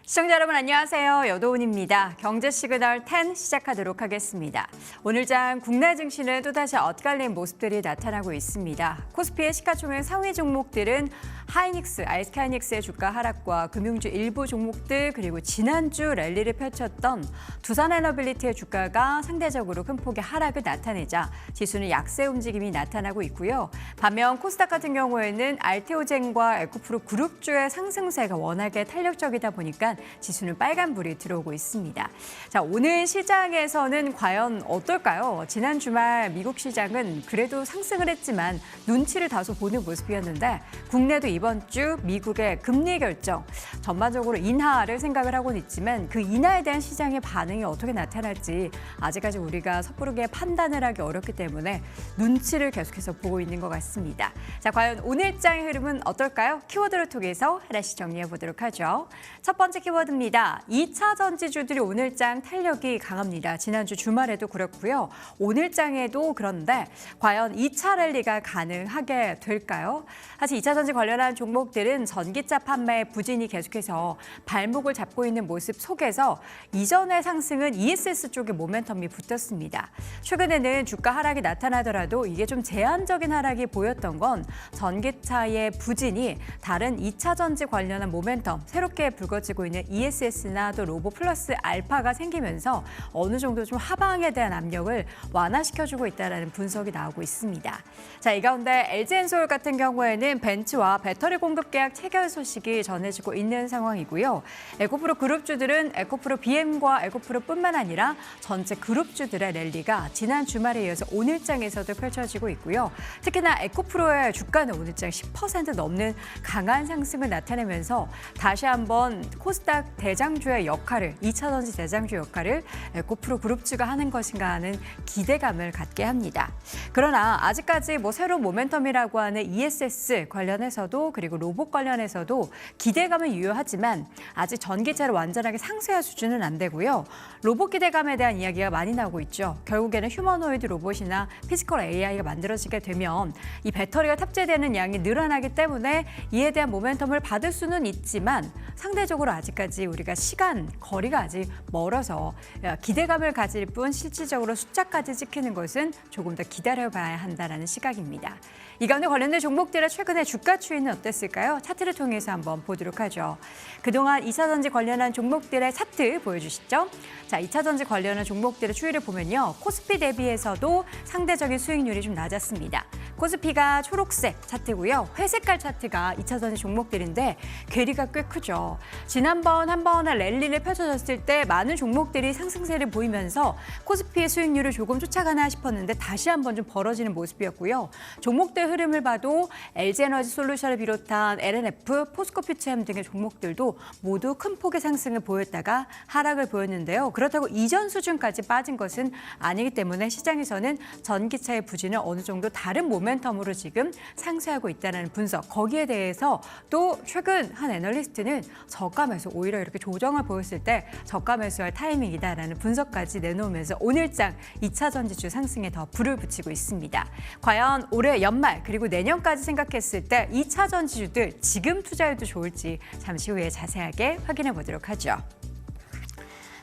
시청자 여러분 안녕하세요. 여도은입니다. 경제 시그널 10 시작하도록 하겠습니다. 오늘 장 국내 증시는 또다시 엇갈린 모습들이 나타나고 있습니다. 코스피의 시가총액 상위 종목들은 하이닉스, SK하이닉스의 주가 하락과 금융주 일부 종목들 그리고 지난주 랠리를 펼쳤던 두산에너빌리티의 주가가 상대적으로 큰 폭의 하락을 나타내자 지수는 약세 움직임이 나타나고 있고요. 반면 코스닥 같은 경우에는 알테오젠과 에코프로 그룹주의 상승세가 워낙에 탄력적이다 보니까 지수는 빨간불이 들어오고 있습니다. 자, 오늘 시장에서는 과연 어떨까요? 지난 주말 미국 시장은 그래도 상승을 했지만 눈치를 다소 보는 모습이었는데 국내도 이번 주 미국의 금리 결정, 전반적으로 인하를 생각을 하고는 있지만 그 인하에 대한 시장의 반응이 어떻게 나타날지 아직까지 우리가 섣부르게 판단을 하기 어렵기 때문에 눈치를 계속해서 보고 있는 것 같습니다. 자, 과연 오늘 장의 흐름은 어떨까요? 키워드를 통해서 하나씩 정리해 보도록 하죠. 첫 번째 키워드입니다. 2차 전지주들이 오늘 장 탄력이 강합니다. 지난주 주말에도 그렇고요. 오늘 장에도 그런데 과연 2차 랠리가 가능하게 될까요? 사실 2차 전지 관련한 종목들은 전기차 판매 부진이 계속해서 발목을 잡고 있는 모습 속에서 이전의 상승은 ESS 쪽에 모멘텀이 붙었습니다. 최근에는 주가 하락이 나타나더라도 이게 좀 제한적인 하락이 보였던 건 전기차의 부진이 다른 2차 전지 관련한 모멘텀, 새롭게 불거지고 있는 ESS나 또 로보 플러스 알파가 생기면서 어느 정도 좀 하방에 대한 압력을 완화시켜주고 있다는 분석이 나오고 있습니다. 자, 이 가운데 LG엔솔 같은 경우에는 벤츠와 배터리 공급 계약 체결 소식이 전해지고 있는 상황이고요. 에코프로 그룹주들은 에코프로 BM과 에코프로뿐만 아니라 전체 그룹주들의 랠리가 지난 주말에 이어서 오늘 장에서도 펼쳐지고 있고요. 특히나 에코프로의 주가는 오늘 장 10% 넘는 강한 상승을 나타내면서 다시 한번 코스닥 대장주의 역할을, 2차 전지 대장주 역할을 에코프로 그룹주가 하는 것인가 하는 기대감을 갖게 합니다. 그러나 아직까지 새로운 모멘텀이라고 하는 ESS 관련해서도 그리고 로봇 관련해서도 기대감은 유효하지만 아직 전기차를 완전하게 상쇄할 수준은 안 되고요. 로봇 기대감에 대한 이야기가 많이 나오고 있죠. 결국에는 휴머노이드 로봇이나 피지컬 AI가 만들어지게 되면 이 배터리가 탑재되는 양이 늘어나기 때문에 이에 대한 모멘텀을 받을 수는 있지만 상대적으로 아직까지 우리가 거리가 아직 멀어서 기대감을 가질 뿐 실질적으로 숫자까지 찍히는 것은 조금 더 기다려봐야 한다는 시각입니다. 이 가운데 관련된 종목들의 최근의 주가 추이는 어땠을까요? 차트를 통해서 한번 보도록 하죠. 그동안 2차 전지 관련한 종목들의 차트 보여주시죠. 자, 2차 전지 관련한 종목들의 추이를 보면요. 코스피 대비해서도 상대적인 수익률이 좀 낮았습니다. 코스피가 초록색 차트고요. 회색깔 차트가 2차 전지 종목들인데 괴리가 꽤 크죠. 지난번 한 번의 랠리를 펼쳐졌을 때 많은 종목들이 상승세를 보이면서 코스피의 수익률을 조금 쫓아가나 싶었는데 다시 한번 좀 벌어지는 모습이었고요. 종목들 흐름을 봐도 LG에너지 솔루션을 비롯한 LNF, 포스코퓨처엠 등의 종목들도 모두 큰 폭의 상승을 보였다가 하락을 보였는데요. 그렇다고 이전 수준까지 빠진 것은 아니기 때문에 시장에서는 전기차의 부진을 어느 정도 다른 모멘텀으로 지금 상쇄하고 있다는 분석. 거기에 대해서 또 최근 한 애널리스트는 저가 매수, 오히려 이렇게 조정을 보였을 때 저가 매수할 타이밍이다라는 분석까지 내놓으면서 오늘장 2차 전지주 상승에 더 불을 붙이고 있습니다. 과연 올해 연말 그리고 내년까지 생각했을 때 2차 전지주들 지금 투자해도 좋을지 잠시 후에 자세하게 확인해 보도록 하죠.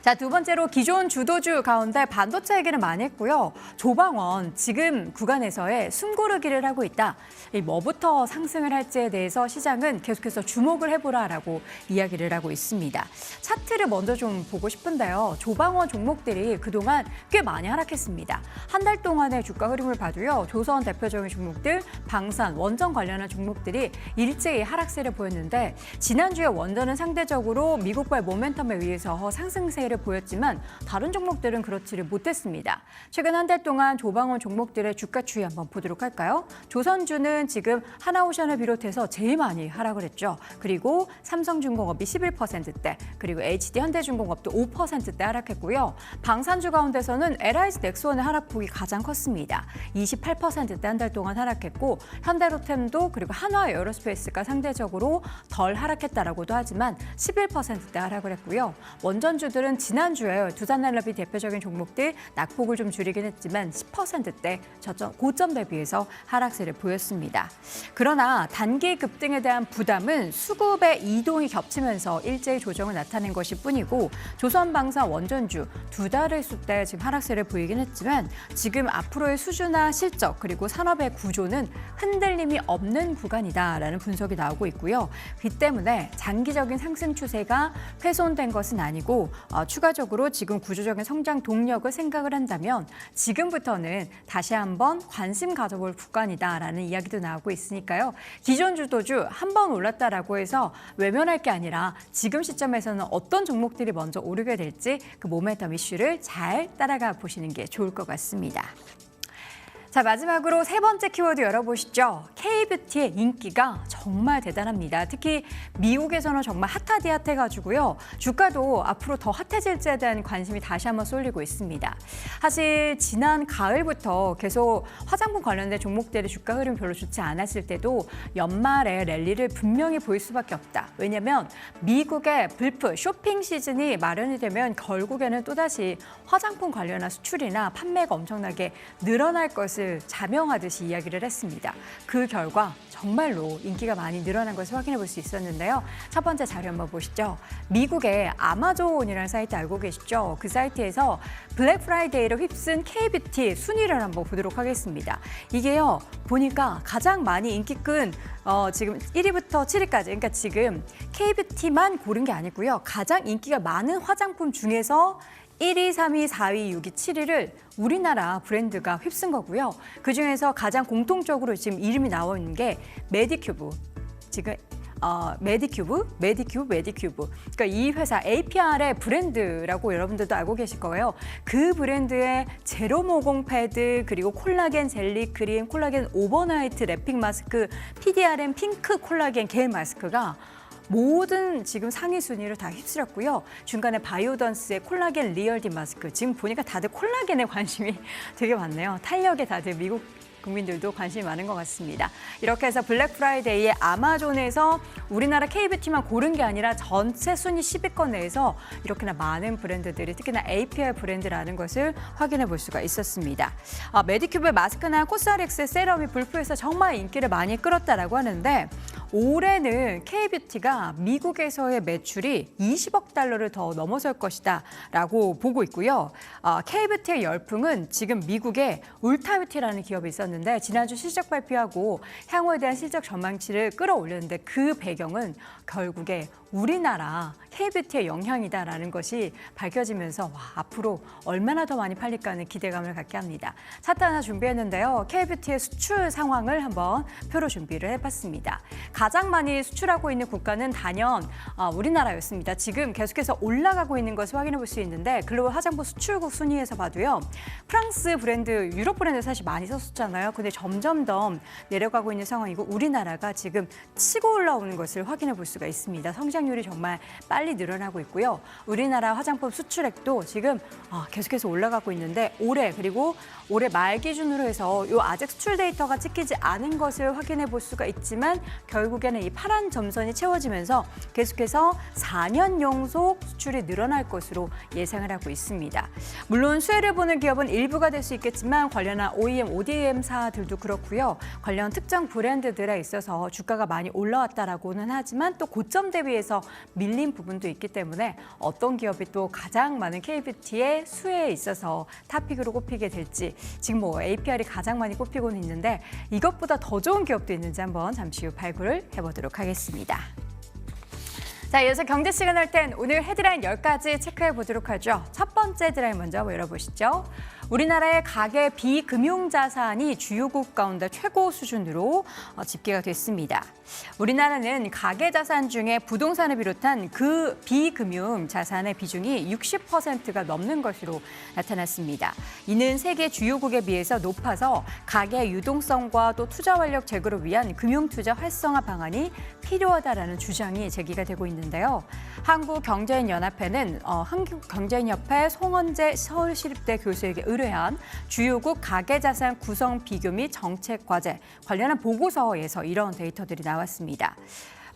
자, 두 번째로 기존 주도주 가운데 반도체 얘기를 많이 했고요. 조방원 지금 구간에서의 숨고르기를 하고 있다. 뭐부터 상승을 할지에 대해서 시장은 계속해서 주목을 해보라라고 이야기를 하고 있습니다. 차트를 먼저 좀 보고 싶은데요. 조방원 종목들이 그동안 꽤 많이 하락했습니다. 한 달 동안의 주가 흐름을 봐도요. 조선 대표적인 종목들, 방산, 원전 관련한 종목들이 일제히 하락세를 보였는데 지난주에 원전은 상대적으로 미국발 모멘텀에 의해서 상승세를 보였지만 다른 종목들은 그렇지를 못했습니다. 최근 한 달 동안 조방원 종목들의 주가 추이 한번 보도록 할까요? 조선주는 지금 하나오션을 비롯해서 제일 많이 하락을 했죠. 그리고 삼성중공업이 11%대, 그리고 HD 현대중공업도 5%대 하락했고요. 방산주 가운데서는 LIG 넥스원의 하락폭이 가장 컸습니다. 28%대 한 달 동안 하락했고 현대로템도 그리고 한화에어로스페이스가 상대적으로 덜 하락했다라고도 하지만 11%대 하락을 했고요. 원전주들은 지난주에 두산날라비 대표적인 종목들 낙폭을 좀 줄이긴 했지만 10%대 고점 대비해서 하락세를 보였습니다. 그러나 단기 급등에 대한 부담은 수급의 이동이 겹치면서 일제히 조정을 나타낸 것일 뿐이고 조선방산 원전주 두 달을 숫때 지금 하락세를 보이긴 했지만 지금 앞으로의 수주나 실적 그리고 산업의 구조는 흔들림이 없는 구간이다라는 분석이 나오고 있고요. 이 때문에 장기적인 상승 추세가 훼손된 것은 아니고 추가적으로 지금 구조적인 성장 동력을 생각을 한다면 지금부터는 다시 한번 관심 가져볼 구간이다라는 이야기도 나오고 있으니까요. 기존 주도주 한 번 올랐다라고 해서 외면할 게 아니라 지금 시점에서는 어떤 종목들이 먼저 오르게 될지 그 모멘텀 이슈를 잘 따라가 보시는 게 좋을 것 같습니다. 자, 마지막으로 세 번째 키워드 열어보시죠. K-뷰티의 인기가 정말 대단합니다. 특히 미국에서는 정말 핫하디 핫해가지고요. 주가도 앞으로 더 핫해질지에 대한 관심이 다시 한번 쏠리고 있습니다. 사실 지난 가을부터 계속 화장품 관련된 종목들의 주가 흐름이 별로 좋지 않았을 때도 연말에 랠리를 분명히 보일 수밖에 없다. 왜냐하면 미국의 불프 쇼핑 시즌이 마련이 되면 결국에는 또다시 화장품 관련한 수출이나 판매가 엄청나게 늘어날 것을 자명하듯이 이야기를 했습니다. 그 결과 정말로 인기가 많이 늘어난 것을 확인해 볼 수 있었는데요. 첫 번째 자료 한번 보시죠. 미국의 아마존이라는 사이트 알고 계시죠? 그 사이트에서 블랙 프라이데이를 휩쓴 K-뷰티 순위를 한번 보도록 하겠습니다. 이게요, 보니까 가장 많이 인기 끈 지금 1위부터 7위까지, 그러니까 지금 K-뷰티만 고른 게 아니고요. 가장 인기가 많은 화장품 중에서 1위, 3위, 4위, 6위, 7위를 우리나라 브랜드가 휩쓴 거고요. 그중에서 가장 공통적으로 지금 이름이 나와 있는 게 메디큐브. 지금 메디큐브. 그러니까 이 회사 APR의 브랜드라고 여러분들도 알고 계실 거예요. 그 브랜드의 제로 모공 패드, 그리고 콜라겐 젤리 크림, 콜라겐 오버나이트 랩핑 마스크, PDRM 핑크 콜라겐 겔 마스크가 모든 지금 상위 순위를 다 휩쓸었고요. 중간에 바이오던스의 콜라겐 리얼디 마스크. 지금 보니까 다들 콜라겐에 관심이 되게 많네요. 탄력에 다들 미국 국민들도 관심이 많은 것 같습니다. 이렇게 해서 블랙 프라이데이에 아마존에서 우리나라 K-뷰티만 고른 게 아니라 전체 순위 10위권 내에서 이렇게나 많은 브랜드들이 특히나 APR 브랜드라는 것을 확인해 볼 수가 있었습니다. 메디큐브의 마스크나 코스알엑스의 세럼이 불프에서 정말 인기를 많이 끌었다라고 하는데 올해는 K-뷰티가 미국에서의 매출이 20억 달러를 더 넘어설 것이다 라고 보고 있고요. K-뷰티의 열풍은 지금 미국의 울타뷰티라는 기업이 있었는데 지난주 실적 발표하고 향후에 대한 실적 전망치를 끌어올렸는데 그 배경은 결국에 우리나라 K-뷰티의 영향이다라는 것이 밝혀지면서 앞으로 얼마나 더 많이 팔릴까 하는 기대감을 갖게 합니다. 차트 하나 준비했는데요. K-뷰티의 수출 상황을 한번 표로 준비를 해봤습니다. 가장 많이 수출하고 있는 국가는 단연 우리나라였습니다. 지금 계속해서 올라가고 있는 것을 확인해 볼 수 있는데 글로벌 화장품 수출국 순위에서 봐도요. 프랑스 브랜드, 유럽 브랜드 사실 많이 썼었잖아요. 근데 점점 더 내려가고 있는 상황이고 우리나라가 지금 치고 올라오는 것을 확인해 볼 수가 있습니다. 성장률이 정말 빨리 늘어나고 있고요. 우리나라 화장품 수출액도 지금 계속해서 올라가고 있는데 그리고 올해 말 기준으로 해서 아직 수출 데이터가 찍히지 않은 것을 확인해 볼 수가 있지만 결국에는 이 파란 점선이 채워지면서 계속해서 4년 연속 수출이 늘어날 것으로 예상을 하고 있습니다. 물론 수혜를 보는 기업은 일부가 될 수 있겠지만 관련한 OEM, ODM사들도 그렇고요. 관련 특정 브랜드들에 있어서 주가가 많이 올라왔다라고는 하지만 또 고점 대비해서 밀린 부분도 있기 때문에 어떤 기업이 또 가장 많은 K-뷰티의 수혜에 있어서 탑픽으로 꼽히게 될지 지금 APR이 가장 많이 꼽히고는 있는데 이것보다 더 좋은 기업도 있는지 한번 잠시 후 발굴을 해보도록 하겠습니다. 자, 이어서 경제 시그널 10 오늘 헤드라인 10가지 체크해 보도록 하죠. 첫 번째 헤드라인 먼저 한번 열어보시죠. 우리나라의 가계 비금융 자산이 주요국 가운데 최고 수준으로 집계가 됐습니다. 우리나라는 가계 자산 중에 부동산을 비롯한 그 비금융 자산의 비중이 60%가 넘는 것으로 나타났습니다. 이는 세계 주요국에 비해서 높아서 가계 유동성과 또 투자 활력 제고를 위한 금융투자 활성화 방안이 필요하다라는 주장이 제기가 되고 있는데요. 한국경제인연합회는 한국경제인협회 송원재 서울시립대 교수에게 의뢰한 주요국 가계자산 구성 비교 및 정책 과제 관련한 보고서에서 이런 데이터들이 나왔습니다.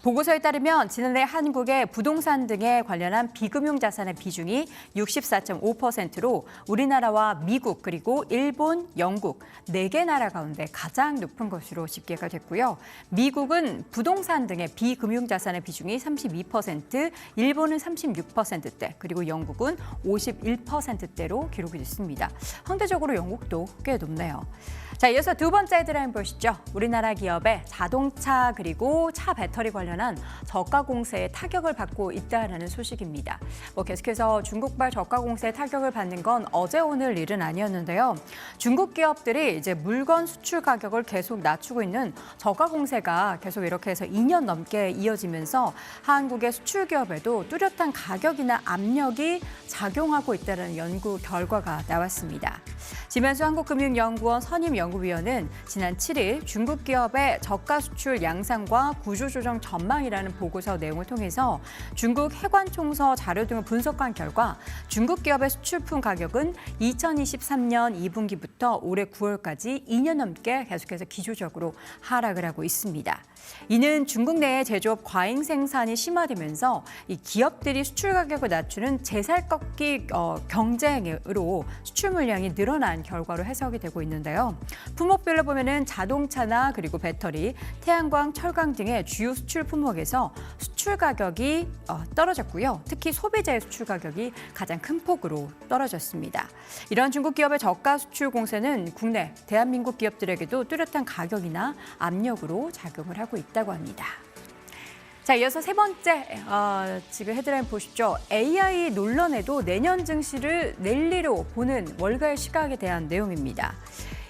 보고서에 따르면 지난해 한국의 부동산 등에 관련한 비금융 자산의 비중이 64.5%로 우리나라와 미국 그리고 일본, 영국 4개 나라 가운데 가장 높은 것으로 집계가 됐고요. 미국은 부동산 등의 비금융 자산의 비중이 32%, 일본은 36%대, 그리고 영국은 51%대로 기록이 됐습니다. 상대적으로 영국도 꽤 높네요. 자, 이어서 두 번째 헤드라인 보시죠. 우리나라 기업의 자동차 그리고 차 배터리 관련한 저가 공세에 타격을 받고 있다는 소식입니다. 계속해서 중국발 저가 공세에 타격을 받는 건 어제 오늘 일은 아니었는데요. 중국 기업들이 이제 물건 수출 가격을 계속 낮추고 있는 저가 공세가 계속 이렇게 해서 2년 넘게 이어지면서 한국의 수출 기업에도 뚜렷한 가격이나 압력이 작용하고 있다는 연구 결과가 나왔습니다. 지면수 한국금융연구원 선임연구위원은 지난 7일 중국 기업의 저가 수출 양상과 구조조정 전망이라는 보고서 내용을 통해서 중국 해관총서 자료 등을 분석한 결과 중국 기업의 수출품 가격은 2023년 2분기부터 올해 9월까지 2년 넘게 계속해서 기조적으로 하락을 하고 있습니다. 이는 중국 내의 제조업 과잉 생산이 심화되면서 이 기업들이 수출 가격을 낮추는 제살꺾기 경쟁으로 수출 물량이 늘어난 결과로 해석이 되고 있는데요. 품목별로 보면은 자동차나 그리고 배터리, 태양광, 철강 등의 주요 수출 품목에서 수출 가격이 떨어졌고요. 특히 소비자의 수출 가격이 가장 큰 폭으로 떨어졌습니다. 이러한 중국 기업의 저가 수출 공세는 국내 대한민국 기업들에게도 뚜렷한 가격이나 압력으로 작용을 하고 있다고 합니다. 자, 이어서 세 번째 지금 헤드라인 보시죠. AI 논란에도 내년 증시를 랠리로 보는 월가의 시각에 대한 내용입니다.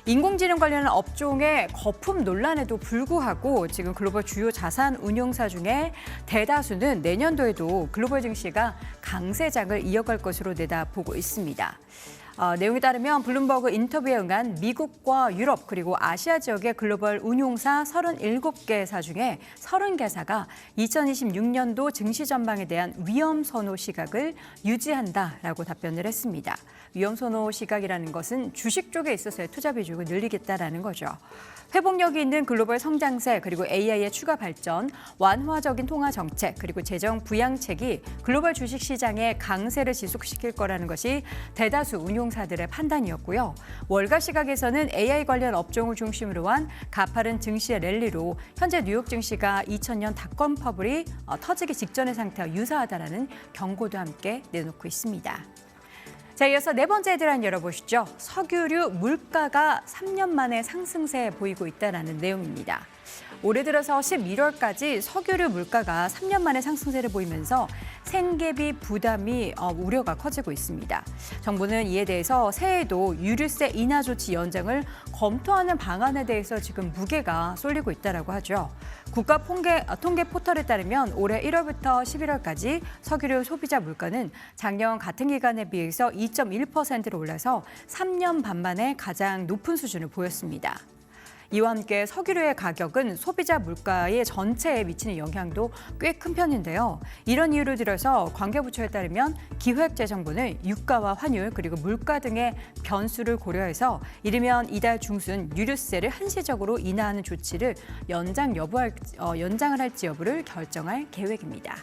인공지능 관련한 업종의 거품 논란에도 불구하고 지금 글로벌 주요 자산 운용사 중에 대다수는 내년도에도 글로벌 증시가 강세장을 이어갈 것으로 내다보고 있습니다. 내용에 따르면 블룸버그 인터뷰에 응한 미국과 유럽 그리고 아시아 지역의 글로벌 운용사 37개사 중에 30개사가 2026년도 증시 전망에 대한 위험 선호 시각을 유지한다라고 답변을 했습니다. 위험 선호 시각이라는 것은 주식 쪽에 있어서의 투자 비중을 늘리겠다라는 거죠. 회복력이 있는 글로벌 성장세 그리고 AI의 추가 발전, 완화적인 통화 정책 그리고 재정 부양책이 글로벌 주식 시장의 강세를 지속시킬 거라는 것이 대다수 운용사들의 판단이었고요. 월가 시각에서는 AI 관련 업종을 중심으로 한 가파른 증시의 랠리로 현재 뉴욕 증시가 2000년 닷컴 버블이 터지기 직전의 상태와 유사하다라는 경고도 함께 내놓고 있습니다. 자, 이어서 네 번째 헤드라인 열어보시죠. 석유류 물가가 3년 만에 상승세 보이고 있다는 내용입니다. 올해 들어서 11월까지 석유류 물가가 3년 만에 상승세를 보이면서 생계비 부담이 우려가 커지고 있습니다. 정부는 이에 대해서 새해에도 유류세 인하 조치 연장을 검토하는 방안에 대해서 지금 무게가 쏠리고 있다고 하죠. 국가 통계 포털에 따르면 올해 1월부터 11월까지 석유류 소비자 물가는 작년 같은 기간에 비해서 2.1%로 올라서 3년 반 만에 가장 높은 수준을 보였습니다. 이와 함께 석유류의 가격은 소비자 물가의 전체에 미치는 영향도 꽤 큰 편인데요. 이런 이유를 들어서 관계부처에 따르면 기획재정부는 유가와 환율 그리고 물가 등의 변수를 고려해서 이르면 이달 중순 유류세를 한시적으로 인하하는 조치를 연장을 할지 여부를 결정할 계획입니다.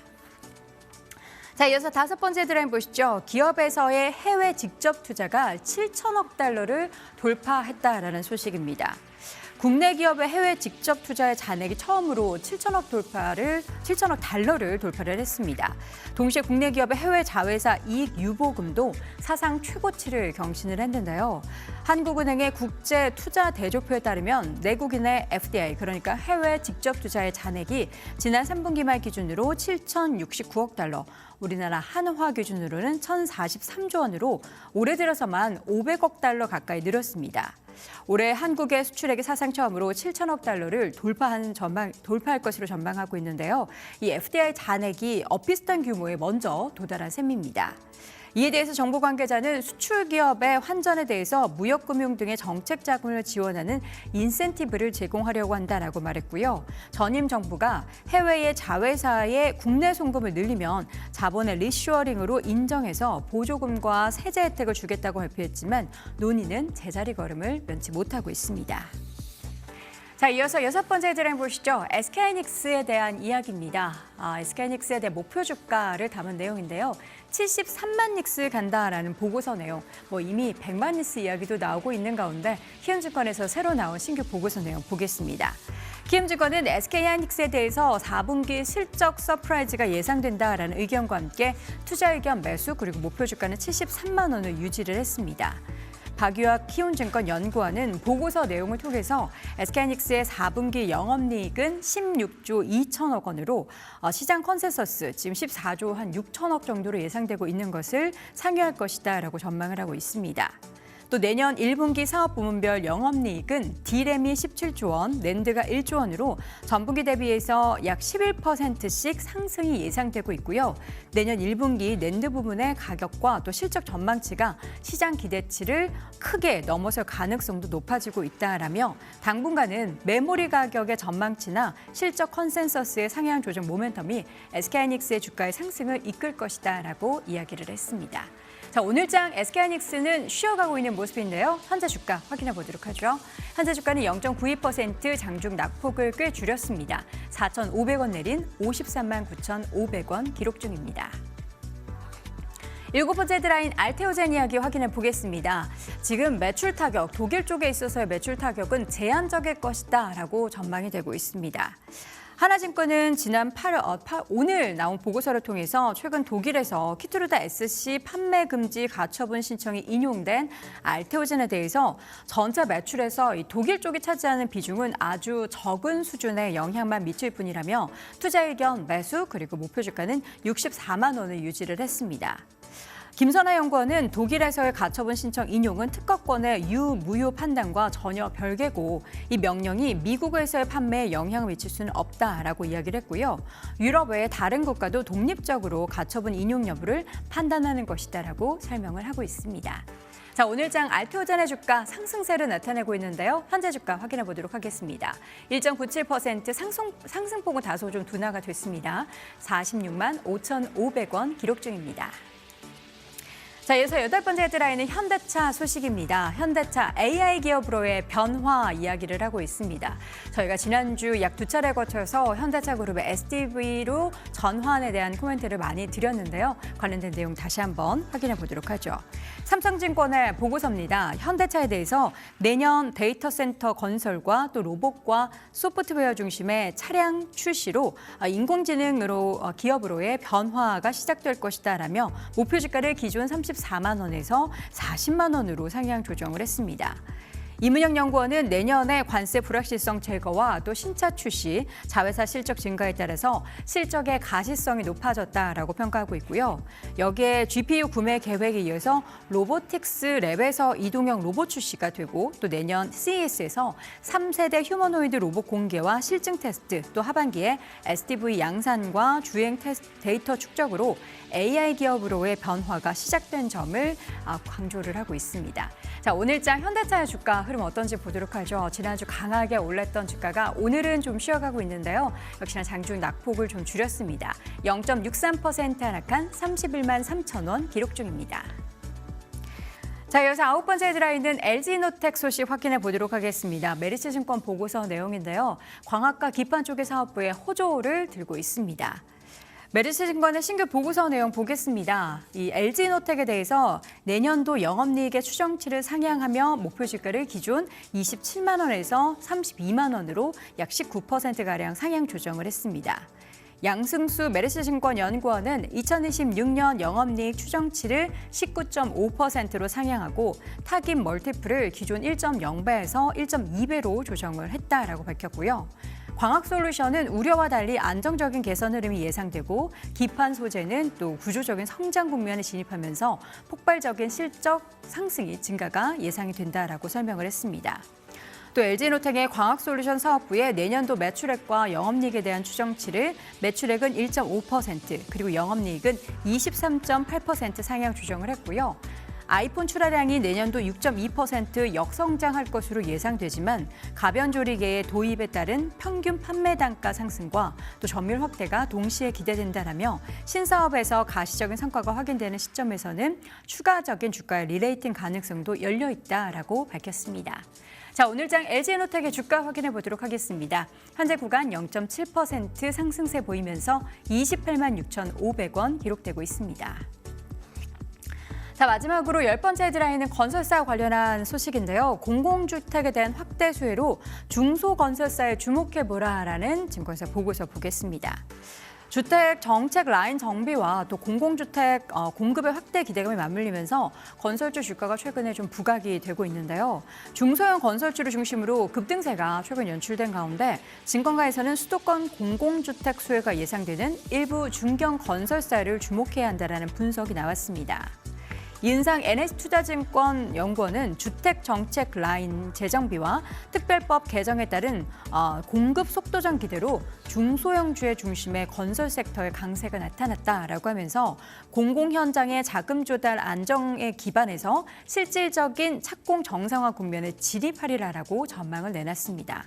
자, 이어서 다섯 번째 헤드라인 보시죠. 기업에서의 해외 직접 투자가 7천억 달러를 돌파했다라는 소식입니다. 국내 기업의 해외 직접 투자의 잔액이 처음으로 7천억 달러를 돌파를 했습니다. 동시에 국내 기업의 해외 자회사 이익 유보금도 사상 최고치를 경신을 했는데요. 한국은행의 국제 투자 대조표에 따르면 내국인의 FDI, 그러니까 해외 직접 투자의 잔액이 지난 3분기 말 기준으로 7,069억 달러, 우리나라 한화 기준으로는 1,043조 원으로 올해 들어서만 500억 달러 가까이 늘었습니다. 올해 한국의 수출액이 사상 처음으로 7천억 달러를 돌파할 것으로 전망하고 있는데요. 이 FDI 잔액이 비슷한 규모에 먼저 도달한 셈입니다. 이에 대해서 정부 관계자는 수출 기업의 환전에 대해서 무역금융 등의 정책 자금을 지원하는 인센티브를 제공하려고 한다라고 말했고요. 전임 정부가 해외의 자회사의 국내 송금을 늘리면 자본의 리쇼어링으로 인정해서 보조금과 세제 혜택을 주겠다고 발표했지만 논의는 제자리 걸음을 면치 못하고 있습니다. 자, 이어서 6번째 헤드라인 보시죠. SK하이닉스에 대한 이야기입니다. SK하이닉스에 대한 목표 주가를 담은 내용인데요. 73만 닉스 간다라는 보고서 내용, 이미 100만 닉스 이야기도 나오고 있는 가운데 키움증권에서 새로 나온 신규 보고서 내용 보겠습니다. 키움증권은 SK하이닉스에 대해서 4분기 실적 서프라이즈가 예상된다라는 의견과 함께 투자 의견 매수 그리고 목표 주가는 73만 원을 유지를 했습니다. 박유학 키움증권 연구원은 보고서 내용을 통해서 SK하이닉스의 4분기 영업이익은 16조 2천억 원으로 시장 컨센서스 지금 14조 한 6천억 정도로 예상되고 있는 것을 상회할 것이다라고 전망을 하고 있습니다. 또 내년 1분기 사업 부문별 영업이익은 D램이 17조 원, 낸드가 1조 원으로 전분기 대비해서 약 11%씩 상승이 예상되고 있고요. 내년 1분기 낸드 부분의 가격과 또 실적 전망치가 시장 기대치를 크게 넘어설 가능성도 높아지고 있다라며 당분간은 메모리 가격의 전망치나 실적 컨센서스의 상향 조정 모멘텀이 SK하이닉스의 주가의 상승을 이끌 것이다라고 이야기를 했습니다. 자, 오늘장 SK하이닉스는 쉬어가고 있는 모습인데요. 현재 주가 확인해 보도록 하죠. 현재 주가는 0.92% 장중 낙폭을 꽤 줄였습니다. 4,500원 내린 53만 9,500원 기록 중입니다. 7번째 헤드라인 알테오젠 이야기 확인해 보겠습니다. 지금 매출 타격, 독일 쪽에 있어서의 매출 타격은 제한적일 것이다라고 전망이 되고 있습니다. 하나증권은 지난 오늘 나온 보고서를 통해서 최근 독일에서 키트루다 SC 판매 금지 가처분 신청이 인용된 알테오젠에 대해서 전체 매출에서 이 독일 쪽이 차지하는 비중은 아주 적은 수준의 영향만 미칠 뿐이라며 투자 의견 매수 그리고 목표 주가는 64만 원을 유지를 했습니다. 김선하 연구원은 독일에서의 가처분 신청 인용은 특허권의 유무효 판단과 전혀 별개고 이 명령이 미국에서의 판매에 영향을 미칠 수는 없다라고 이야기를 했고요. 유럽 외의 다른 국가도 독립적으로 가처분 인용 여부를 판단하는 것이다라고 설명을 하고 있습니다. 자, 오늘장 알테오젠의 주가 상승세를 나타내고 있는데요. 현재 주가 확인해 보도록 하겠습니다. 1.97% 상승폭은 다소 좀 둔화가 됐습니다. 46만 5,500원 기록 중입니다. 자, 이어서 8번째 헤드라인은 현대차 소식입니다. 현대차 AI 기업으로의 변화 이야기를 하고 있습니다. 저희가 지난주 약 2차례 거쳐서 현대차 그룹의 SDV로 전환에 대한 코멘트를 많이 드렸는데요. 관련된 내용 다시 한번 확인해 보도록 하죠. 삼성증권의 보고서입니다. 현대차에 대해서 내년 데이터 센터 건설과 또 로봇과 소프트웨어 중심의 차량 출시로 인공지능으로 기업으로의 변화가 시작될 것이다라며 목표 주가를 기존 34만 원에서 40만 원으로 상향 조정을 했습니다. 이문영 연구원은 내년에 관세 불확실성 제거와 또 신차 출시, 자회사 실적 증가에 따라서 실적의 가시성이 높아졌다라고 평가하고 있고요. 여기에 GPU 구매 계획에 이어서 로보틱스 랩에서 이동형 로봇 출시가 되고 또 내년 CES에서 3세대 휴머노이드 로봇 공개와 실증 테스트, 또 하반기에 SDV 양산과 주행 테스트 데이터 축적으로 AI 기업으로의 변화가 시작된 점을 강조를 하고 있습니다. 자, 오늘장 현대차의 주가 흐름 어떤지 보도록 하죠. 지난주 강하게 올랐던 주가가 오늘은 좀 쉬어가고 있는데요. 역시나 장중 낙폭을 좀 줄였습니다. 0.63% 하락한 31만 3천 원 기록 중입니다. 자, 이어서 9번째 헤드라인은 LG노텍 소식 확인해 보도록 하겠습니다. 메리츠증권 보고서 내용인데요. 광학과 기판 쪽의 사업부에 호조를 들고 있습니다. 메리츠증권의 신규 보고서 내용 보겠습니다. 이 LG노텍에 대해서 내년도 영업이익의 추정치를 상향하며 목표 주가를 기존 27만 원에서 32만 원으로 약 19%가량 상향 조정을 했습니다. 양승수 메리츠증권 연구원은 2026년 영업이익 추정치를 19.5%로 상향하고 타깃 멀티플을 기존 1.0배에서 1.2배로 조정을 했다라고 밝혔고요. 광학솔루션은 우려와 달리 안정적인 개선 흐름이 예상되고 기판 소재는 또 구조적인 성장 국면에 진입하면서 폭발적인 실적 상승이 증가가 예상이 된다라고 설명을 했습니다. 또 LG노텍의 광학솔루션 사업부의 내년도 매출액과 영업이익에 대한 추정치를 매출액은 1.5% 그리고 영업이익은 23.8% 상향 조정을 했고요. 아이폰 출하량이 내년도 6.2% 역성장할 것으로 예상되지만 가변조리개의 도입에 따른 평균 판매 단가 상승과 또 점유율 확대가 동시에 기대된다라며 신사업에서 가시적인 성과가 확인되는 시점에서는 추가적인 주가의 리레이팅 가능성도 열려 있다라고 밝혔습니다. 자, 오늘 장 LG에너텍의 주가 확인해 보도록 하겠습니다. 현재 구간 0.7% 상승세 보이면서 28만 6,500원 기록되고 있습니다. 자, 마지막으로 10번째 헤드라인은 건설사 관련한 소식인데요. 공공주택에 대한 확대 수혜로 중소건설사에 주목해보라라는 증권사 보고서 보겠습니다. 주택 정책 라인 정비와 또 공공주택 공급의 확대 기대감이 맞물리면서 건설주 주가가 최근에 좀 부각이 되고 있는데요. 중소형 건설주를 중심으로 급등세가 최근 연출된 가운데 증권가에서는 수도권 공공주택 수혜가 예상되는 일부 중견 건설사를 주목해야 한다는 분석이 나왔습니다. 이은상 NH투자증권 연구원은 주택 정책 라인 재정비와 특별법 개정에 따른 공급 속도전 기대로 중소형주의 중심의 건설 섹터의 강세가 나타났다라고 하면서 공공 현장의 자금 조달 안정에 기반해서 실질적인 착공 정상화 국면에 진입하리라라고 전망을 내놨습니다.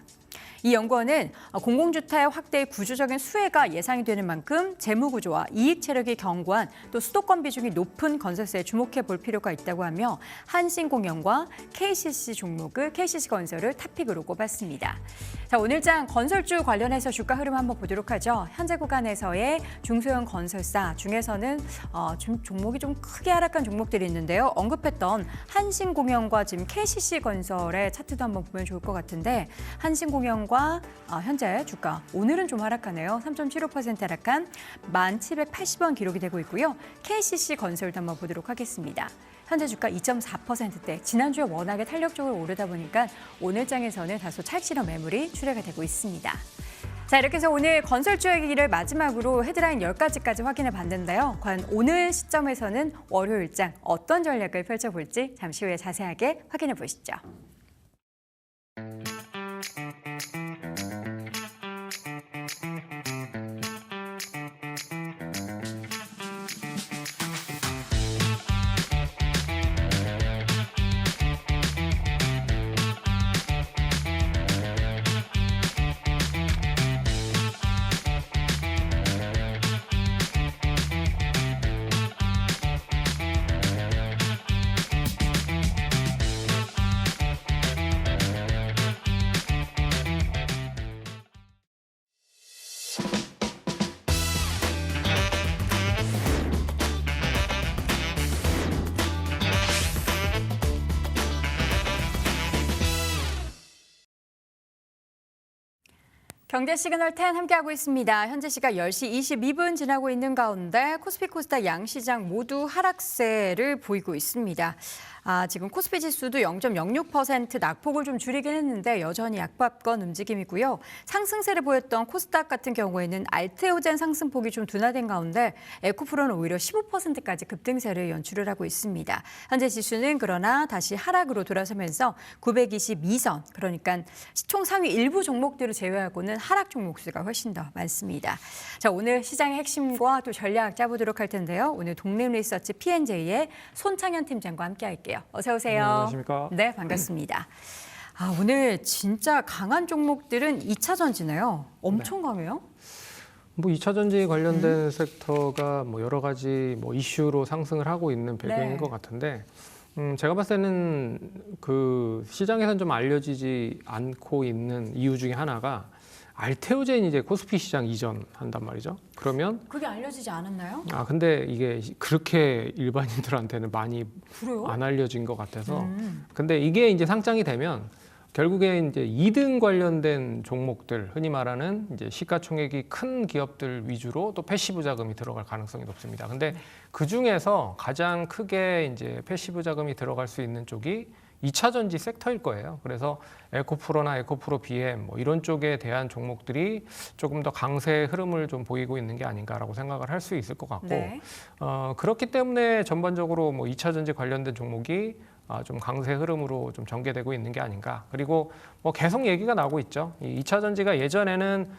이 연구원은 공공주택 확대의 구조적인 수혜가 예상이 되는 만큼 재무구조와 이익 체력이 견고한 또 수도권 비중이 높은 건설사에 주목해 볼 필요가 있다고 하며 한신공영과 KCC건설을 탑픽으로 꼽았습니다. 자, 오늘장 건설주 관련해서 주가 흐름 한번 보도록 하죠. 현재 구간에서의 중소형 건설사 중에서는 종목이 좀 크게 하락한 종목들이 있는데요. 언급했던 한신공영과 지금 KCC건설의 차트도 한번 보면 좋을 것 같은데 한신공영과 현재 주가 오늘은 좀 하락하네요. 3.75% 하락한 1,780원 기록이 되고 있고요. KCC건설도 한번 보도록 하겠습니다. 현재 주가 2.4%대 지난주에 워낙에 탄력적으로 오르다 보니까 오늘 장에서는 다소 찰지런 매물이 출회가 되고 있습니다. 자, 이렇게 해서 오늘 건설주 얘기를 마지막으로 헤드라인 10가지까지 확인해 봤는데요. 과연 오늘 시점에서는 월요일장 어떤 전략을 펼쳐볼지 잠시 후에 자세하게 확인해 보시죠. 경제 시그널 10 함께하고 있습니다. 현재 시각 10시 22분 지나고 있는 가운데 코스피 코스닥 양시장 모두 하락세를 보이고 있습니다. 지금 코스피 지수도 0.06% 낙폭을 좀 줄이긴 했는데 여전히 약박권 움직임이고요. 상승세를 보였던 코스닥 같은 경우에는 알테오젠 상승폭이 좀 둔화된 가운데 에코프로는 오히려 15%까지 급등세를 연출을 하고 있습니다. 현재 지수는 그러나 다시 하락으로 돌아서면서 922선, 그러니까 시총 상위 일부 종목들을 제외하고는 하락 종목 수가 훨씬 더 많습니다. 자, 오늘 시장의 핵심과 또 전략 짜보도록 할 텐데요. 오늘 독립리서치 P&J의 손창현 팀장과 함께 할게요. 어서 오세요. 네, 안녕하십니까? 네, 반갑습니다. 오늘 진짜 강한 종목들은 2차 전지네요. 엄청 강해요? 뭐 2차 전지 관련된 섹터가 뭐 여러 가지 뭐 이슈로 상승을 하고 있는 배경인 것 같은데 제가 봤을 때는 그 시장에서는 좀 알려지지 않고 있는 이유 중에 하나가 알테오젠이 이제 코스피 시장 이전한단 말이죠. 그러면 그게 알려지지 않았나요? 근데 이게 그렇게 일반인들한테는 많이 그래요? 안 알려진 것 같아서 근데 이게 이제 상장이 되면 결국에 이제 2등 관련된 종목들, 흔히 말하는 이제 시가총액이 큰 기업들 위주로 또 패시브 자금이 들어갈 가능성이 높습니다. 근데 그 중에서 가장 크게 이제 패시브 자금이 들어갈 수 있는 쪽이 2차 전지 섹터일 거예요. 그래서 에코프로나 에코프로 BM 뭐 이런 쪽에 대한 종목들이 조금 더 강세 흐름을 좀 보이고 있는 게 아닌가라고 생각을 할 수 있을 것 같고 그렇기 때문에 전반적으로 뭐 2차 전지 관련된 종목이 좀 강세 흐름으로 좀 전개되고 있는 게 아닌가. 그리고 뭐 계속 얘기가 나오고 있죠. 이 2차 전지가 예전에는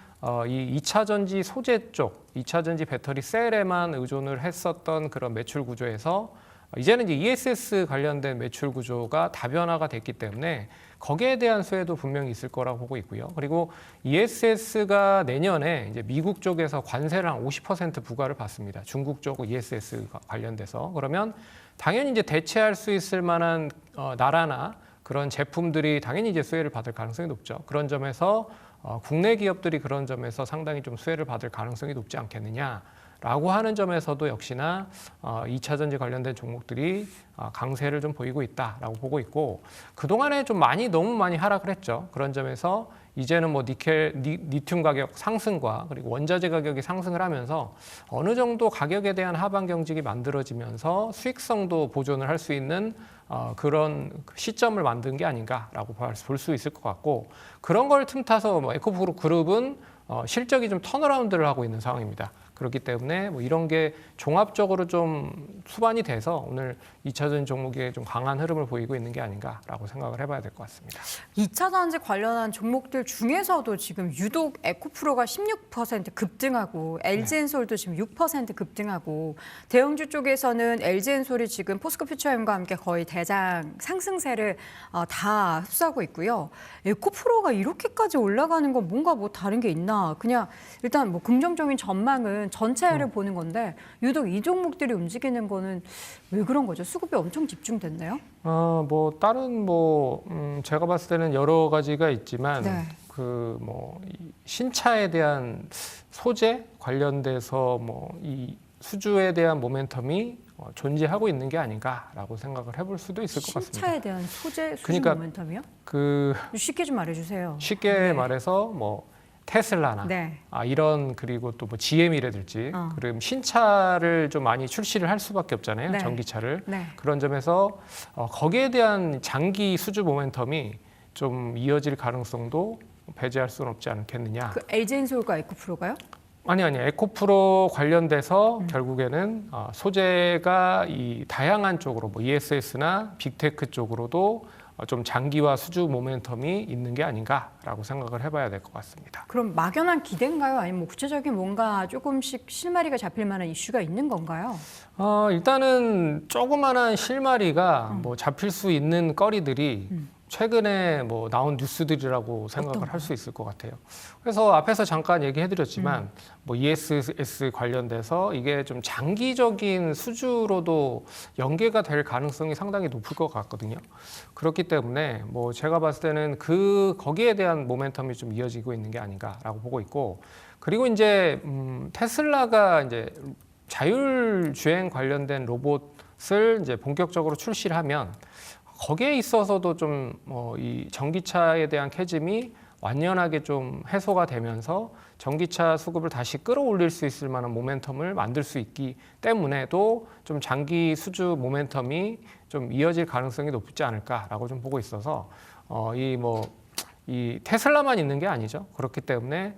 이 2차 전지 소재 쪽, 2차 전지 배터리 셀에만 의존을 했었던 그런 매출 구조에서 이제는 이제 ESS 관련된 매출 구조가 다변화가 됐기 때문에 거기에 대한 수혜도 분명히 있을 거라고 보고 있고요. 그리고 ESS가 내년에 이제 미국 쪽에서 관세를 한 50% 부과를 받습니다. 중국 쪽 ESS 관련돼서. 그러면 당연히 이제 대체할 수 있을 만한 나라나 그런 제품들이 당연히 이제 수혜를 받을 가능성이 높죠. 그런 점에서 국내 기업들이 그런 점에서 상당히 좀 수혜를 받을 가능성이 높지 않겠느냐라고 하는 점에서도 역시나 2차 전지 관련된 종목들이 강세를 좀 보이고 있다라고 보고 있고, 그동안에 좀 너무 많이 하락을 했죠. 그런 점에서 이제는 뭐 리튬 가격 상승과 그리고 원자재 가격이 상승을 하면서 어느 정도 가격에 대한 하방 경직이 만들어지면서 수익성도 보존을 할 수 있는 그런 시점을 만든 게 아닌가라고 볼 수 있을 것 같고, 그런 걸 틈타서 뭐 에코프로 그룹은 실적이 좀 턴어라운드를 하고 있는 상황입니다. 그렇기 때문에 뭐 이런 게 종합적으로 좀 수반이 돼서 오늘 2차 전지 종목에 좀 강한 흐름을 보이고 있는 게 아닌가라고 생각을 해봐야 될 것 같습니다. 2차 전지 관련한 종목들 중에서도 지금 유독 에코프로가 16% 급등하고 LG엔솔도 지금 6% 급등하고, 대형주 쪽에서는 LG엔솔이 지금 포스코퓨처엠과 함께 거의 대장 상승세를 다 흡수하고 있고요. 에코프로가 이렇게까지 올라가는 건 뭔가 뭐 다른 게 있나? 그냥 일단 뭐 긍정적인 전망은 전체를 보는 건데 유독 이 종목들이 움직이는 거는 왜 그런 거죠? 수급이 엄청 집중됐나요? 뭐 다른 제가 봤을 때는 여러 가지가 있지만 네. 이 신차에 대한 소재 관련돼서 이 수주에 대한 모멘텀이 존재하고 있는 게 아닌가라고 생각을 해볼 수도 있을 것 같습니다. 신차에 대한 소재 수주 그러니까 모멘텀이요? 쉽게 좀 말해주세요. 쉽게 말해서 테슬라나 네. 이런, 그리고 또 GM이라든지 그럼 신차를 좀 많이 출시를 할 수밖에 없잖아요. 네. 전기차를. 네. 그런 점에서 거기에 대한 장기 수주 모멘텀이 좀 이어질 가능성도 배제할 수는 없지 않겠느냐. 그 LG엔솔과 에코프로가요? 아니 에코프로 관련돼서 결국에는 소재가 이 다양한 쪽으로 ESS나 빅테크 쪽으로도 좀 장기화 수주 모멘텀이 있는 게 아닌가라고 생각을 해봐야 될 것 같습니다. 그럼 막연한 기대인가요? 아니면 뭐 구체적인 뭔가 조금씩 실마리가 잡힐 만한 이슈가 있는 건가요? 일단은 조그만한 실마리가 잡힐 수 있는 거리들이 최근에 나온 뉴스들이라고 생각을 할 수 있을 것 같아요. 그래서 앞에서 잠깐 얘기해드렸지만 ESS 관련돼서 이게 좀 장기적인 수주로도 연계가 될 가능성이 상당히 높을 것 같거든요. 그렇기 때문에 제가 봤을 때는 거기에 대한 모멘텀이 좀 이어지고 있는 게 아닌가라고 보고 있고, 그리고 이제 테슬라가 이제 자율주행 관련된 로봇을 이제 본격적으로 출시를 하면 거기에 있어서도 좀 이 전기차에 대한 캐즘이 완연하게 좀 해소가 되면서 전기차 수급을 다시 끌어올릴 수 있을 만한 모멘텀을 만들 수 있기 때문에도 좀 장기 수주 모멘텀이 좀 이어질 가능성이 높지 않을까라고 좀 보고 있어서 이 테슬라만 있는 게 아니죠. 그렇기 때문에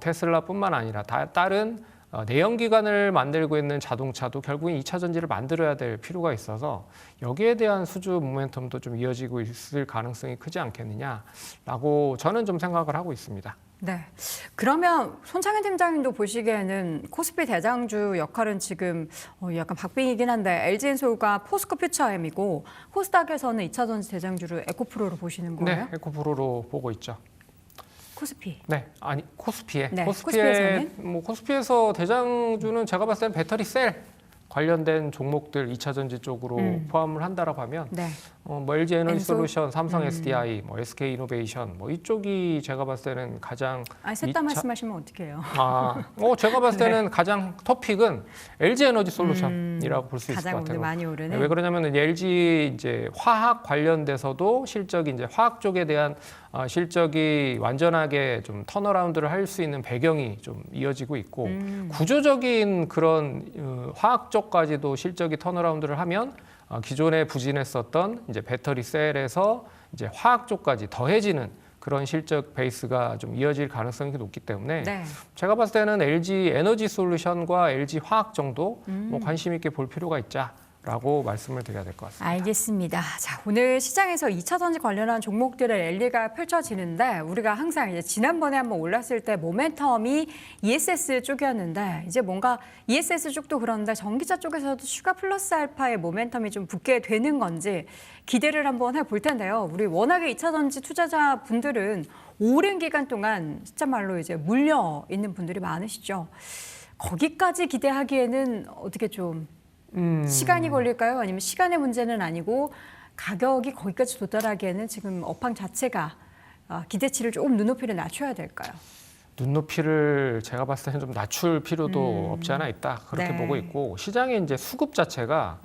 테슬라뿐만 아니라 다른 내연기관을 만들고 있는 자동차도 결국엔 2차 전지를 만들어야 될 필요가 있어서 여기에 대한 수주 모멘텀도 좀 이어지고 있을 가능성이 크지 않겠느냐라고 저는 좀 생각을 하고 있습니다. 네. 그러면 손창현 팀장님도 보시기에는 코스피 대장주 역할은 지금 약간 박빙이긴 한데 LG엔솔과 포스코퓨처엠이고, 코스닥에서는 2차 전지 대장주를 에코프로로 보시는 거예요? 네, 에코프로로 보고 있죠. 코스피. 네, 아니 코스피에. 네, 코스피에서는? 코스피에서 대장주는 제가 봤을 땐 배터리 셀 관련된 종목들 2차 전지 쪽으로 포함을 한다라고 하면 네. LG 에너지 엔솔? 솔루션, 삼성 SDI, SK 이노베이션 이쪽이 제가 봤을 때는 가장 셋 다 말씀하시면 어떡해요? 제가 봤을 때는 가장 토픽은 LG 에너지 솔루션이라고 볼 수 있을 것 가장 같아요. 오늘 많이 오르는. 왜 그러냐면 LG 이제 화학 관련돼서도 실적이 이제 화학 쪽에 대한 실적이 완전하게 좀 턴어라운드를 할 수 있는 배경이 좀 이어지고 있고, 구조적인 그런 화학 쪽까지도 실적이 턴어라운드를 하면 기존에 부진했었던 이제 배터리 셀에서 이제 화학 쪽까지 더해지는 그런 실적 베이스가 좀 이어질 가능성이 높기 때문에 네. 제가 봤을 때는 LG 에너지 솔루션과 LG 화학 정도 관심 있게 볼 필요가 있자라고 말씀을 드려야 될 것 같습니다. 알겠습니다. 자, 오늘 시장에서 2차 전지 관련한 종목들의 랠리가 펼쳐지는데, 우리가 항상 이제 지난번에 한번 올랐을 때 모멘텀이 ESS 쪽이었는데, 이제 뭔가 ESS 쪽도 그런데 전기차 쪽에서도 슈가 플러스 알파의 모멘텀이 좀 붙게 되는 건지 기대를 한번 해볼 텐데요. 우리 워낙에 2차 전지 투자자 분들은 오랜 기간 동안 진짜말로 이제 물려 있는 분들이 많으시죠. 거기까지 기대하기에는 어떻게 좀 시간이 걸릴까요? 아니면 시간의 문제는 아니고 가격이 거기까지 도달하기에는 지금 업황 자체가 기대치를 조금 눈높이를 낮춰야 될까요? 눈높이를 제가 봤을 때는 좀 낮출 필요도 없지 않아 있다. 그렇게 네. 보고 있고 시장의 이제 수급 자체가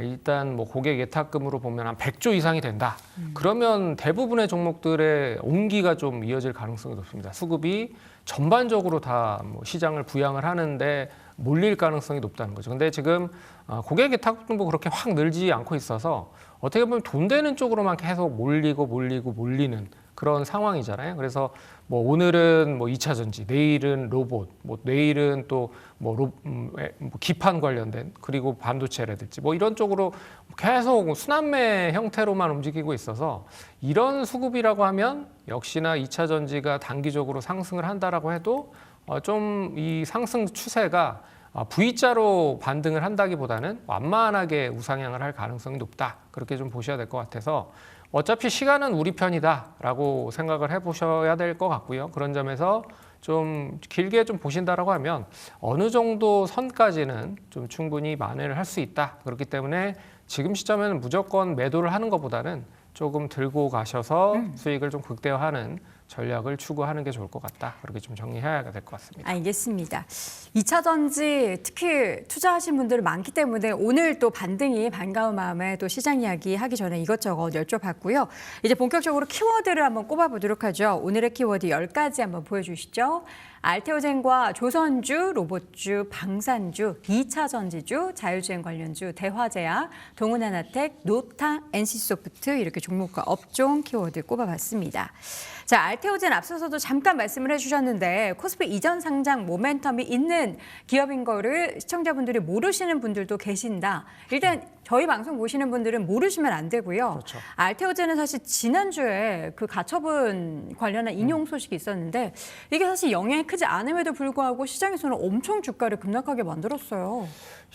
일단 뭐 고객 예탁금으로 보면 한 100조 이상이 된다. 그러면 대부분의 종목들의 온기가 좀 이어질 가능성이 높습니다. 수급이 전반적으로 다 뭐 시장을 부양을 하는데 몰릴 가능성이 높다는 거죠. 근데 지금 고객 예탁금도 그렇게 확 늘지 않고 있어서 어떻게 보면 돈 되는 쪽으로만 계속 몰리는 그런 상황이잖아요. 그래서 뭐 오늘은 뭐 2차 전지, 내일은 로봇, 뭐 내일은 또 뭐 기판 관련된 그리고 반도체라든지 뭐 이런 쪽으로 계속 순환매 형태로만 움직이고 있어서 이런 수급이라고 하면 역시나 2차 전지가 단기적으로 상승을 한다라고 해도 좀 이 상승 추세가 V자로 반등을 한다기보다는 완만하게 우상향을 할 가능성이 높다. 그렇게 좀 보셔야 될 것 같아서 어차피 시간은 우리 편이다라고 생각을 해보셔야 될 것 같고요. 그런 점에서 좀 길게 좀 보신다라고 하면 어느 정도 선까지는 좀 충분히 만회를 할 수 있다. 그렇기 때문에 지금 시점에는 무조건 매도를 하는 것보다는 조금 들고 가셔서 수익을 좀 극대화하는 전략을 추구하는 게 좋을 것 같다. 그렇게 좀 정리해야 될 것 같습니다. 알겠습니다. 2차 전지 특히 투자하신 분들 많기 때문에 오늘 또 반등이 반가운 마음에 또 시장 이야기 하기 전에 이것저것 여쭤봤고요. 이제 본격적으로 키워드를 한번 꼽아보도록 하죠. 오늘의 키워드 10가지 한번 보여주시죠. 알테오젠과 조선주, 로봇주, 방산주, 2차 전지주, 자율주행 관련주, 대화제약, 동훈하나텍, 노타, NC소프트 이렇게 종목과 업종 키워드 꼽아봤습니다. 자, 알테오젠 앞서서도 잠깐 말씀을 해주셨는데 코스피 이전 상장 모멘텀이 있는 기업인 거를 시청자분들이 모르시는 분들도 계신다. 일단 저희 방송 보시는 분들은 모르시면 안 되고요. 그렇죠. 알테오젠은 사실 지난주에 그 가처분 관련한 인용 소식이 있었는데 이게 사실 영향이 크지 않음에도 불구하고 시장에서는 엄청 주가를 급락하게 만들었어요.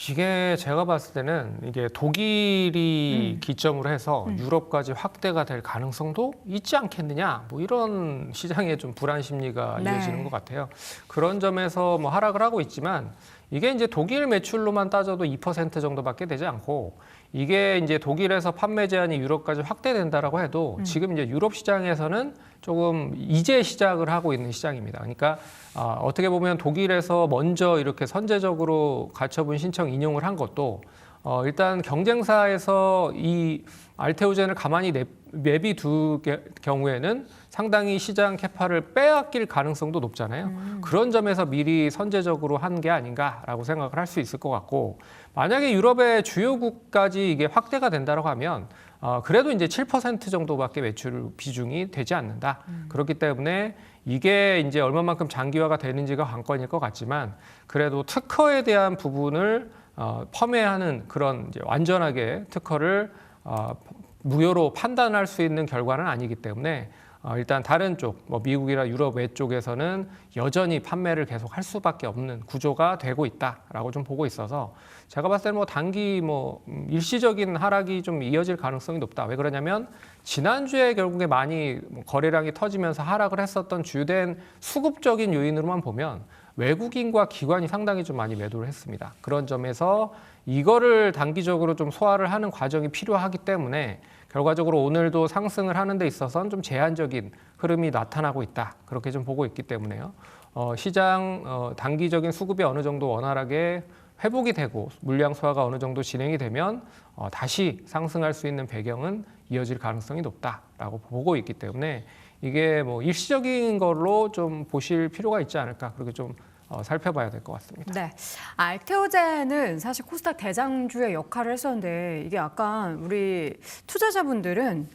이게 제가 봤을 때는 이게 독일이 기점으로 해서 유럽까지 확대가 될 가능성도 있지 않겠느냐, 뭐 이런 시장의 좀 불안 심리가 네. 이어지는 것 같아요. 그런 점에서 뭐 하락을 하고 있지만 이게 이제 독일 매출로만 따져도 2% 정도밖에 되지 않고 이게 이제 독일에서 판매 제한이 유럽까지 확대된다라고 해도 지금 이제 유럽 시장에서는 조금 이제 시작을 하고 있는 시장입니다. 그러니까 어떻게 보면 독일에서 먼저 이렇게 선제적으로 가처분 신청 인용을 한 것도 일단 경쟁사에서 이 알테오젠을 가만히 내비둘 경우에는 상당히 시장 캐파를 빼앗길 가능성도 높잖아요. 그런 점에서 미리 선제적으로 한 게 아닌가라고 생각을 할 수 있을 것 같고 만약에 유럽의 주요국까지 이게 확대가 된다고 하면 그래도 이제 7% 정도밖에 매출 비중이 되지 않는다. 그렇기 때문에 이게 이제 얼마만큼 장기화가 되는지가 관건일 것 같지만 그래도 특허에 대한 부분을 펌웨이하는 그런 이제 완전하게 특허를 무효로 판단할 수 있는 결과는 아니기 때문에 일단 다른 쪽, 뭐 미국이나 유럽 외쪽에서는 여전히 판매를 계속 할 수밖에 없는 구조가 되고 있다라고 좀 보고 있어서 제가 봤을 때는 뭐 단기 뭐 일시적인 하락이 좀 이어질 가능성이 높다. 왜 그러냐면 지난주에 결국에 많이 거래량이 터지면서 하락을 했었던 주된 수급적인 요인으로만 보면 외국인과 기관이 상당히 좀 많이 매도를 했습니다. 그런 점에서 이거를 단기적으로 좀 소화를 하는 과정이 필요하기 때문에 결과적으로 오늘도 상승을 하는 데 있어서는 좀 제한적인 흐름이 나타나고 있다. 그렇게 좀 보고 있기 때문에요. 시장 단기적인 수급이 어느 정도 원활하게 회복이 되고 물량 소화가 어느 정도 진행이 되면 다시 상승할 수 있는 배경은 이어질 가능성이 높다라고 보고 있기 때문에 이게 뭐 일시적인 걸로 좀 보실 필요가 있지 않을까 그렇게 좀 살펴봐야 될 것 같습니다. 네, 알테오젠은 사실 코스닥 대장주의 역할을 했었는데 이게 약간 우리 투자자분들은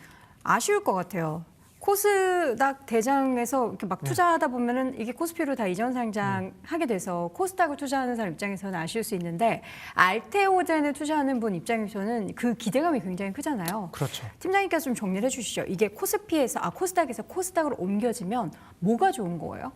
아쉬울 것 같아요. 코스닥 대장에서 이렇게 막 투자하다 보면은 이게 코스피로 다 이전 상장하게 돼서 코스닥을 투자하는 사람 입장에서는 아쉬울 수 있는데 알테오젠을 투자하는 분 입장에서는 그 기대감이 굉장히 크잖아요. 그렇죠. 팀장님께서 좀 정리를 해주시죠. 이게 코스닥에서 코스닥으로 옮겨지면 뭐가 좋은 거예요?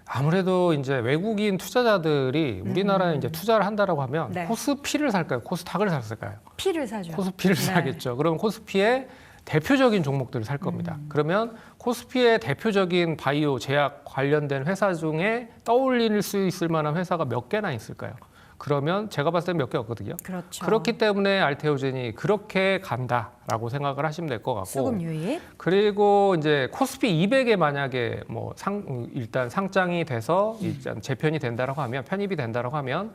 아무래도 이제 외국인 투자자들이 우리나라에 이제 투자를 한다라고 하면 네. 코스피를 살까요? 코스닥을 샀을까요? 피를 사죠. 코스피를 네. 사겠죠. 그럼 코스피의 대표적인 종목들을 살 겁니다. 그러면 코스피의 대표적인 바이오, 제약 관련된 회사 중에 떠올릴 수 있을 만한 회사가 몇 개나 있을까요? 그러면 제가 봤을 때 몇 개 없거든요. 그렇죠. 그렇기 때문에 알테오젠이 그렇게 간다라고 생각을 하시면 될 것 같고. 수급 유입. 그리고 이제 코스피 200에 만약에 뭐 일단 상장이 돼서 일단 재편이 된다라고 하면 편입이 된다라고 하면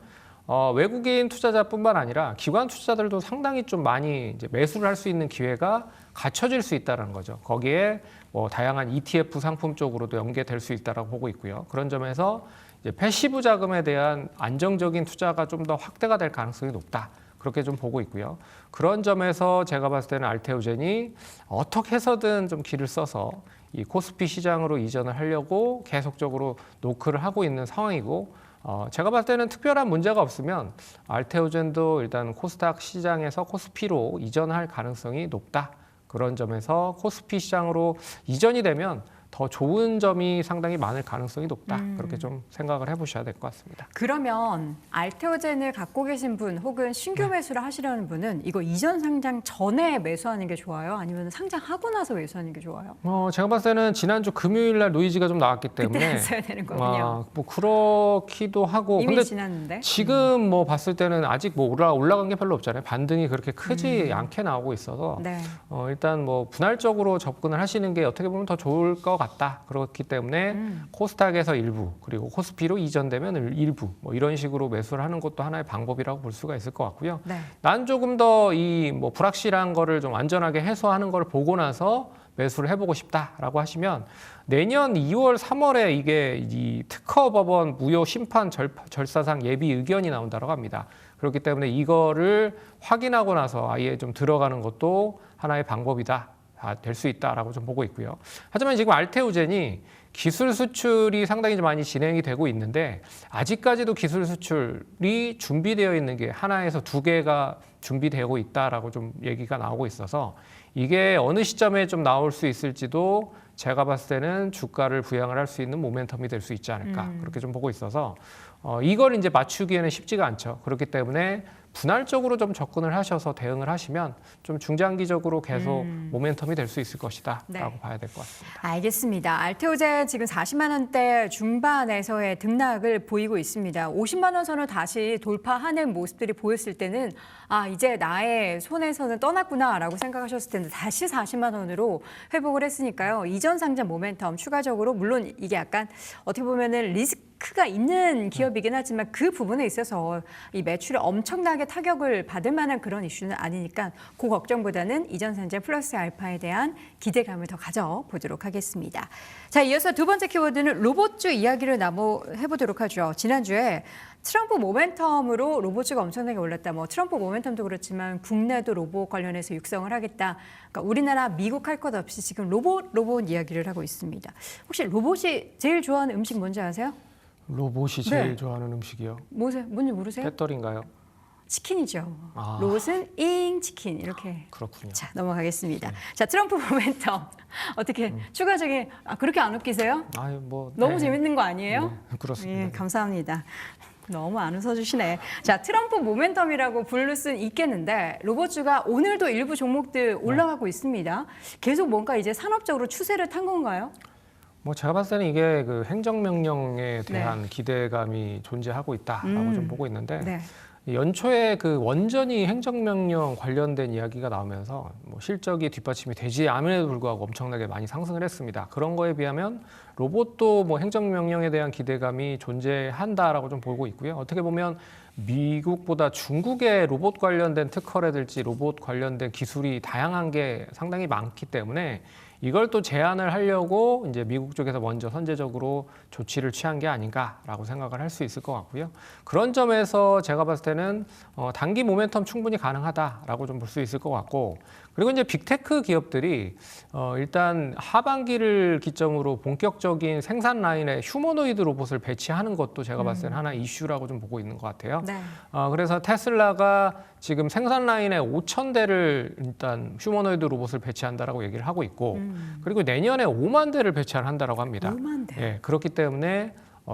외국인 투자자뿐만 아니라 기관 투자자들도 상당히 좀 많이 이제 매수를 할 수 있는 기회가 갖춰질 수 있다는 거죠. 거기에 뭐 다양한 ETF 상품 쪽으로도 연계될 수 있다라고 보고 있고요. 그런 점에서 이제 패시브 자금에 대한 안정적인 투자가 좀 더 확대가 될 가능성이 높다. 그렇게 좀 보고 있고요. 그런 점에서 제가 봤을 때는 알테오젠이 어떻게 해서든 좀 길을 써서 이 코스피 시장으로 이전을 하려고 계속적으로 노크를 하고 있는 상황이고, 제가 봤을 때는 특별한 문제가 없으면 알테오젠도 일단 코스닥 시장에서 코스피로 이전할 가능성이 높다. 그런 점에서 코스피 시장으로 이전이 되면 더 좋은 점이 상당히 많을 가능성이 높다. 그렇게 좀 생각을 해보셔야 될 것 같습니다. 그러면 알테오젠을 갖고 계신 분 혹은 신규 매수를 하시려는 분은 이거 이전 상장 전에 매수하는 게 좋아요? 아니면 상장하고 나서 매수하는 게 좋아요? 제가 봤을 때는 지난주 금요일 날 노이즈가 좀 나왔기 그때 때문에 했어야 되는 거군요. 뭐 그렇기도 하고 이미 근데 지났는데. 지금 뭐 봤을 때는 아직 뭐 올라간 게 별로 없잖아요. 반등이 그렇게 크지 않게 나오고 있어서 네. 일단 뭐 분할적으로 접근을 하시는 게 어떻게 보면 더 좋을 것 같다. 그렇기 때문에 코스닥에서 일부 그리고 코스피로 이전되면 일부 뭐 이런 식으로 매수를 하는 것도 하나의 방법이라고 볼 수가 있을 것 같고요. 네. 난 조금 더 이 뭐 불확실한 거를 좀 안전하게 해소하는 걸 보고 나서 매수를 해보고 싶다라고 하시면 내년 2월, 3월에 이게 이 특허 법원 무효 심판 절사상 예비 의견이 나온다고 합니다. 그렇기 때문에 이거를 확인하고 나서 아예 좀 들어가는 것도 하나의 방법이다. 될 수 있다라고 좀 보고 있고요. 하지만 지금 알테오젠이 기술 수출이 상당히 좀 많이 진행이 되고 있는데 아직까지도 기술 수출이 준비되어 있는 게 하나에서 두 개가 준비되고 있다라고 좀 얘기가 나오고 있어서 이게 어느 시점에 좀 나올 수 있을지도 제가 봤을 때는 주가를 부양을 할 수 있는 모멘텀이 될 수 있지 않을까 그렇게 좀 보고 있어서 이걸 이제 맞추기에는 쉽지가 않죠. 그렇기 때문에 분할적으로 좀 접근을 하셔서 대응을 하시면 좀 중장기적으로 계속 모멘텀이 될 수 있을 것이다 라고 봐야 될 것 같습니다. 알겠습니다. 알테오젠 지금 40만 원대 중반에서의 등락을 보이고 있습니다. 50만 원 선을 다시 돌파하는 모습들이 보였을 때는 이제 나의 손에서는 떠났구나라고 생각하셨을 텐데 다시 40만 원으로 회복을 했으니까요. 이전 상장 모멘텀 추가적으로 물론 이게 약간 어떻게 보면은 리스크가 있는 기업이긴 하지만 그 부분에 있어서 이 매출에 엄청나게 타격을 받을 만한 그런 이슈는 아니니까 그 걱정보다는 이전 상장 플러스 알파에 대한 기대감을 더 가져보도록 하겠습니다. 자, 이어서 두 번째 키워드는 로봇주 이야기를 해보도록 하죠. 지난주에 트럼프 모멘텀으로 로봇주가 엄청나게 올랐다. 뭐 트럼프 모멘텀도 그렇지만 국내도 로봇 관련해서 육성을 하겠다. 그러니까 우리나라, 미국 할 것 없이 지금 로봇 이야기를 하고 있습니다. 혹시 로봇이 제일 좋아하는 음식 뭔지 아세요? 로봇이 제일 좋아하는 음식이요? 뭔지 모르세요? 배터리인가요? 치킨이죠. 로봇은 치킨 이렇게. 그렇군요. 자, 넘어가겠습니다. 자, 트럼프 모멘텀 어떻게 추가적인 그렇게 안 웃기세요? 너무 재밌는 거 아니에요? 네, 그렇습니다. 예, 감사합니다. 너무 안 웃어주시네. 자, 트럼프 모멘텀이라고 부를 수는 있겠는데 로봇주가 오늘도 일부 종목들 올라가고 있습니다. 계속 뭔가 이제 산업적으로 추세를 탄 건가요? 뭐 제가 봤을 때는 이게 그 행정명령에 대한 기대감이 존재하고 있다라고 좀 보고 있는데 연초에 그 원전이 행정명령 관련된 이야기가 나오면서 뭐 실적이 뒷받침이 되지 않음에도 불구하고 엄청나게 많이 상승을 했습니다. 그런 거에 비하면 로봇도 뭐 행정명령에 대한 기대감이 존재한다라고 좀 보고 있고요. 어떻게 보면 미국보다 중국의 로봇 관련된 특허라든지 로봇 관련된 기술이 다양한 게 상당히 많기 때문에 이걸 또 제한을 하려고 이제 미국 쪽에서 먼저 선제적으로 조치를 취한 게 아닌가라고 생각을 할 수 있을 것 같고요. 그런 점에서 제가 봤을 때는 단기 모멘텀 충분히 가능하다라고 좀 볼 수 있을 것 같고, 그리고 이제 빅테크 기업들이 일단 하반기를 기점으로 본격적인 생산 라인에 휴머노이드 로봇을 배치하는 것도 제가 봤을 때는 하나 이슈라고 좀 보고 있는 것 같아요. 그래서 테슬라가 지금 생산 라인에 5,000대를 일단 휴머노이드 로봇을 배치한다라고 얘기를 하고 있고, 그리고 내년에 5만 대를 배치한다라고 합니다. 5만 대. 예, 그렇기 때문에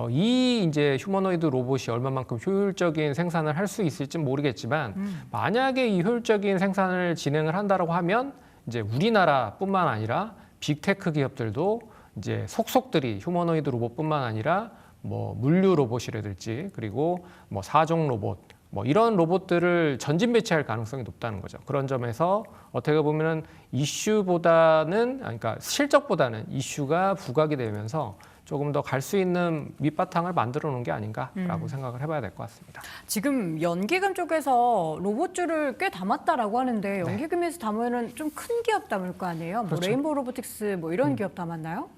이 이제 휴머노이드 로봇이 얼마만큼 효율적인 생산을 할 수 있을지 모르겠지만 만약에 이 효율적인 생산을 진행을 한다라고 하면 이제 우리나라뿐만 아니라 빅테크 기업들도 이제 속속들이 휴머노이드 로봇뿐만 아니라 뭐 물류 로봇이라든지 그리고 뭐 사종 로봇 뭐 이런 로봇들을 전진 배치할 가능성이 높다는 거죠. 그런 점에서 어떻게 보면은 이슈보다는 그러니까 실적보다는 이슈가 부각이 되면서 조금 더 갈 수 있는 밑바탕을 만들어 놓은 게 아닌가라고 생각을 해봐야 될 것 같습니다. 지금 연기금 쪽에서 로봇주를 꽤 담았다라고 하는데 연기금에서 담으면 좀 큰 기업 담을 거 아니에요? 뭐 그렇죠. 레인보우 로보틱스 뭐 이런 기업 담았나요?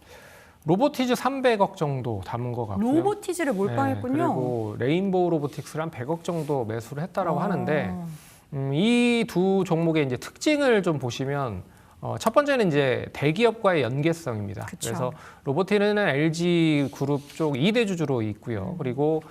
로보티즈 300억 정도 담은 것 같고요. 로보티즈를 몰빵했군요. 그리고 레인보우 로보틱스를 한 100억 정도 매수를 했다라고 아. 하는데 이 두 종목의 이제 특징을 좀 보시면 첫 번째는 이제 대기업과의 연계성입니다. 그쵸. 그래서 로보티는 LG 그룹 쪽 2대 주주로 있고요. 그리고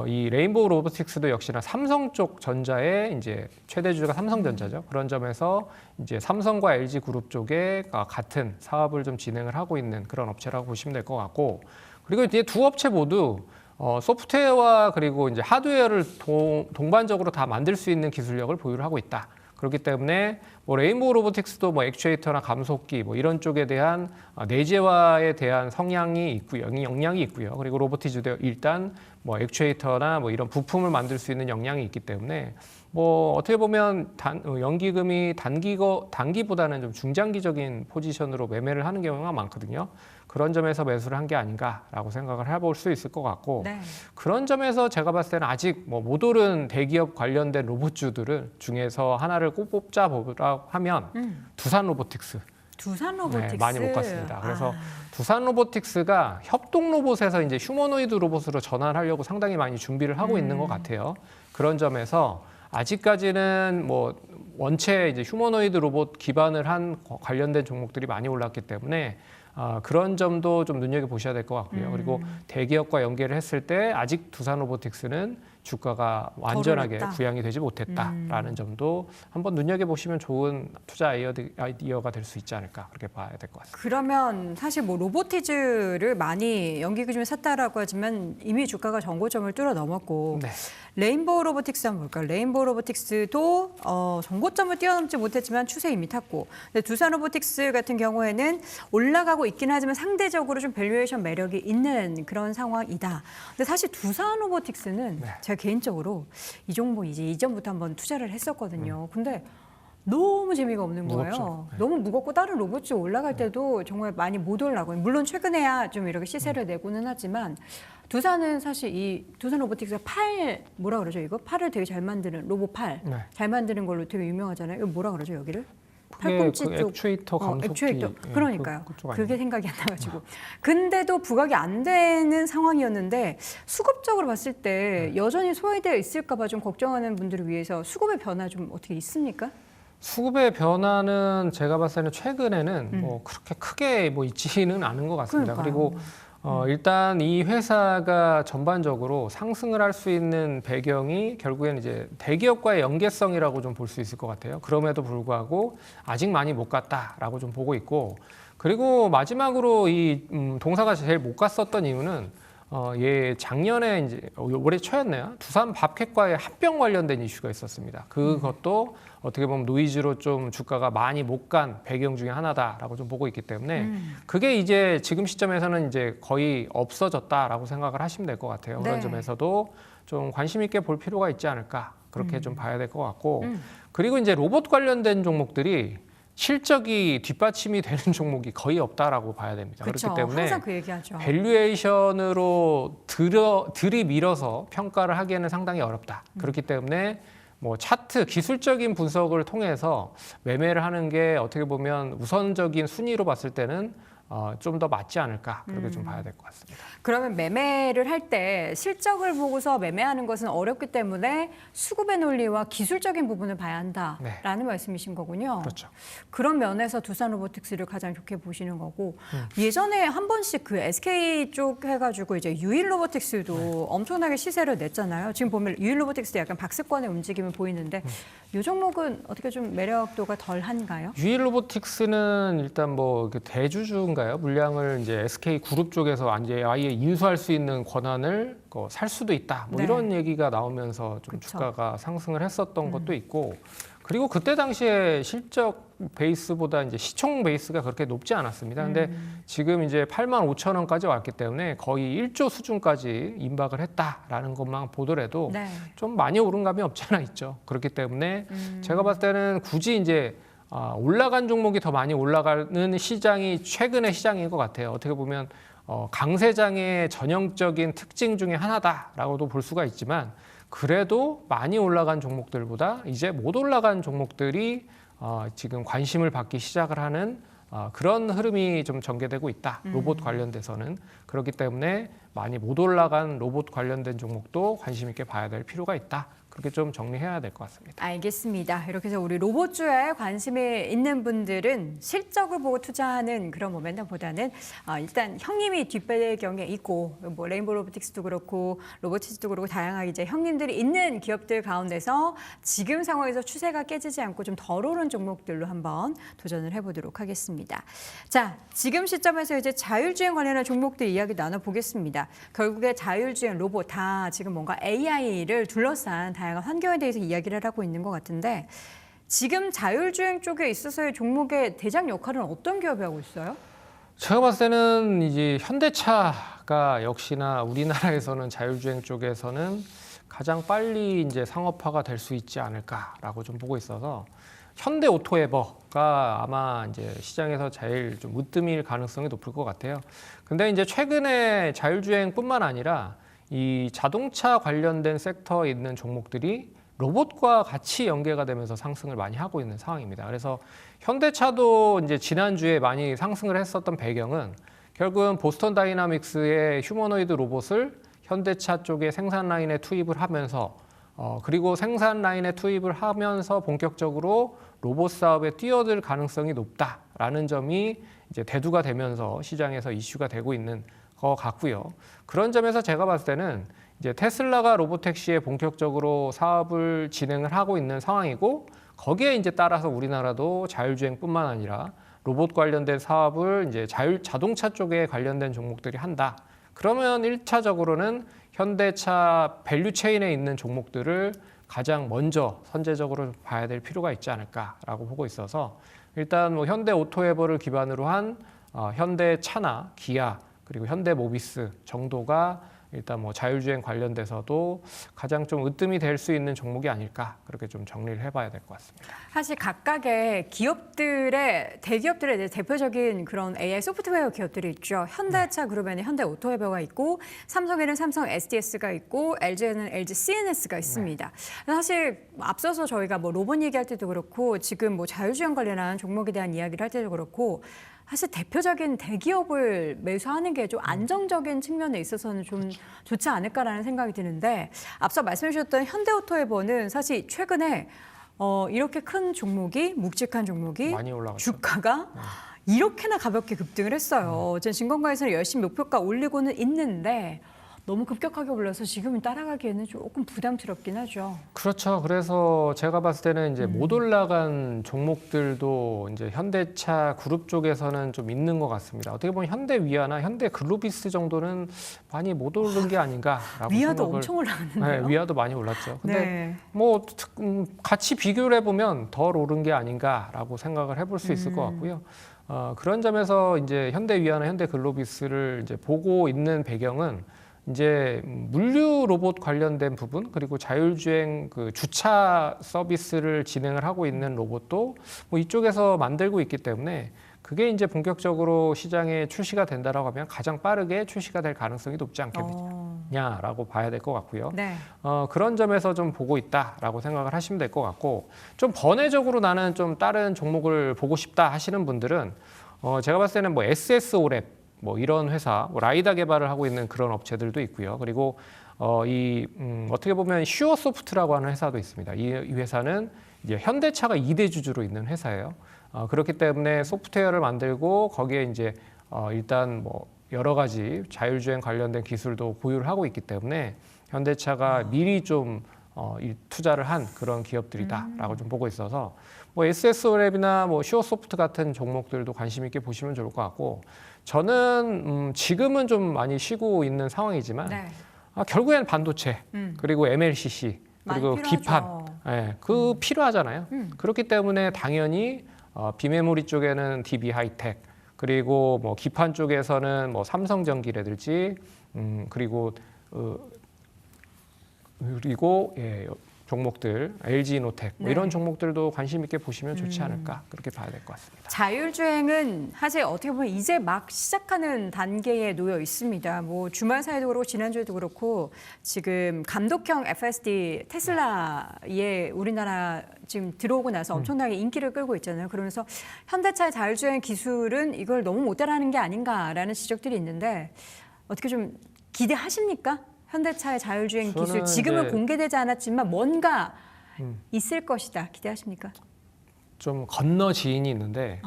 이 레인보우 로보틱스도 역시나 삼성 쪽 전자의 이제 최대 주주가 삼성전자죠. 그런 점에서 이제 삼성과 LG 그룹 쪽에 같은 사업을 좀 진행을 하고 있는 그런 업체라고 보시면 될 것 같고, 그리고 이제 두 업체 모두 소프트웨어와 그리고 이제 하드웨어를 동반적으로 다 만들 수 있는 기술력을 보유를 하고 있다. 그렇기 때문에 뭐 레인보우 로보틱스도 뭐 액추에이터나 감속기 뭐 이런 쪽에 대한 내재화에 대한 성향이 있고요, 역량이 있고요. 그리고 로보티즈도 일단 뭐 액추에이터나 뭐 이런 부품을 만들 수 있는 역량이 있기 때문에 뭐 어떻게 보면 연기금이 단기보다는 좀 중장기적인 포지션으로 매매를 하는 경우가 많거든요. 그런 점에서 매수를 한 게 아닌가라고 생각을 해볼 수 있을 것 같고, 네. 그런 점에서 제가 봤을 때는 아직 뭐 못 오른 대기업 관련된 로봇주들을 중에서 하나를 꼭 뽑자 보라 하면 두산 로보틱스. 두산 로보틱스 네, 많이 못 갔습니다. 그래서 두산 로보틱스가 협동 로봇에서 이제 휴머노이드 로봇으로 전환하려고 상당히 많이 준비를 하고 있는 것 같아요. 그런 점에서 아직까지는 뭐 원체 이제 휴머노이드 로봇 기반을 한 관련된 종목들이 많이 올랐기 때문에 그런 점도 좀 눈여겨 보셔야 될 것 같고요. 그리고 대기업과 연계를 했을 때 아직 두산 로보틱스는 주가가 완전하게 부양이 되지 못했다라는 점도 한번 눈여겨 보시면 좋은 투자 아이디어가 될 수 있지 않을까, 그렇게 봐야 될 것 같습니다. 그러면 사실 뭐 로보티즈를 많이 연기금에 샀다라고 하지만 이미 주가가 전고점을 뚫어 넘었고 네. 레인보우 로보틱스 한번 볼까요? 레인보우 로보틱스도 전고점을 뛰어넘지 못했지만 추세 이미 탔고, 근데 두산 로보틱스 같은 경우에는 올라가고 있긴 하지만 상대적으로 좀 밸류에이션 매력이 있는 그런 상황이다. 근데 사실 두산 로보틱스는 제가 개인적으로 이 종목 이제 이전부터 한번 투자를 했었거든요. 근데 너무 재미가 없는 거예요. 무겁죠. 네. 너무 무겁고 다른 로봇주 올라갈 때도 정말 많이 못 올라가요. 물론 최근에야 좀 이렇게 시세를 내고는 하지만 두산은 사실 이 두산 로보틱스가 뭐라 그러죠 이거? 팔을 되게 잘 만드는 로봇 팔. 네. 잘 만드는 걸로 되게 유명하잖아요. 이거 뭐라 그러죠 여기를? 그게 팔꿈치 그 쪽. 액추에이터 감속기. 액추에이터. 예, 그러니까요. 그쪽 그게 아니에요? 생각이 안 나가지고. 근데도 부각이 안 되는 상황이었는데 수급적으로 봤을 때 여전히 소외되어 있을까 봐 좀 걱정하는 분들을 위해서 수급의 변화 좀 어떻게 있습니까? 수급의 변화는 제가 봤을 때는 최근에는 뭐 그렇게 크게 뭐 있지는 않은 것 같습니다. 그러니까요. 그리고 일단 이 회사가 전반적으로 상승을 할 수 있는 배경이 결국엔 이제 대기업과의 연계성이라고 좀 볼 수 있을 것 같아요. 그럼에도 불구하고 아직 많이 못 갔다라고 좀 보고 있고, 그리고 마지막으로 이 동사가 제일 못 갔었던 이유는 작년에 이제 올해 초였네요. 두산 밥캣과의 합병 관련된 이슈가 있었습니다. 그것도 어떻게 보면 노이즈로 좀 주가가 많이 못 간 배경 중에 하나다라고 좀 보고 있기 때문에 그게 이제 지금 시점에서는 이제 거의 없어졌다라고 생각을 하시면 될 것 같아요. 그런 네. 점에서도 좀 관심 있게 볼 필요가 있지 않을까, 그렇게 좀 봐야 될 것 같고, 그리고 이제 로봇 관련된 종목들이 실적이 뒷받침이 되는 종목이 거의 없다라고 봐야 됩니다. 그렇죠. 그렇기 때문에 항상 그 얘기하죠. 밸류에이션으로 들이밀어서 평가를 하기에는 상당히 어렵다. 그렇기 때문에 뭐 차트 기술적인 분석을 통해서 매매를 하는 게 어떻게 보면 우선적인 순위로 봤을 때는 좀 더 맞지 않을까, 그렇게 좀 봐야 될 것 같습니다. 그러면 매매를 할 때 실적을 보고서 매매하는 것은 어렵기 때문에 수급의 논리와 기술적인 부분을 봐야 한다라는 말씀이신 거군요. 그렇죠. 그런 면에서 두산 로보틱스를 가장 좋게 보시는 거고, 예전에 한 번씩 그 SK 쪽 해가지고 이제 유일 로보틱스도 엄청나게 시세를 냈잖아요. 지금 보면 유일 로보틱스도 약간 박스권의 움직임을 보이는데 이 종목은 어떻게 좀 매력도가 덜한가요? 유일 로보틱스는 일단 뭐 대주주인가요? 물량을 이제 SK 그룹 쪽에서 이제 아예 인수할 수 있는 권한을 살 수도 있다. 뭐 네. 이런 얘기가 나오면서 좀 그쵸. 주가가 상승을 했었던 것도 있고, 그리고 그때 당시에 실적 베이스보다 이제 시총 베이스가 그렇게 높지 않았습니다. 근데 지금 이제 8만 5천 원까지 왔기 때문에 거의 1조 수준까지 임박을 했다라는 것만 보더라도 네. 좀 많이 오른 감이 없지 않아 있죠. 그렇기 때문에 제가 봤을 때는 굳이 이제 올라간 종목이 더 많이 올라가는 시장이 최근의 시장인 것 같아요. 어떻게 보면 강세장의 전형적인 특징 중에 하나다라고도 볼 수가 있지만 그래도 많이 올라간 종목들보다 이제 못 올라간 종목들이 지금 관심을 받기 시작을 하는 그런 흐름이 좀 전개되고 있다. 로봇 관련돼서는. 그렇기 때문에 많이 못 올라간 로봇 관련된 종목도 관심 있게 봐야 될 필요가 있다. 그렇게 좀 정리해야 될 것 같습니다. 알겠습니다. 이렇게 해서 우리 로봇주에 관심이 있는 분들은 실적을 보고 투자하는 그런 모멘텀보다는 일단 형님이 뒷배경에 있고 뭐 레인보우 로보틱스도 그렇고 로보티스도 그렇고 다양하게 이제 형님들이 있는 기업들 가운데서 지금 상황에서 추세가 깨지지 않고 좀 덜 오른 종목들로 한번 도전을 해보도록 하겠습니다. 자, 지금 시점에서 이제 자율주행 관련한 종목들 이야기 나눠보겠습니다. 결국에 자율주행 로봇 다 지금 뭔가 AI를 둘러싼 다양한 환경에 대해서 이야기를 하고 있는 것 같은데 지금 자율주행 쪽에 있어서의 종목의 대장 역할은 어떤 기업이 하고 있어요? 제가 봤을 때는 이제 현대차가 역시나 우리나라에서는 자율주행 쪽에서는 가장 빨리 이제 상업화가 될 수 있지 않을까라고 좀 보고 있어서 현대오토에버가 아마 이제 시장에서 제일 좀 으뜸일 가능성이 높을 것 같아요. 근데 이제 최근에 자율주행뿐만 아니라 이 자동차 관련된 섹터에 있는 종목들이 로봇과 같이 연계가 되면서 상승을 많이 하고 있는 상황입니다. 그래서 현대차도 이제 지난주에 많이 상승을 했었던 배경은 결국은 보스턴 다이나믹스의 휴머노이드 로봇을 현대차 쪽에 생산 라인에 투입을 하면서 그리고 생산 라인에 투입을 하면서 본격적으로 로봇 사업에 뛰어들 가능성이 높다라는 점이 이제 대두가 되면서 시장에서 이슈가 되고 있는 것 같고요. 그런 점에서 제가 봤을 때는 이제 테슬라가 로보택시에 본격적으로 사업을 진행을 하고 있는 상황이고 거기에 이제 따라서 우리나라도 자율주행뿐만 아니라 로봇 관련된 사업을 이제 자동차 쪽에 관련된 종목들이 한다. 그러면 1차적으로는 현대차 밸류체인에 있는 종목들을 가장 먼저 선제적으로 봐야 될 필요가 있지 않을까라고 보고 있어서 일단 뭐 현대오토에버를 기반으로 한 현대차나 기아 그리고 현대모비스 정도가 일단 뭐 자율주행 관련돼서도 가장 좀 으뜸이 될 수 있는 종목이 아닐까 그렇게 좀 정리를 해봐야 될 것 같습니다. 사실 각각의 기업들의 대기업들의 이제 대표적인 그런 AI 소프트웨어 기업들이 있죠. 현대차 그룹에는 현대오토에버가 있고 삼성에는 삼성 SDS가 있고 LG에는 LG CNS가 있습니다. 사실 앞서서 저희가 뭐 로봇 얘기할 때도 그렇고 지금 뭐 자율주행 관련한 종목에 대한 이야기를 할 때도 그렇고 사실 대표적인 대기업을 매수하는 게 좀 안정적인 측면에 있어서는 좀 좋지 않을까라는 생각이 드는데 앞서 말씀해 주셨던 현대오토에버는 사실 최근에 이렇게 큰 종목이 묵직한 종목이 많이 올라갔죠. 주가가 이렇게나 가볍게 급등을 했어요. 제 증권가에서는 열심히 목표가 올리고는 있는데 너무 급격하게 올라서 지금은 따라가기에는 조금 부담스럽긴 하죠. 그렇죠. 그래서 제가 봤을 때는 이제 못 올라간 종목들도 이제 현대차 그룹 쪽에서는 좀 있는 것 같습니다. 어떻게 보면 현대위아나 현대글로비스 정도는 많이 못 오른 게 아닌가라고 위아도 생각을. 엄청 올라갔는데요. 네, 위아도 많이 올랐죠. 근데 네. 뭐 같이 비교를 해보면 덜 오른 게 아닌가라고 생각을 해볼 수 있을 것 같고요. 그런 점에서 이제 현대위아나 현대글로비스를 이제 보고 있는 배경은 이제 물류 로봇 관련된 부분 그리고 자율주행 그 주차 서비스를 진행을 하고 있는 로봇도 뭐 이쪽에서 만들고 있기 때문에 그게 이제 본격적으로 시장에 출시가 된다라고 하면 가장 빠르게 출시가 될 가능성이 높지 않겠느냐라고 봐야 될 것 같고요. 네. 그런 점에서 좀 보고 있다라고 생각을 하시면 될 것 같고 좀 번외적으로 나는 좀 다른 종목을 보고 싶다 하시는 분들은 제가 봤을 때는 뭐 SS오랩 뭐 이런 회사, 뭐 라이다 개발을 하고 있는 그런 업체들도 있고요. 그리고 어떻게 보면 슈어소프트라고 하는 회사도 있습니다. 이 회사는 이제 현대차가 2대 주주로 있는 회사예요. 그렇기 때문에 소프트웨어를 만들고 거기에 이제 일단 뭐 여러 가지 자율주행 관련된 기술도 보유를 하고 있기 때문에 현대차가 미리 좀 투자를 한 그런 기업들이다라고 좀 보고 있어서 뭐 SS오랩이나 뭐 슈어소프트 같은 종목들도 관심 있게 보시면 좋을 것 같고 저는 지금은 좀 많이 쉬고 있는 상황이지만 네. 결국엔 반도체 그리고 MLCC 그리고 많이 기판 필요하죠. 예, 그 필요하잖아요. 그렇기 때문에 당연히 비메모리 쪽에는 DB 하이텍, 그리고 뭐 기판 쪽에서는 뭐 삼성전기라든지 그리고 예, 종목들 LG노텍 뭐 네. 이런 종목들도 관심 있게 보시면 좋지 않을까 그렇게 봐야 될 것 같습니다. 자율주행은 사실 어떻게 보면 이제 막 시작하는 단계에 놓여 있습니다. 뭐 주말 사이도 그렇고 지난주에도 그렇고 지금 감독형 FSD 테슬라에 우리나라 지금 들어오고 나서 엄청나게 인기를 끌고 있잖아요. 그러면서 현대차의 자율주행 기술은 이걸 너무 못 따라하는 게 아닌가라는 지적들이 있는데 어떻게 좀 기대하십니까? 현대차의 자율주행 기술 저는 지금은 이제 공개되지 않았지만 뭔가 있을 것이다. 기대하십니까? 좀 건너 지인이 있는데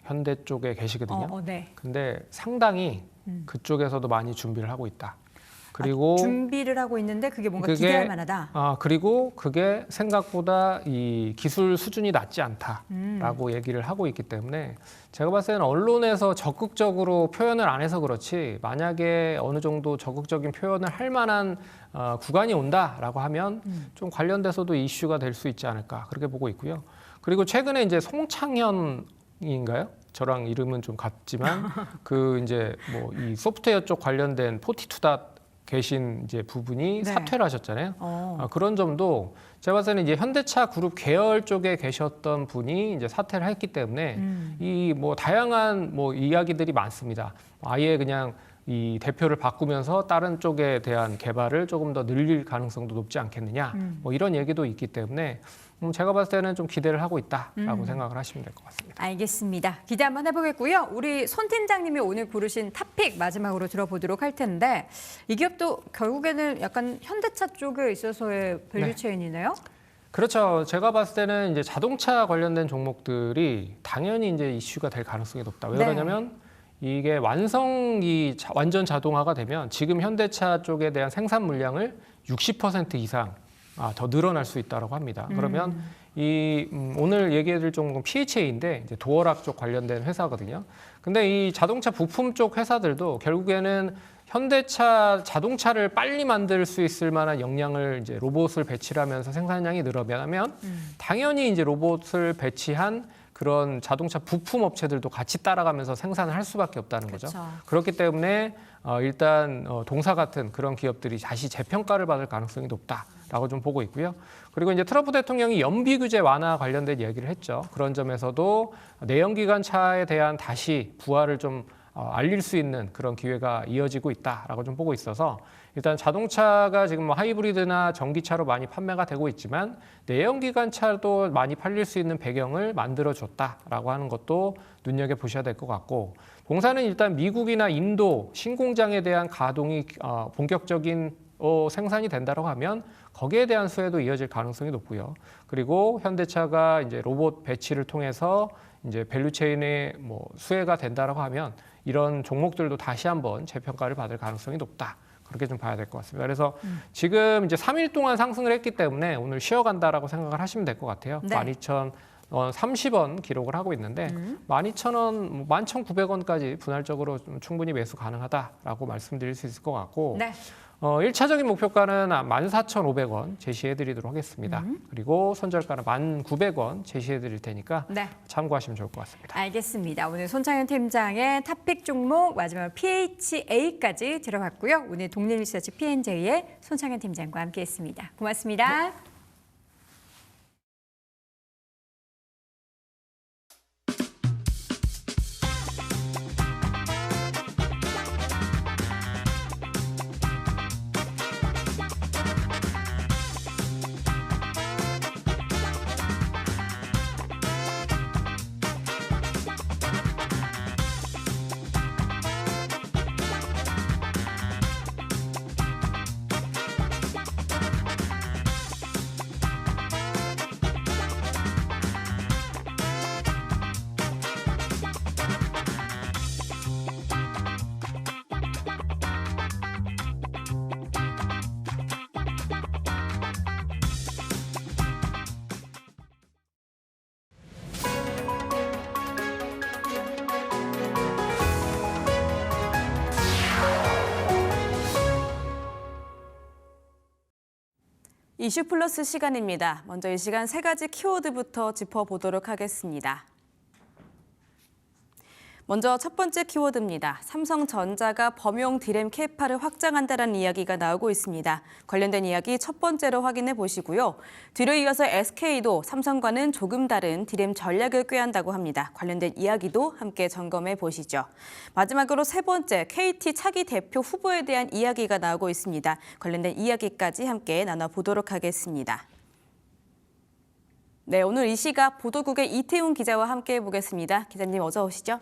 현대 쪽에 계시거든요. 네. 근데 상당히 그쪽에서도 많이 준비를 하고 있다. 그리고 준비를 하고 있는데 그게 뭔가 기대할 만하다. 그리고 그게 생각보다 이 기술 수준이 낮지 않다라고 얘기를 하고 있기 때문에 제가 봤을 때는 언론에서 적극적으로 표현을 안 해서 그렇지 만약에 어느 정도 적극적인 표현을 할 만한 구간이 온다라고 하면 좀 관련돼서도 이슈가 될 수 있지 않을까 그렇게 보고 있고요. 그리고 최근에 이제 송창현인가요? 저랑 이름은 좀 같지만 그 이제 뭐 이 소프트웨어 쪽 관련된 포티투닷 계신 이제 부분이 네. 사퇴를 하셨잖아요. 그런 점도 제가 봤을 때는 이제 현대차 그룹 계열 쪽에 계셨던 분이 이제 사퇴를 했기 때문에 이 뭐 다양한 뭐 이야기들이 많습니다. 아예 그냥 이 대표를 바꾸면서 다른 쪽에 대한 개발을 조금 더 늘릴 가능성도 높지 않겠느냐. 뭐 이런 얘기도 있기 때문에 제가 봤을 때는 좀 기대를 하고 있다라고 생각을 하시면 될 것 같습니다. 알겠습니다. 기대 한번 해보겠고요. 우리 손 팀장님이 오늘 고르신 탑픽 마지막으로 들어보도록 할 텐데 이 기업도 결국에는 약간 현대차 쪽에 있어서의 밸류체인이네요. 그렇죠. 제가 봤을 때는 이제 자동차 관련된 종목들이 당연히 이제 이슈가 될 가능성이 높다. 왜 그러냐면 이게 완전 자동화가 되면 지금 현대차 쪽에 대한 생산 물량을 60% 이상 더 늘어날 수 있다고 합니다. 그러면 이 오늘 얘기해드릴 종목은 PHA인데 이제 도어락 쪽 관련된 회사거든요. 근데 이 자동차 부품 쪽 회사들도 결국에는 현대차 자동차를 빨리 만들 수 있을 만한 역량을 이제 로봇을 배치를 하면서 생산량이 늘어나면 당연히 이제 로봇을 배치한 그런 자동차 부품 업체들도 같이 따라가면서 생산을 할 수밖에 없다는 거죠. 그렇기 때문에 일단 동사 같은 그런 기업들이 다시 재평가를 받을 가능성이 높다라고 좀 보고 있고요. 그리고 이제 트럼프 대통령이 연비 규제 완화 관련된 얘기를 했죠. 그런 점에서도 내연기관 차에 대한 다시 부활을 좀 알릴 수 있는 그런 기회가 이어지고 있다라고 좀 보고 있어서 일단 자동차가 지금 뭐 하이브리드나 전기차로 많이 판매가 되고 있지만 내연기관 차도 많이 팔릴 수 있는 배경을 만들어줬다라고 하는 것도 눈여겨보셔야 될 것 같고 동사는 일단 미국이나 인도 신공장에 대한 가동이 본격적인 생산이 된다고 하면 거기에 대한 수혜도 이어질 가능성이 높고요. 그리고 현대차가 이제 로봇 배치를 통해서 이제 밸류체인의 뭐 수혜가 된다라고 하면 이런 종목들도 다시 한번 재평가를 받을 가능성이 높다. 그렇게 좀 봐야 될 것 같습니다. 그래서 지금 이제 3일 동안 상승을 했기 때문에 오늘 쉬어간다라고 생각을 하시면 될 것 같아요. 네. 12,030원 기록을 하고 있는데 12,000원, 11,900원까지 분할적으로 좀 충분히 매수 가능하다라고 말씀드릴 수 있을 것 같고 네. 1차적인 목표가는 14,500원 제시해드리도록 하겠습니다. 그리고 손절가는 1,900원 제시해드릴 테니까 참고하시면 좋을 것 같습니다. 알겠습니다. 오늘 손창현 팀장의 탑픽 종목 마지막 PHA까지 들어봤고요. 오늘 독립리서치 P&J의 손창현 팀장과 함께했습니다. 고맙습니다. 네. 이슈 플러스 시간입니다. 먼저 이 시간 세 가지 키워드부터 짚어보도록 하겠습니다. 먼저 첫 번째 키워드입니다. 삼성전자가 범용 디램 캐파를 확장한다는 이야기가 나오고 있습니다. 관련된 이야기 첫 번째로 확인해 보시고요. 뒤로 이어서 SK도 삼성과는 조금 다른 디램 전략을 꾀한다고 합니다. 관련된 이야기도 함께 점검해 보시죠. 마지막으로 세 번째, KT 차기 대표 후보에 대한 이야기가 나오고 있습니다. 관련된 이야기까지 함께 나눠보도록 하겠습니다. 네, 오늘 이 시각 보도국의 이태훈 기자와 함께 해보겠습니다. 기자님 어서 오시죠.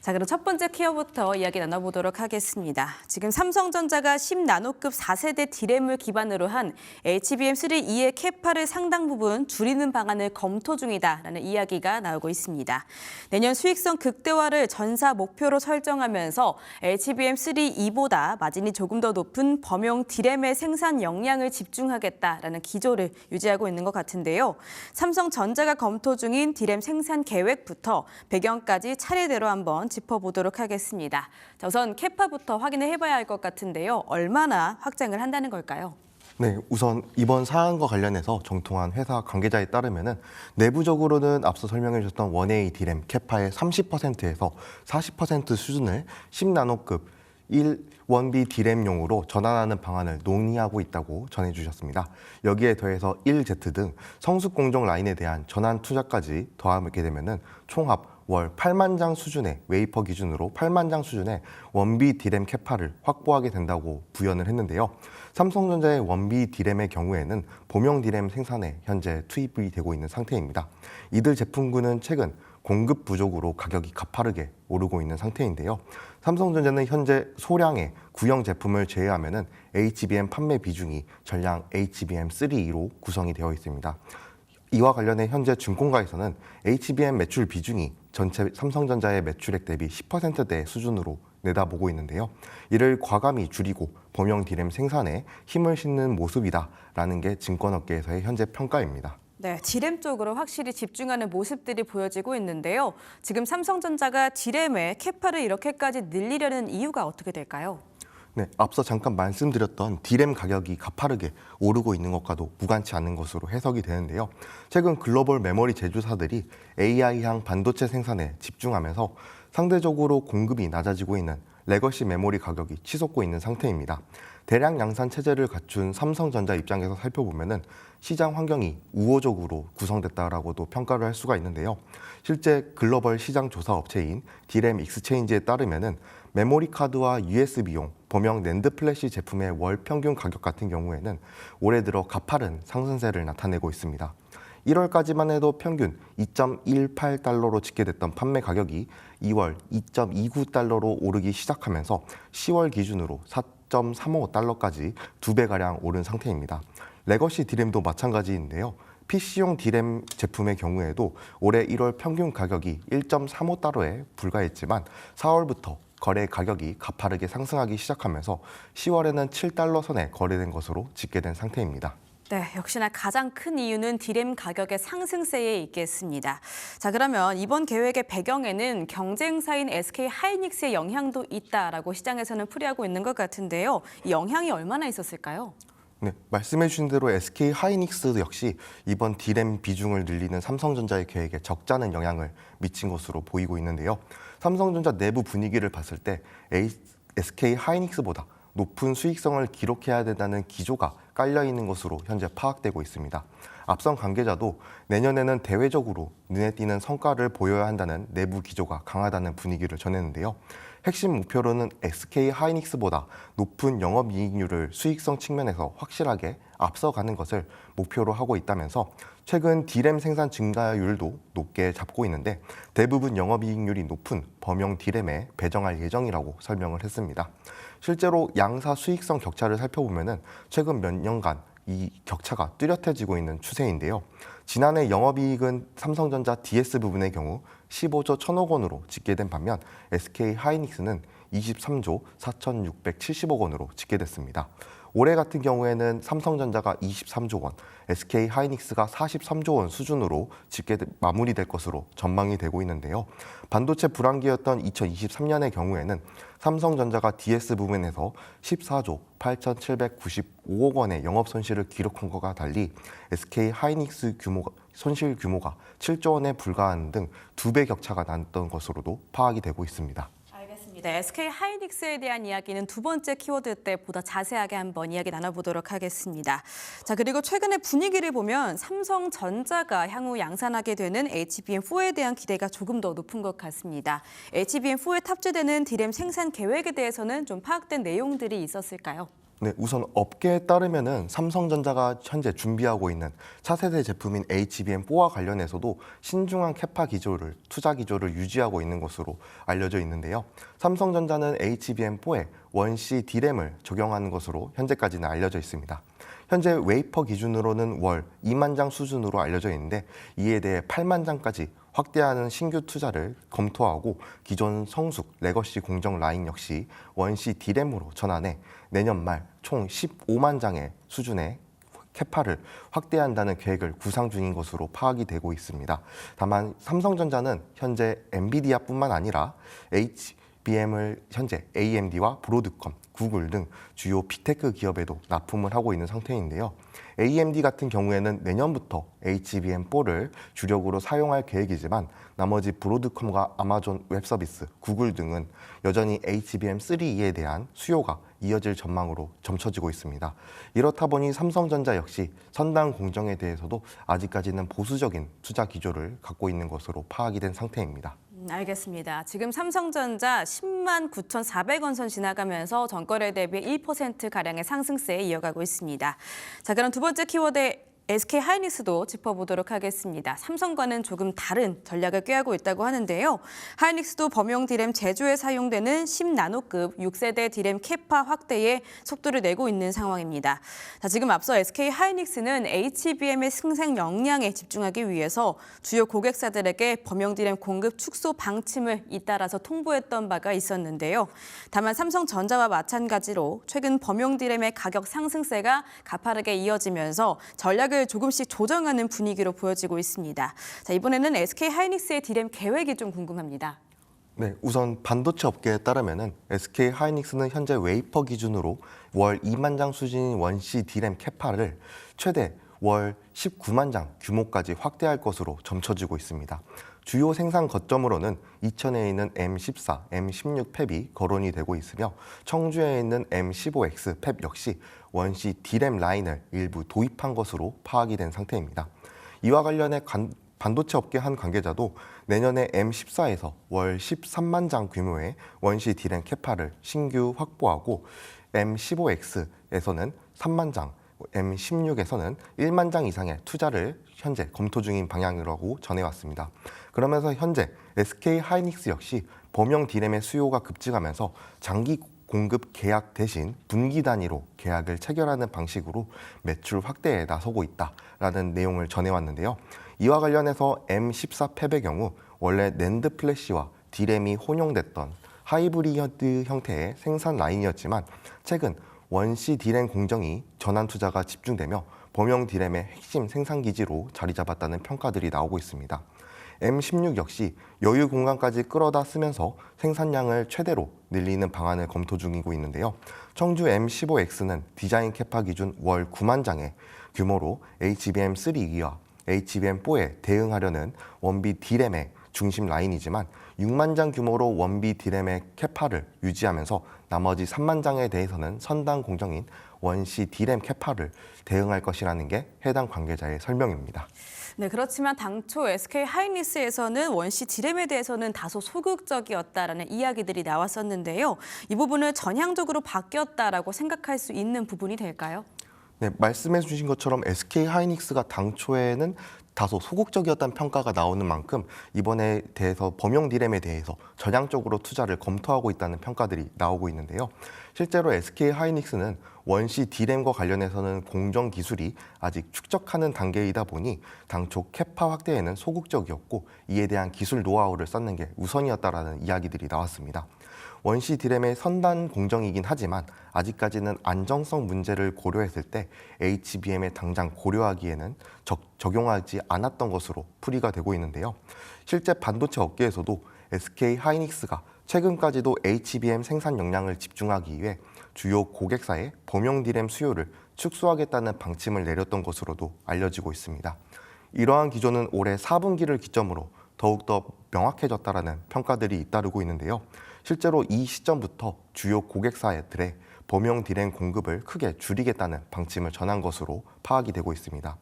자, 그럼 첫 번째 키워부터 이야기 나눠보도록 하겠습니다. 지금 삼성전자가 10나노급 4세대 디램을 기반으로 한 HBM3E의 캐파를 상당 부분 줄이는 방안을 검토 중이다라는 이야기가 나오고 있습니다. 내년 수익성 극대화를 전사 목표로 설정하면서 HBM3E보다 마진이 조금 더 높은 범용 디램의 생산 역량을 집중하겠다라는 기조를 유지하고 있는 것 같은데요. 삼성전자가 검토 중인 디램 생산 계획부터 배경까지 차례대로 한번 짚어보도록 하겠습니다. 자, 우선 캐파부터 확인을 해봐야 할 것 같은데요. 얼마나 확장을 한다는 걸까요? 네, 우선 이번 사안과 관련해서 정통한 회사 관계자에 따르면은 내부적으로는 앞서 설명해 주셨던 1A 디램 캐파의 30%에서 40% 수준을 10나노급 1B 디램용으로 전환하는 방안을 논의하고 있다고 전해주셨습니다. 여기에 더해서 1Z 등 성숙 공정 라인에 대한 전환 투자까지 더하게 되면은 총합 월 8만 장 수준의 웨이퍼 기준으로 8만 장 수준의 1B 디램 캐파를 확보하게 된다고 부연을 했는데요. 삼성전자의 1B 디램의 경우에는 범용 디램 생산에 현재 투입이 되고 있는 상태입니다. 이들 제품군은 최근 공급 부족으로 가격이 가파르게 오르고 있는 상태인데요. 삼성전자는 현재 소량의 구형 제품을 제외하면은 HBM 판매 비중이 전량 HBM3E로 구성이 되어 있습니다. 이와 관련해 현재 증권가에서는 HBM 매출 비중이 전체 삼성전자의 매출액 대비 10%대 수준으로 내다보고 있는데요. 이를 과감히 줄이고 범용 디램 생산에 힘을 싣는 모습이다라는 게 증권업계에서의 현재 평가입니다. 네, 디램 쪽으로 확실히 집중하는 모습들이 보여지고 있는데요. 지금 삼성전자가 디램의 캐파를 이렇게까지 늘리려는 이유가 어떻게 될까요? 네, 앞서 잠깐 말씀드렸던 디램 가격이 가파르게 오르고 있는 것과도 무관치 않은 것으로 해석이 되는데요. 최근 글로벌 메모리 제조사들이 AI향 반도체 생산에 집중하면서 상대적으로 공급이 낮아지고 있는 레거시 메모리 가격이 치솟고 있는 상태입니다. 대량 양산 체제를 갖춘 삼성전자 입장에서 살펴보면은 시장 환경이 우호적으로 구성됐다라고도 평가를 할 수가 있는데요. 실제 글로벌 시장 조사 업체인 디램 익스체인지에 따르면은 메모리 카드와 USB용 범용 낸드 플래시 제품의 월 평균 가격 같은 경우에는 올해 들어 가파른 상승세를 나타내고 있습니다. 1월까지만 해도 평균 2.18달러로 집계됐던 판매 가격이 2월 2.29달러로 오르기 시작하면서 10월 기준으로 4.35달러까지 2배가량 오른 상태입니다. 레거시 디램도 마찬가지인데요. PC용 디램 제품의 경우에도 올해 1월 평균 가격이 1.35달러에 불과했지만 4월부터 거래 가격이 가파르게 상승하기 시작하면서 10월에는 7달러 선에 거래된 것으로 집계된 상태입니다. 네, 역시나 가장 큰 이유는 디램 가격의 상승세에 있겠습니다. 자, 그러면 이번 계획의 배경에는 경쟁사인 SK 하이닉스의 영향도 있다라고 시장에서는 풀이하고 있는 것 같은데요. 이 영향이 얼마나 있었을까요? 네, 말씀해 주신 대로 SK 하이닉스 역시 이번 디램 비중을 늘리는 삼성전자의 계획에 적잖은 영향을 미친 것으로 보이고 있는데요. 삼성전자 내부 분위기를 봤을 때 SK 하이닉스보다 높은 수익성을 기록해야 된다는 기조가 깔려 있는 것으로 현재 파악되고 있습니다. 앞선 관계자도 내년에는 대외적으로 눈에 띄는 성과를 보여야 한다는 내부 기조가 강하다는 분위기를 전했는데요. 핵심 목표로는 SK 하이닉스보다 높은 영업이익률을 수익성 측면에서 확실하게 앞서가는 것을 목표로 하고 있다면서 최근 디램 생산 증가율도 높게 잡고 있는데 대부분 영업이익률이 높은 범용 디램에 배정할 예정이라고 설명을 했습니다. 실제로 양사 수익성 격차를 살펴보면은 최근 몇 년간 이 격차가 뚜렷해지고 있는 추세인데요. 지난해 영업이익은 삼성전자 DS 부분의 경우 15조 1천억 원으로 집계된 반면 SK 하이닉스는 23조 4,670억 원으로 집계됐습니다. 올해 같은 경우에는 삼성전자가 23조 원, SK 하이닉스가 43조 원 수준으로 집계 마무리될 것으로 전망이 되고 있는데요. 반도체 불황기였던 2023년의 경우에는 삼성전자가 DS 부문에서 14조 8,795억 원의 영업 손실을 기록한 것과 달리 SK 하이닉스 손실 규모가 7조 원에 불과한 등 2배 격차가 났던 것으로도 파악이 되고 있습니다. 알겠습니다. SK 하이닉스에 대한 이야기는 두 번째 키워드 때 보다 자세하게 한번 이야기 나눠보도록 하겠습니다. 자, 그리고 최근의 분위기를 보면 삼성전자가 향후 양산하게 되는 HBM4에 대한 기대가 조금 더 높은 것 같습니다. HBM4에 탑재되는 디램 생산 계획에 대해서는 좀 파악된 내용들이 있었을까요? 네, 우선 업계에 따르면은 삼성전자가 현재 준비하고 있는 차세대 제품인 HBM4와 관련해서도 신중한 투자 기조를 유지하고 있는 것으로 알려져 있는데요. 삼성전자는 HBM4에 원C D램을 적용하는 것으로 현재까지는 알려져 있습니다. 현재 웨이퍼 기준으로는 월 2만 장 수준으로 알려져 있는데 이에 대해 8만 장까지 확대하는 신규 투자를 검토하고 기존 성숙 레거시 공정 라인 역시 원C D램으로 전환해 내년 말 총 15만 장의 수준의 캐파를 확대한다는 계획을 구상 중인 것으로 파악이 되고 있습니다. 다만 삼성전자는 현재 엔비디아뿐만 아니라 HBM을 현재 AMD와 브로드컴, 구글 등 주요 빅테크 기업에도 납품을 하고 있는 상태인데요. AMD 같은 경우에는 내년부터 HBM4를 주력으로 사용할 계획이지만 나머지 브로드컴과 아마존 웹서비스, 구글 등은 여전히 HBM3E에 대한 수요가 이어질 전망으로 점쳐지고 있습니다. 이렇다 보니 삼성전자 역시 선단 공정에 대해서도 아직까지는 보수적인 투자 기조를 갖고 있는 것으로 파악이 된 상태입니다. 알겠습니다. 지금 삼성전자 10만 9,400원 선 지나가면서 전거래 대비 1%가량의 상승세에 이어가고 있습니다. 자, 그럼 두 번째 키워드 SK 하이닉스도 짚어보도록 하겠습니다. 삼성과는 조금 다른 전략을 꾀하고 있다고 하는데요. 하이닉스도 범용 디램 제조에 사용되는 10나노급 6세대 디램 캐파 확대에 속도를 내고 있는 상황입니다. 자, 지금 앞서 SK 하이닉스는 HBM의 생산 역량에 집중하기 위해서 주요 고객사들에게 범용 디램 공급 축소 방침을 잇따라서 통보했던 바가 있었는데요. 다만 삼성전자와 마찬가지로 최근 범용 디램의 가격 상승세가 가파르게 이어지면서 전략을 조금씩 조정하는 분위기로 보여지고 있습니다. 자, 이번에는 SK 하이닉스의 디램 계획이 좀 궁금합니다. 네, 우선 반도체 업계에 따르면은 SK 하이닉스는 현재 웨이퍼 기준으로 월 2만 장 수준인 원C D램 캐파를 최대 월 19만 장 규모까지 확대할 것으로 점쳐지고 있습니다. 주요 생산 거점으로는 이천에 있는 M14, M16 팹이 거론이 되고 있으며 청주에 있는 M15X 팹 역시 원C D램 라인을 일부 도입한 것으로 파악이 된 상태입니다. 이와 관련해 반도체 업계 한 관계자도 내년에 M14에서 월 13만 장 규모의 원C D램 캐파를 신규 확보하고 M15X에서는 3만 장, M16에서는 1만 장 이상의 투자를 현재 검토 중인 방향이라고 전해왔습니다. 그러면서 현재 SK 하이닉스 역시 범용 D램의 수요가 급증하면서 장기 공급 계약 대신 분기 단위로 계약을 체결하는 방식으로 매출 확대에 나서고 있다라는 내용을 전해왔는데요. 이와 관련해서 M14 팹의 경우 원래 낸드 플래시와 D램이 혼용됐던 하이브리드 형태의 생산 라인이었지만 최근 원C D램 공정이 전환 투자가 집중되며 범용 D램의 핵심 생산 기지로 자리 잡았다는 평가들이 나오고 있습니다. M16 역시 여유 공간까지 끌어다 쓰면서 생산량을 최대로 늘리는 방안을 검토 중이고 있는데요. 청주 M15X는 디자인 캐파 기준 월 9만 장의 규모로 HBM3E와 HBM4에 대응하려는 원비 D램의 중심 라인이지만 6만 장 규모로 원비 D램의 캐파를 유지하면서 나머지 3만 장에 대해서는 선단 공정인 원C D램 캐파를 대응할 것이라는 게 해당 관계자의 설명입니다. 네, 그렇지만 당초 SK 하이닉스에서는 원C D램에 대해서는 다소 소극적이었다라는 이야기들이 나왔었는데요. 이 부분은 전향적으로 바뀌었다라고 생각할 수 있는 부분이 될까요? 네, 말씀해 주신 것처럼 SK 하이닉스가 당초에는 다소 소극적이었다는 평가가 나오는 만큼 이번에 대해서 범용 디램에 대해서 전향적으로 투자를 검토하고 있다는 평가들이 나오고 있는데요. 실제로 SK 하이닉스는 원시 디램과 관련해서는 공정 기술이 아직 축적하는 단계이다 보니 당초 캐파 확대에는 소극적이었고 이에 대한 기술 노하우를 쌓는 게 우선이었다라는 이야기들이 나왔습니다. 원시 디램의 선단 공정이긴 하지만 아직까지는 안정성 문제를 고려했을 때 HBM에 당장 고려하기에는 적용하지 않았던 것으로 풀이가 되고 있는데요. 실제 반도체 업계에서도 SK 하이닉스가 최근까지도 HBM 생산 역량을 집중하기 위해 주요 고객사의 범용 디램 수요를 축소하겠다는 방침을 내렸던 것으로도 알려지고 있습니다. 이러한 기조는 올해 4분기를 기점으로 더욱더 명확해졌다라는 평가들이 잇따르고 있는데요. 실제로 이 시점부터 주요 고객사들의 범용 디램 공급을 크게 줄이겠다는 방침을 전한 것으로 파악이 되고 있습니다.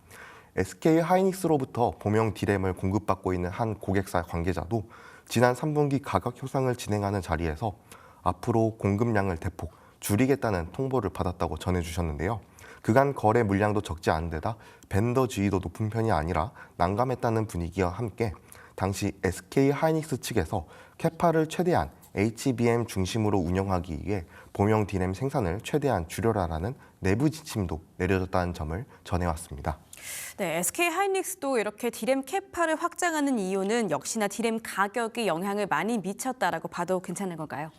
SK 하이닉스로부터 범용 디램을 공급받고 있는 한 고객사 관계자도 지난 3분기 가격 협상을 진행하는 자리에서 앞으로 공급량을 대폭 줄이겠다는 통보를 받았다고 전해주셨는데요. 그간 거래 물량도 적지 않은 데다 벤더 지위도 높은 편이 아니라 난감했다는 분위기와 함께 당시 SK 하이닉스 측에서 캐파를 최대한 HBM 중심으로 운영하기 위해 범용 디램 생산을 최대한 줄여라라는 내부 지침도 내려졌다는 점을 전해왔습니다. 네, SK 하이닉스도 이렇게 디램 캐파를 확장하는 이유는 역시나 디램 가격에 영향을 많이 미쳤다라고 봐도 괜찮은 건가요?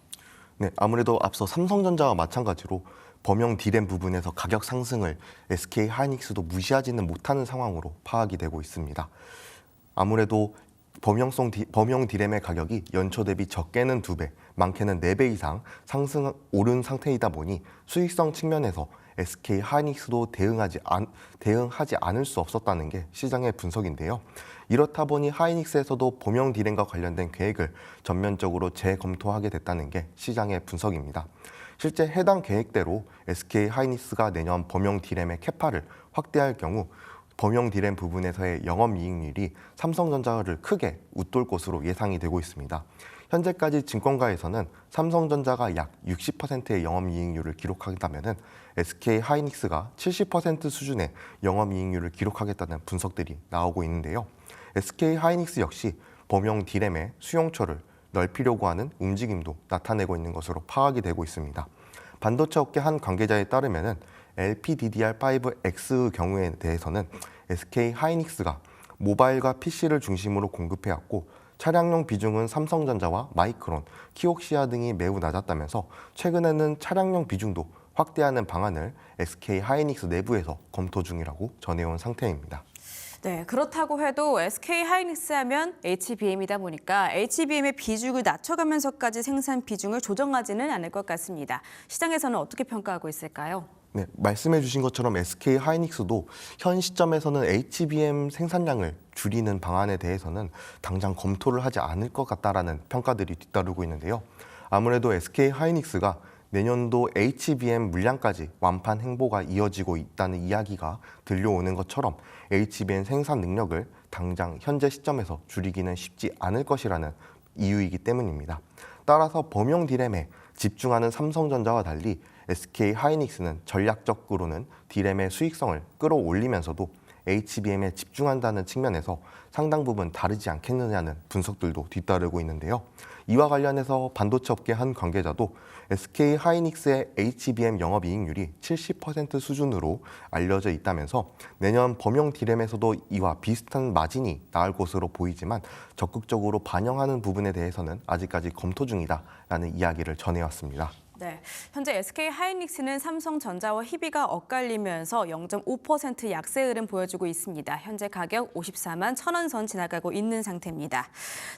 네, 아무래도 앞서 삼성전자와 마찬가지로 범용 디램 부분에서 가격 상승을 SK 하이닉스도 무시하지는 못하는 상황으로 파악이 되고 있습니다. 아무래도 범용 디램의 가격이 연초 대비 적게는 2배, 많게는 4배 이상 오른 상태이다 보니 수익성 측면에서 SK 하이닉스도 대응하지 않을 수 없었다는 게 시장의 분석인데요. 이렇다 보니 하이닉스에서도 범용 디램과 관련된 계획을 전면적으로 재검토하게 됐다는 게 시장의 분석입니다. 실제 해당 계획대로 SK 하이닉스가 내년 범용 디램의 캐파를 확대할 경우 범용 디램 부분에서의 영업이익률이 삼성전자를 크게 웃돌 것으로 예상이 되고 있습니다. 현재까지 증권가에서는 삼성전자가 약 60%의 영업이익률을 기록한다면 SK 하이닉스가 70% 수준의 영업이익률을 기록하겠다는 분석들이 나오고 있는데요. SK 하이닉스 역시 범용 디램의 수용처를 넓히려고 하는 움직임도 나타내고 있는 것으로 파악이 되고 있습니다. 반도체 업계 한 관계자에 따르면 LPDDR5X의 경우에 대해서는 SK 하이닉스가 모바일과 PC를 중심으로 공급해왔고 차량용 비중은 삼성전자와 마이크론, 키옥시아 등이 매우 낮았다면서 최근에는 차량용 비중도 확대하는 방안을 SK 하이닉스 내부에서 검토 중이라고 전해온 상태입니다. 네, 그렇다고 해도 SK 하이닉스 하면 HBM이다 보니까 HBM의 비중을 낮춰가면서까지 생산 비중을 조정하지는 않을 것 같습니다. 시장에서는 어떻게 평가하고 있을까요? 네, 말씀해 주신 것처럼 SK 하이닉스도 현 시점에서는 HBM 생산량을 줄이는 방안에 대해서는 당장 검토를 하지 않을 것 같다라는 평가들이 뒤따르고 있는데요. 아무래도 SK 하이닉스가 내년도 HBM 물량까지 완판 행보가 이어지고 있다는 이야기가 들려오는 것처럼 HBM 생산 능력을 당장 현재 시점에서 줄이기는 쉽지 않을 것이라는 이유이기 때문입니다. 따라서 범용 디램에 집중하는 삼성전자와 달리 SK 하이닉스는 전략적으로는 디램의 수익성을 끌어올리면서도 HBM에 집중한다는 측면에서 상당 부분 다르지 않겠느냐는 분석들도 뒤따르고 있는데요. 이와 관련해서 반도체 업계 한 관계자도 SK 하이닉스의 HBM 영업이익률이 70% 수준으로 알려져 있다면서 내년 범용 디램에서도 이와 비슷한 마진이 나올 것으로 보이지만 적극적으로 반영하는 부분에 대해서는 아직까지 검토 중이다라는 이야기를 전해왔습니다. 네, 현재 SK 하이닉스는 삼성전자와 희비가 엇갈리면서 0.5% 약세 흐름 보여주고 있습니다. 현재 가격 54만 1,000원 선 지나가고 있는 상태입니다.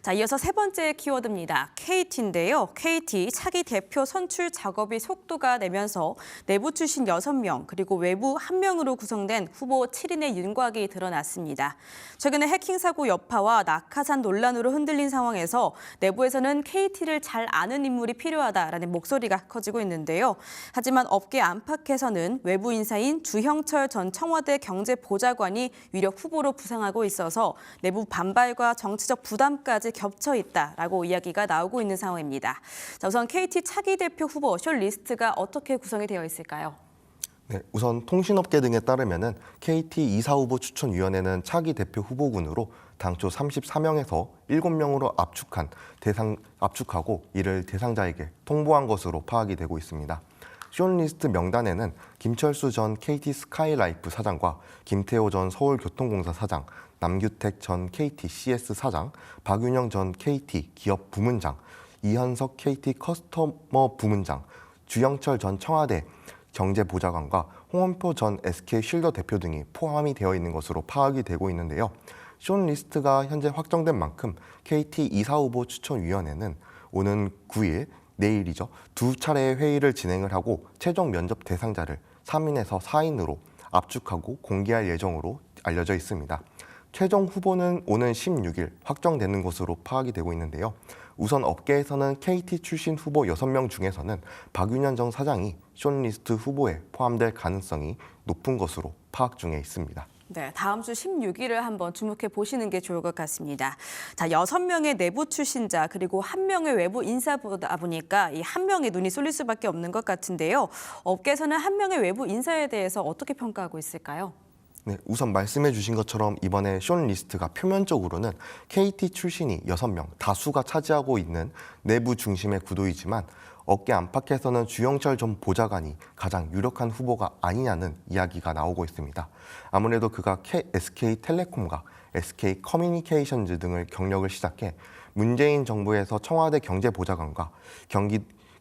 자, 이어서 세 번째 키워드입니다. KT인데요. KT 차기 대표 선출 작업이 속도가 내면서 내부 출신 6명 그리고 외부 1명으로 구성된 후보 7인의 윤곽이 드러났습니다. 최근에 해킹 사고 여파와 낙하산 논란으로 흔들린 상황에서 내부에서는 KT를 잘 아는 인물이 필요하다라는 목소리가 커지고 있는데요. 하지만 업계 안팎에서는 외부 인사인 주형철 전 청와대 경제보좌관이 위력 후보로 부상하고 있어서 내부 반발과 정치적 부담까지 겹쳐 있다라고 이야기가 나오고 있는 상황입니다. 자, 우선 KT 차기 대표 후보 숏리스트가 어떻게 구성이 되어 있을까요? 네, 우선 통신업계 등에 따르면은 KT 이사 후보 추천위원회는 차기 대표 후보군으로 당초 34명에서 7명으로 압축하고 이를 대상자에게 통보한 것으로 파악이 되고 있습니다. 숏리스트 명단에는 김철수 전 KT 스카이라이프 사장과 김태호 전 서울교통공사 사장, 남규택 전 KT CS 사장, 박윤영 전 KT 기업 부문장, 이현석 KT 커스터머 부문장, 주영철 전 청와대 경제보좌관과 홍원표 전 SK쉴더 대표 등이 포함이 되어 있는 것으로 파악이 되고 있는데요. 숏리스트가 현재 확정된 만큼 KT 이사 후보 추천위원회는 오는 9일, 내일이죠. 2차례의 회의를 진행을 하고 최종 면접 대상자를 3인에서 4인으로 압축하고 공개할 예정으로 알려져 있습니다. 최종 후보는 오는 16일 확정되는 것으로 파악이 되고 있는데요. 우선 업계에서는 KT 출신 후보 6명 중에서는 박윤현 전 사장이 숏리스트 후보에 포함될 가능성이 높은 것으로 파악 중에 있습니다. 네, 다음 주 16일을 한번 주목해 보시는 게 좋을 것 같습니다. 자, 6명의 내부 출신자 그리고 1명의 외부 인사보다 보니까 이 1명의 눈이 쏠릴 수밖에 없는 것 같은데요. 업계에서는 1명의 외부 인사에 대해서 어떻게 평가하고 있을까요? 네, 우선 말씀해 주신 것처럼 이번에 숏리스트가 표면적으로는 KT 출신이 6명, 다수가 차지하고 있는 내부 중심의 구도이지만 업계 안팎에서는 주영철 전 보좌관이 가장 유력한 후보가 아니냐는 이야기가 나오고 있습니다. 아무래도 그가 SK텔레콤과 SK커뮤니케이션즈 등을 경력을 시작해 문재인 정부에서 청와대 경제보좌관과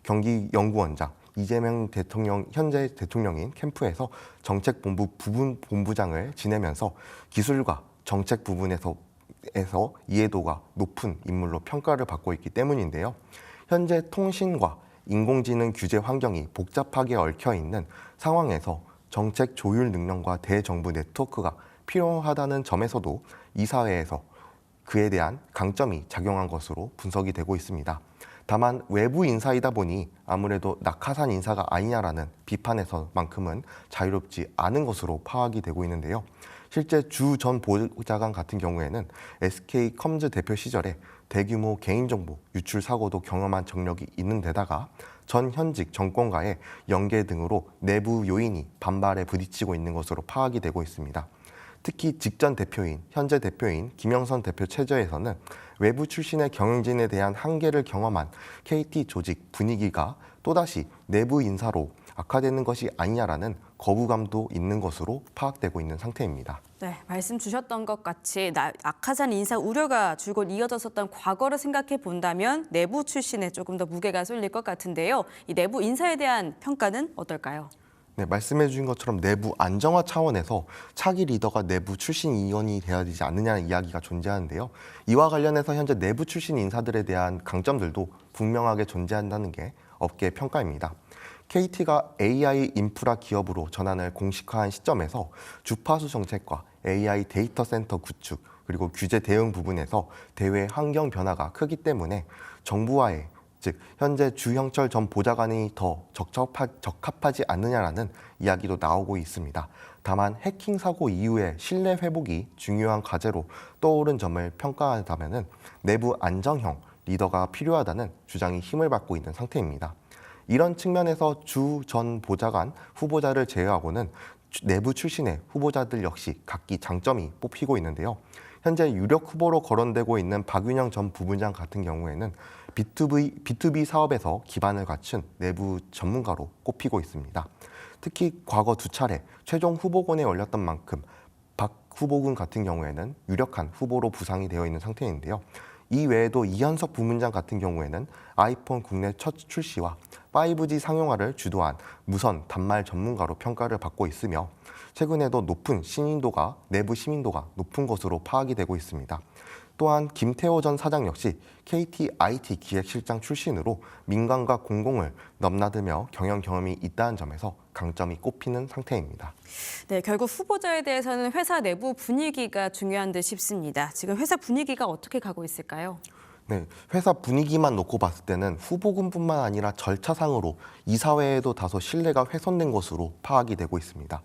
경기연구원장, 이재명 대통령, 현재 대통령인 캠프에서 정책본부 부분본부장을 지내면서 기술과 정책 부분에서 이해도가 높은 인물로 평가를 받고 있기 때문인데요. 현재 통신과 인공지능 규제 환경이 복잡하게 얽혀있는 상황에서 정책 조율 능력과 대정부 네트워크가 필요하다는 점에서도 이사회에서 그에 대한 강점이 작용한 것으로 분석이 되고 있습니다. 다만 외부 인사이다 보니 아무래도 낙하산 인사가 아니냐라는 비판에서만큼은 자유롭지 않은 것으로 파악이 되고 있는데요. 실제 주 전 보좌관 같은 경우에는 SK컴즈 대표 시절에 대규모 개인정보 유출 사고도 경험한 정력이 있는 데다가 전 현직 정권과의 연계 등으로 내부 요인이 반발에 부딪히고 있는 것으로 파악이 되고 있습니다. 특히 직전 대표인, 현재 대표인 김영선 대표 체제에서는 외부 출신의 경영진에 대한 한계를 경험한 KT 조직 분위기가 또다시 내부 인사로 악화되는 것이 아니냐라는 거부감도 있는 것으로 파악되고 있는 상태입니다. 네, 말씀 주셨던 것 같이 낙하산 인사 우려가 줄곧 이어졌었던 과거를 생각해 본다면 내부 출신에 조금 더 무게가 쏠릴 것 같은데요. 이 내부 인사에 대한 평가는 어떨까요? 네, 말씀해 주신 것처럼 내부 안정화 차원에서 차기 리더가 내부 출신 인원이 되어야 되지 않느냐는 이야기가 존재하는데요. 이와 관련해서 현재 내부 출신 인사들에 대한 강점들도 분명하게 존재한다는 게 업계의 평가입니다. KT가 AI 인프라 기업으로 전환을 공식화한 시점에서 주파수 정책과 AI 데이터 센터 구축 그리고 규제 대응 부분에서 대외 환경 변화가 크기 때문에 정부와의 즉 현재 주영철 전 보좌관이 더 적합하지 않느냐라는 이야기도 나오고 있습니다. 다만 해킹 사고 이후의 신뢰 회복이 중요한 과제로 떠오른 점을 평가한다면 내부 안정형 리더가 필요하다는 주장이 힘을 받고 있는 상태입니다. 이런 측면에서 주 전 보좌관 후보자를 제외하고는 내부 출신의 후보자들 역시 각기 장점이 뽑히고 있는데요. 현재 유력 후보로 거론되고 있는 박윤영 전 부부장 같은 경우에는 B2B 사업에서 기반을 갖춘 내부 전문가로 꼽히고 있습니다. 특히 과거 2차례 최종 후보군에 올렸던 만큼 박 후보군 같은 경우에는 유력한 후보로 부상이 되어 있는 상태인데요. 이 외에도 이현석 부문장 같은 경우에는 아이폰 국내 첫 출시와 5G 상용화를 주도한 무선 단말 전문가로 평가를 받고 있으며 최근에도 높은 내부 신인도가 높은 것으로 파악이 되고 있습니다. 또한 김태호 전 사장 역시 KT IT 기획실장 출신으로 민간과 공공을 넘나들며 경영 경험이 있다는 점에서 강점이 꼽히는 상태입니다. 네, 결국 후보자에 대해서는 회사 내부 분위기가 중요한 듯 싶습니다. 지금 회사 분위기가 어떻게 가고 있을까요? 네, 회사 분위기만 놓고 봤을 때는 후보군뿐만 아니라 절차상으로 이사회에도 다소 신뢰가 훼손된 것으로 파악이 되고 있습니다.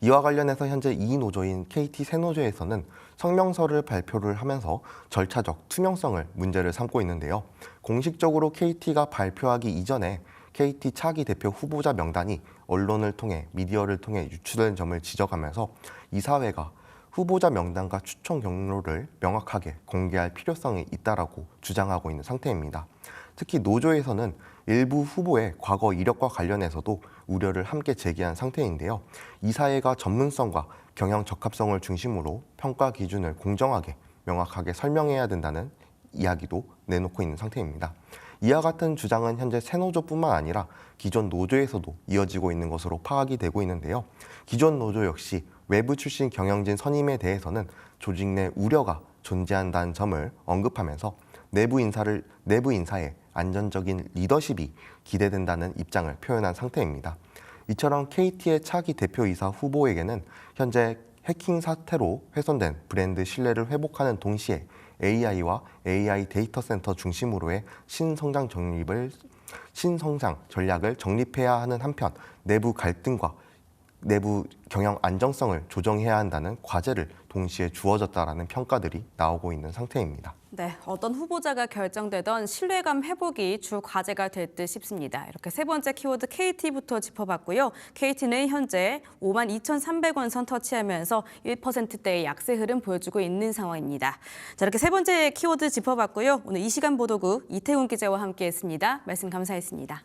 이와 관련해서 현재 2노조인 KT 새노조에서는 성명서를 발표를 하면서 절차적 투명성을 문제를 삼고 있는데요. 공식적으로 KT가 발표하기 이전에 KT 차기 대표 후보자 명단이 언론을 통해 미디어를 통해 유출된 점을 지적하면서 이사회가 후보자 명단과 추천 경로를 명확하게 공개할 필요성이 있다라고 주장하고 있는 상태입니다. 특히 노조에서는 일부 후보의 과거 이력과 관련해서도 우려를 함께 제기한 상태인데요. 이사회가 전문성과 경영 적합성을 중심으로 평가 기준을 공정하게 명확하게 설명해야 된다는 이야기도 내놓고 있는 상태입니다. 이와 같은 주장은 현재 새노조뿐만 아니라 기존 노조에서도 이어지고 있는 것으로 파악이 되고 있는데요. 기존 노조 역시 외부 출신 경영진 선임에 대해서는 조직 내 우려가 존재한다는 점을 언급하면서 내부 인사의 안전적인 리더십이 기대된다는 입장을 표현한 상태입니다. 이처럼 KT의 차기 대표이사 후보에게는 현재 해킹 사태로 훼손된 브랜드 신뢰를 회복하는 동시에 AI와 AI 데이터 센터 중심으로의 신성장 전략을 정립해야 하는 한편 내부 갈등과 내부 경영 안정성을 조정해야 한다는 과제를 동시에 주어졌다라는 평가들이 나오고 있는 상태입니다. 네, 어떤 후보자가 결정되던 신뢰감 회복이 주 과제가 될 듯 싶습니다. 이렇게 세 번째 키워드 KT부터 짚어봤고요. KT는 현재 52,300원 선 터치하면서 1%대의 약세 흐름 보여주고 있는 상황입니다. 자, 이렇게 세 번째 키워드 짚어봤고요. 오늘 이 시간 보도국 이태훈 기자와 함께했습니다. 말씀 감사했습니다.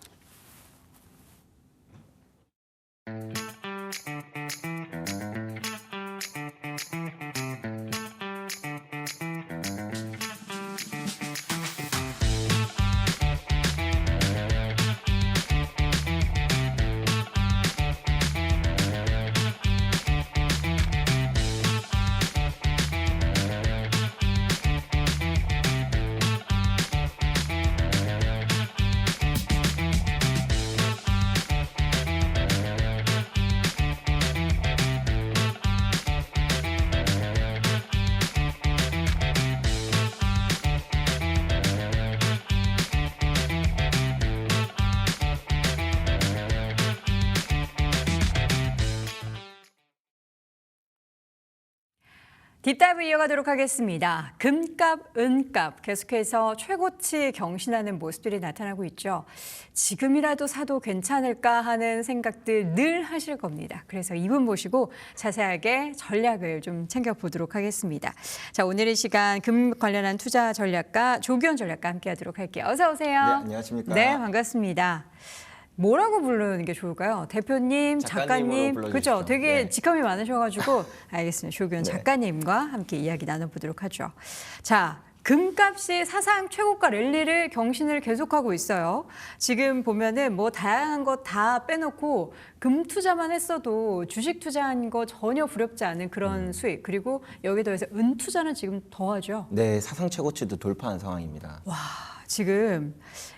딥다이브 이어가도록 하겠습니다. 금값, 은값 계속해서 최고치 경신하는 모습들이 나타나고 있죠. 지금이라도 사도 괜찮을까 하는 생각들 늘 하실 겁니다. 그래서 이분 모시고 자세하게 전략을 좀 챙겨보도록 하겠습니다. 자, 오늘 이 시간 금 관련한 투자 전략가 조기현 전략가 함께하도록 할게요. 어서 오세요. 네, 안녕하십니까. 네, 반갑습니다. 뭐라고 부르는 게 좋을까요? 대표님, 작가님, 불러주시죠. 그렇죠. 되게 네. 직함이 많으셔가지고 알겠습니다. 조규현 네. 작가님과 함께 이야기 나눠보도록 하죠. 자, 금값이 사상 최고가 랠리를 경신을 계속하고 있어요. 지금 보면은 뭐 다양한 거 다 빼놓고 금 투자만 했어도 주식 투자한 거 전혀 부럽지 않은 그런 수익, 그리고 여기 더해서 은 투자는 지금 더하죠. 네, 사상 최고치도 돌파한 상황입니다. 와, 지금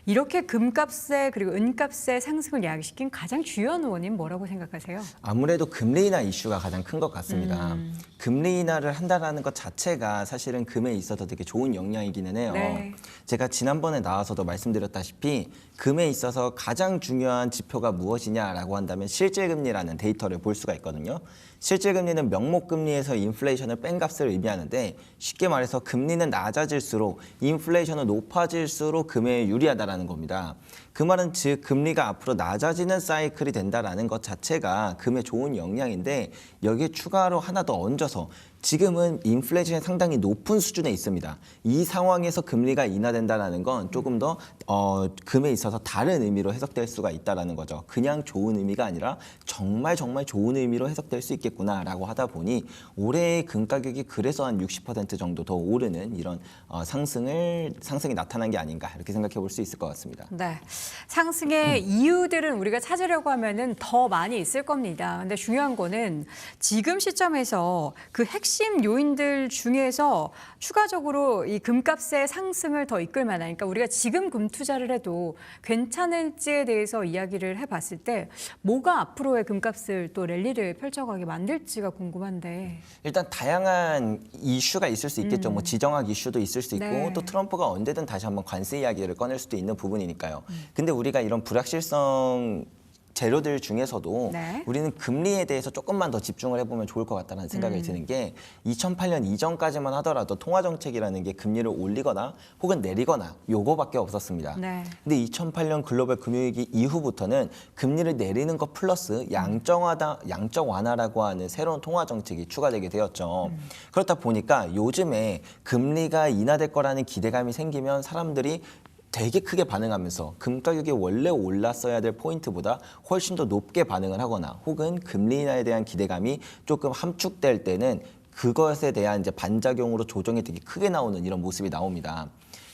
이렇게 금값에 그리고 은값의 상승을 야기시킨 가장 주요한 원인 뭐라고 생각하세요? 아무래도 금리 인하 이슈가 가장 큰 것 같습니다. 금리 인하를 한다는 것 자체가 사실은 금에 있어서 되게 좋은 영향이기는 해요. 네. 제가 지난번에 나와서도 말씀드렸다시피 금에 있어서 가장 중요한 지표가 무엇이냐라고 한다면 실질금리라는 데이터를 볼 수가 있거든요. 실질금리는 명목금리에서 인플레이션을 뺀 값을 의미하는데 쉽게 말해서 금리는 낮아질수록 인플레이션은 높아질수록 금에 유리하다라는 겁니다. 그 말은 즉 금리가 앞으로 낮아지는 사이클이 된다라는 것 자체가 금에 좋은 영향인데 여기에 추가로 하나 더 얹어서 지금은 인플레이션이 상당히 높은 수준에 있습니다. 이 상황에서 금리가 인하된다는 건 조금 더 금에 있어서 다른 의미로 해석될 수가 있다는 거죠. 그냥 좋은 의미가 아니라 정말 좋은 의미로 해석될 수 있겠구나라고 하다 보니 올해의 금 가격이 그래서 한 60% 정도 더 오르는 이런 상승이 나타난 게 아닌가 이렇게 생각해 볼 수 있을 것 같습니다. 네, 상승의 이유들은 우리가 찾으려고 하면은 더 많이 있을 겁니다. 근데 중요한 거는 지금 시점에서 그 핵심 요인들 중에서 추가적으로 이 금값의 상승을 더 이끌 만한, 그러니까 우리가 지금 금 투자를 해도 괜찮을지에 대해서 이야기를 해봤을 때 뭐가 앞으로의 금값을 또 랠리를 펼쳐가게 만들지가 궁금한데. 일단 다양한 이슈가 있을 수 있겠죠. 뭐 지정학 이슈도 있을 수 있고 네. 또 트럼프가 언제든 다시 한번 관세 이야기를 꺼낼 수도 있는 부분이니까요. 근데 우리가 이런 불확실성 재료들 중에서도 네. 우리는 금리에 대해서 조금만 더 집중을 해보면 좋을 것 같다는 생각이 드는 게 2008년 이전까지만 하더라도 통화정책이라는 게 금리를 올리거나 혹은 내리거나 요거밖에 없었습니다. 네. 근데 2008년 글로벌 금융위기 이후부터는 금리를 내리는 것 플러스 양적 완화라고 하는 새로운 통화 정책이 추가되게 되었죠. 그렇다 보니까 요즘에 금리가 인하될 거라는 기대감이 생기면 사람들이 되게 크게 반응하면서 금 가격이 원래 올랐어야 될 포인트보다 훨씬 더 높게 반응을 하거나 혹은 금리 인하에 대한 기대감이 조금 함축될 때는 그것에 대한 이제 반작용으로 조정이 되게 크게 나오는 이런 모습이 나옵니다.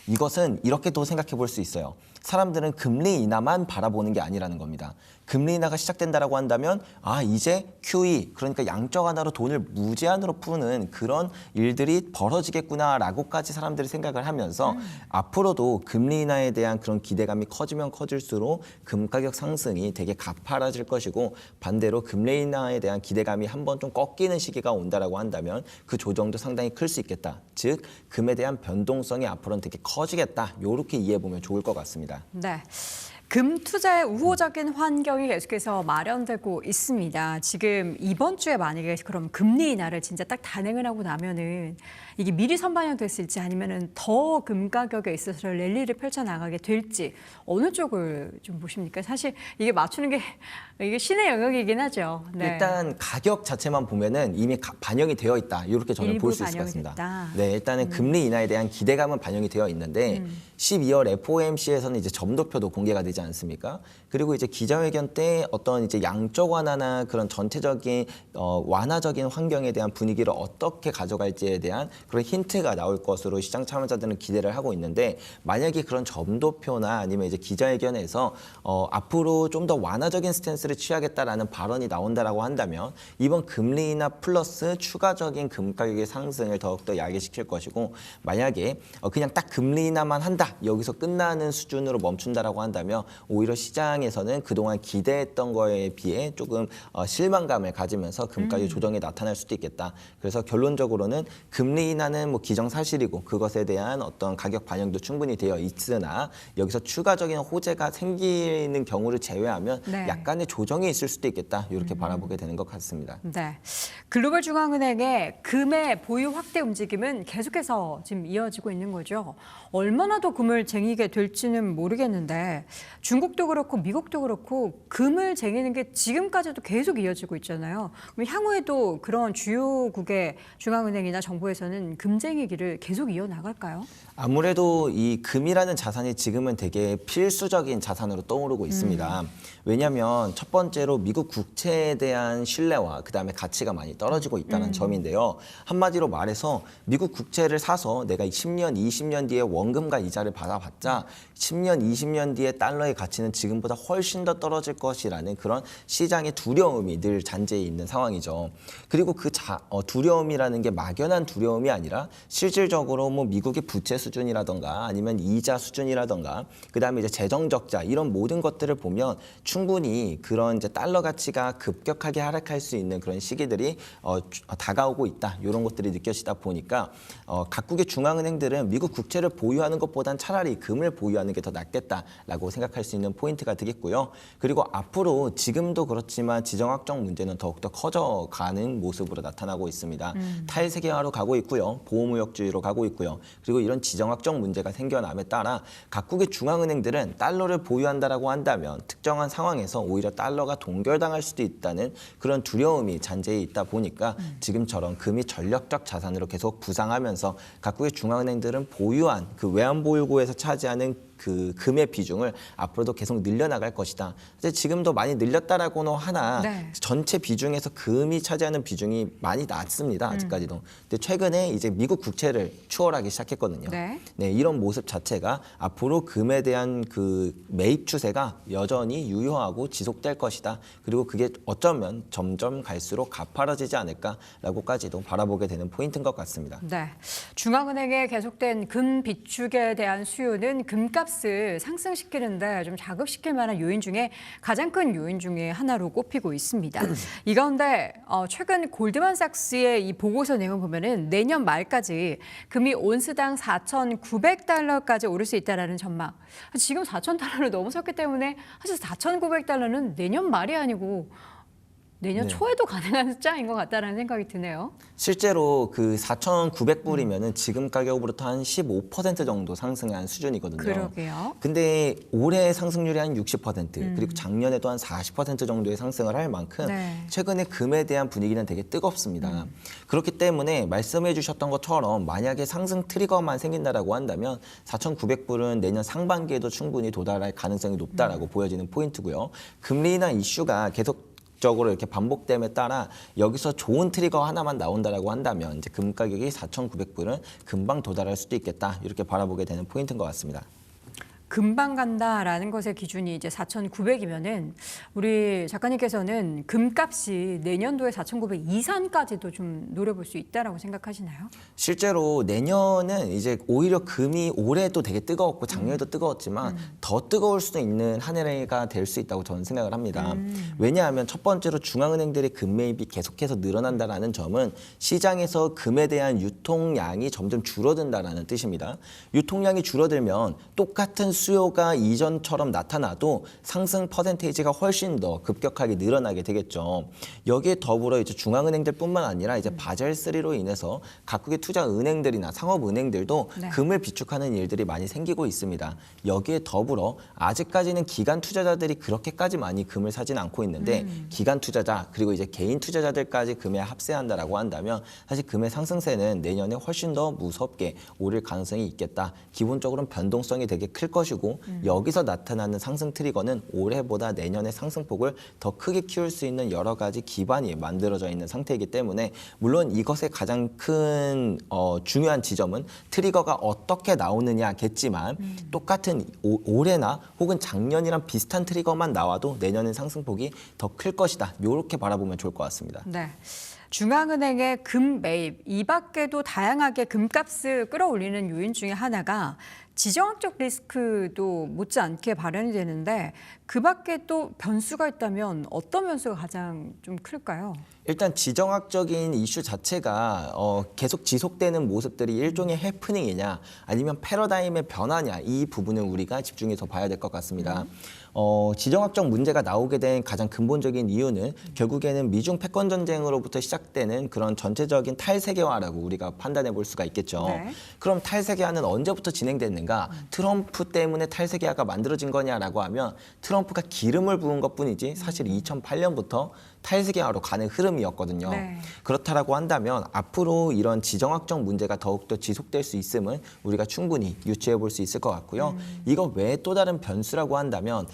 이것은 이렇게도 생각해 볼 수 있어요. 사람들은 금리 인하만 바라보는 게 아니라는 겁니다. 금리 인하가 시작된다라고 한다면 이제 QE 그러니까 양적 완화로 돈을 무제한으로 푸는 그런 일들이 벌어지겠구나라고까지 사람들이 생각을 하면서 앞으로도 금리 인하에 대한 그런 기대감이 커지면 커질수록 금 가격 상승이 되게 가파라질 것이고 반대로 금리 인하에 대한 기대감이 한번 좀 꺾이는 시기가 온다라고 한다면 그 조정도 상당히 클 수 있겠다. 즉 금에 대한 변동성이 앞으로는 되게 커지겠다. 이렇게 이해해 보면 좋을 것 같습니다. 네. 금 투자의 우호적인 환경이 계속해서 마련되고 있습니다. 지금 이번 주에 만약에 그럼 금리 인하를 진짜 딱 단행을 하고 나면은 이게 미리 선반영됐을지 아니면은 더 금 가격에 있어서 랠리를 펼쳐나가게 될지 어느 쪽을 좀 보십니까? 사실 이게 맞추는 게 이게 신의 영역이긴 하죠. 네. 일단 가격 자체만 보면은 이미 반영이 되어 있다. 이렇게 저는 일부 볼 수 있을 것 반영이 같습니다. 됐다. 네, 일단은 금리 인하에 대한 기대감은 반영이 되어 있는데 12월 FOMC에서는 이제 점도표도 공개가 되지 않습니까? 그리고 이제 기자회견 때 어떤 이제 양적 완화나 그런 전체적인 완화적인 환경에 대한 분위기를 어떻게 가져갈지에 대한 그런 힌트가 나올 것으로 시장 참여자들은 기대를 하고 있는데 만약에 그런 점도표나 아니면 이제 기자회견에서 앞으로 좀 더 완화적인 스탠스를 취하겠다라는 발언이 나온다라고 한다면 이번 금리 인하 플러스 추가적인 금 가격의 상승을 더욱더 야기시킬 것이고 만약에 그냥 딱 금리 인하만 한다 여기서 끝나는 수준으로 멈춘다라고 한다면 오히려 시장에서는 그동안 기대했던 거에 비해 조금 실망감을 가지면서 금 가격 조정이 나타날 수도 있겠다. 그래서 결론적으로는 금리 인하는 뭐 기정사실이고 그것에 대한 어떤 가격 반영도 충분히 되어 있으나 여기서 추가적인 호재가 생기는 경우를 제외하면 네. 약간의 조정이 있을 수도 있겠다. 이렇게 바라보게 되는 것 같습니다. 네. 글로벌 중앙은행의 금의 보유 확대 움직임은 계속해서 지금 이어지고 있는 거죠. 얼마나 더 금을 쟁이게 될지는 모르겠는데 중국도 그렇고 미국도 그렇고 금을 쟁이는 게 지금까지도 계속 이어지고 있잖아요. 그럼 향후에도 그런 주요국의 중앙은행이나 정부에서는 금쟁이기를 계속 이어나갈까요? 아무래도 이 금이라는 자산이 지금은 되게 필수적인 자산으로 떠오르고 있습니다. 왜냐하면 첫 번째로 미국 국채에 대한 신뢰와 그다음에 가치가 많이 떨어지고 있다는 점인데요. 한마디로 말해서 미국 국채를 사서 내가 10년, 20년 뒤에 원금과 이자를 받아봤자 10년, 20년 뒤에 달러의 가치는 지금보다 훨씬 더 떨어질 것이라는 그런 시장의 두려움이 늘 잔재해 있는 상황이죠. 그리고 그 두려움이라는 게 막연한 두려움이 아니라 실질적으로 뭐 미국의 부채 수준이라던가 아니면 이자 수준이라던가 그다음에 이제 재정 적자 이런 모든 것들을 보면 충분히 그런 이제 달러 가치가 급격하게 하락할 수 있는 그런 시기들이 다가오고 있다. 이런 것들이 느껴지다 보니까 각국의 중앙은행들은 미국 국채를 보유하는 것보단 차라리 금을 보유하는 게 더 낫겠다라고 생각할 수 있는 포인트가 되겠고요. 그리고 앞으로 지금도 그렇지만 지정학적 문제는 더욱더 커져가는 모습으로 나타나고 있습니다. 탈세계화로 가고 있고요. 보호무역주의로 가고 있고요. 그리고 이런 지정학적 문제가 생겨남에 따라 각국의 중앙은행들은 달러를 보유한다라고 한다면 특정한 상황에서 오히려 달러가 동결당할 수도 있다는 그런 두려움이 잔재해 있다 보니까 지금처럼 금이 전력적 자산으로 계속 부상하면서 각국의 중앙은행들은 보유한 그 외환보유고에서 차지하는 그 금의 비중을 앞으로도 계속 늘려나갈 것이다. 이제 지금도 많이 늘렸다라고는 하나 네. 전체 비중에서 금이 차지하는 비중이 많이 낮습니다. 아직까지도. 근데 최근에 이제 미국 국채를 추월하기 시작했거든요. 네. 네, 이런 모습 자체가 앞으로 금에 대한 그 매입 추세가 여전히 유효하고 지속될 것이다. 그리고 그게 어쩌면 점점 갈수록 가파라지지 않을까라고까지도 바라보게 되는 포인트인 것 같습니다. 네. 중앙은행의 계속된 금 비축에 대한 수요는 금값 금값을 상승시키는데 좀 자극시킬 만한 요인 중에 가장 큰 요인 중에 하나로 꼽히고 있습니다. 이 가운데 최근 골드만삭스의 이 보고서 내용 보면은 내년 말까지 금이 온스당 4,900달러까지 오를 수 있다라는 전망. 지금 4,000달러를 넘어섰기 때문에 사실 4,900달러는 내년 말이 아니고 내년 초에도 가능한 숫자인 것 같다라는 생각이 드네요. 실제로 그 4,900불이면은 지금 가격으로부터 한 15% 정도 상승한 수준이거든요. 그러게요. 근데 올해 상승률이 한 60%, 그리고 작년에도 한 40% 정도의 상승을 할 만큼 네. 최근에 금에 대한 분위기는 되게 뜨겁습니다. 그렇기 때문에 말씀해 주셨던 것처럼 만약에 상승 트리거만 생긴다라고 한다면 4,900불은 내년 상반기에도 충분히 도달할 가능성이 높다라고 보여지는 포인트고요. 금리 인하 이슈가 계속적으로 이렇게 반복됨에 따라 여기서 좋은 트리거 하나만 나온다라고 한다면 이제 금 가격이 4,900불은 금방 도달할 수도 있겠다 이렇게 바라보게 되는 포인트인 것 같습니다. 금방 간다라는 것의 기준이 이제 4,900이면은 우리 작가님께서는 금값이 내년도에 4,900 이상까지도 좀 노려볼 수 있다라고 생각하시나요? 실제로 내년은 이제 오히려 금이 올해도 되게 뜨거웠고 작년에도 뜨거웠지만 더 뜨거울 수도 있는 한 해가 될 수 있다고 저는 생각을 합니다. 왜냐하면 첫 번째로 중앙은행들의 금 매입이 계속해서 늘어난다라는 점은 시장에서 금에 대한 유통량이 점점 줄어든다라는 뜻입니다. 유통량이 줄어들면 똑같은 수요가 이전처럼 나타나도 상승 퍼센테이지가 훨씬 더 급격하게 늘어나게 되겠죠. 여기에 더불어 이제 중앙은행들뿐만 아니라 이제 바젤3로 인해서 각국의 투자 은행들이나 상업은행들도 네. 금을 비축하는 일들이 많이 생기고 있습니다. 여기에 더불어 아직까지는 기관 투자자들이 그렇게까지 많이 금을 사진 않고 있는데 기관 투자자 그리고 이제 개인 투자자들까지 금에 합세한다라고 한다면 사실 금의 상승세는 내년에 훨씬 더 무섭게 오를 가능성이 있겠다. 기본적으로는 변동성이 되게 클 것이고 여기서 나타나는 상승 트리거는 올해보다 내년의 상승폭을 더 크게 키울 수 있는 여러 가지 기반이 만들어져 있는 상태이기 때문에 물론 이것의 가장 큰 중요한 지점은 트리거가 어떻게 나오느냐겠지만 똑같은 올해나 혹은 작년이랑 비슷한 트리거만 나와도 내년의 상승폭이 더 클 것이다. 이렇게 바라보면 좋을 것 같습니다. 네. 중앙은행의 금 매입, 이 밖에도 다양하게 금값을 끌어올리는 요인 중에 하나가 지정학적 리스크도 못지않게 발현이 되는데 그 밖에 또 변수가 있다면 어떤 변수가 가장 좀 클까요? 일단 지정학적인 이슈 자체가 계속 지속되는 모습들이 일종의 해프닝이냐 아니면 패러다임의 변화냐 이 부분을 우리가 집중해서 봐야 될 것 같습니다. 지정학적 문제가 나오게 된 가장 근본적인 이유는 결국에는 미중 패권 전쟁으로부터 시작되는 그런 전체적인 탈세계화라고 우리가 판단해 볼 수가 있겠죠. 네. 그럼 탈세계화는 언제부터 진행됐는가? 트럼프 때문에 탈세계화가 만들어진 거냐라고 하면 트럼프가 기름을 부은 것뿐이지 사실 2008년부터 탈세계화로 가는 흐름이었거든요. 네. 그렇다라고 한다면 앞으로 이런 지정학적 문제가 더욱더 지속될 수 있음은 우리가 충분히 유추해 볼 수 있을 것 같고요. 이거 외에 또 다른 변수라고 한다면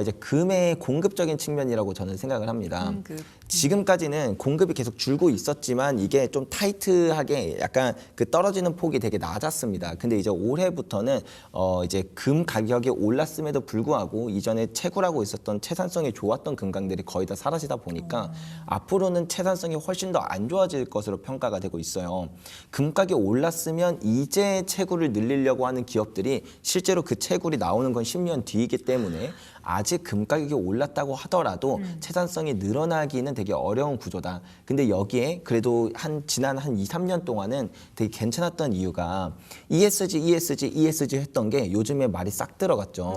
이제 금의 공급적인 측면이라고 저는 생각을 합니다. 지금까지는 공급이 계속 줄고 있었지만 이게 좀 타이트하게 약간 그 떨어지는 폭이 되게 낮았습니다. 근데 이제 올해부터는 이제 금 가격이 올랐음에도 불구하고 이전에 채굴하고 있었던 채산성이 좋았던 금강들이 거의 다 사라지다 보니까 앞으로는 채산성이 훨씬 더 안 좋아질 것으로 평가가 되고 있어요. 금 가격이 올랐으면 이제 채굴을 늘리려고 하는 기업들이 실제로 그 채굴이 나오는 건 10년 뒤이기 때문에 아직 금 가격이 올랐다고 하더라도 채산성이 늘어나기는 되게 어려운 구조다. 근데 여기에 그래도 지난 한 2, 3년 동안은 되게 괜찮았던 이유가 ESG 했던 게 요즘에 말이 싹 들어갔죠.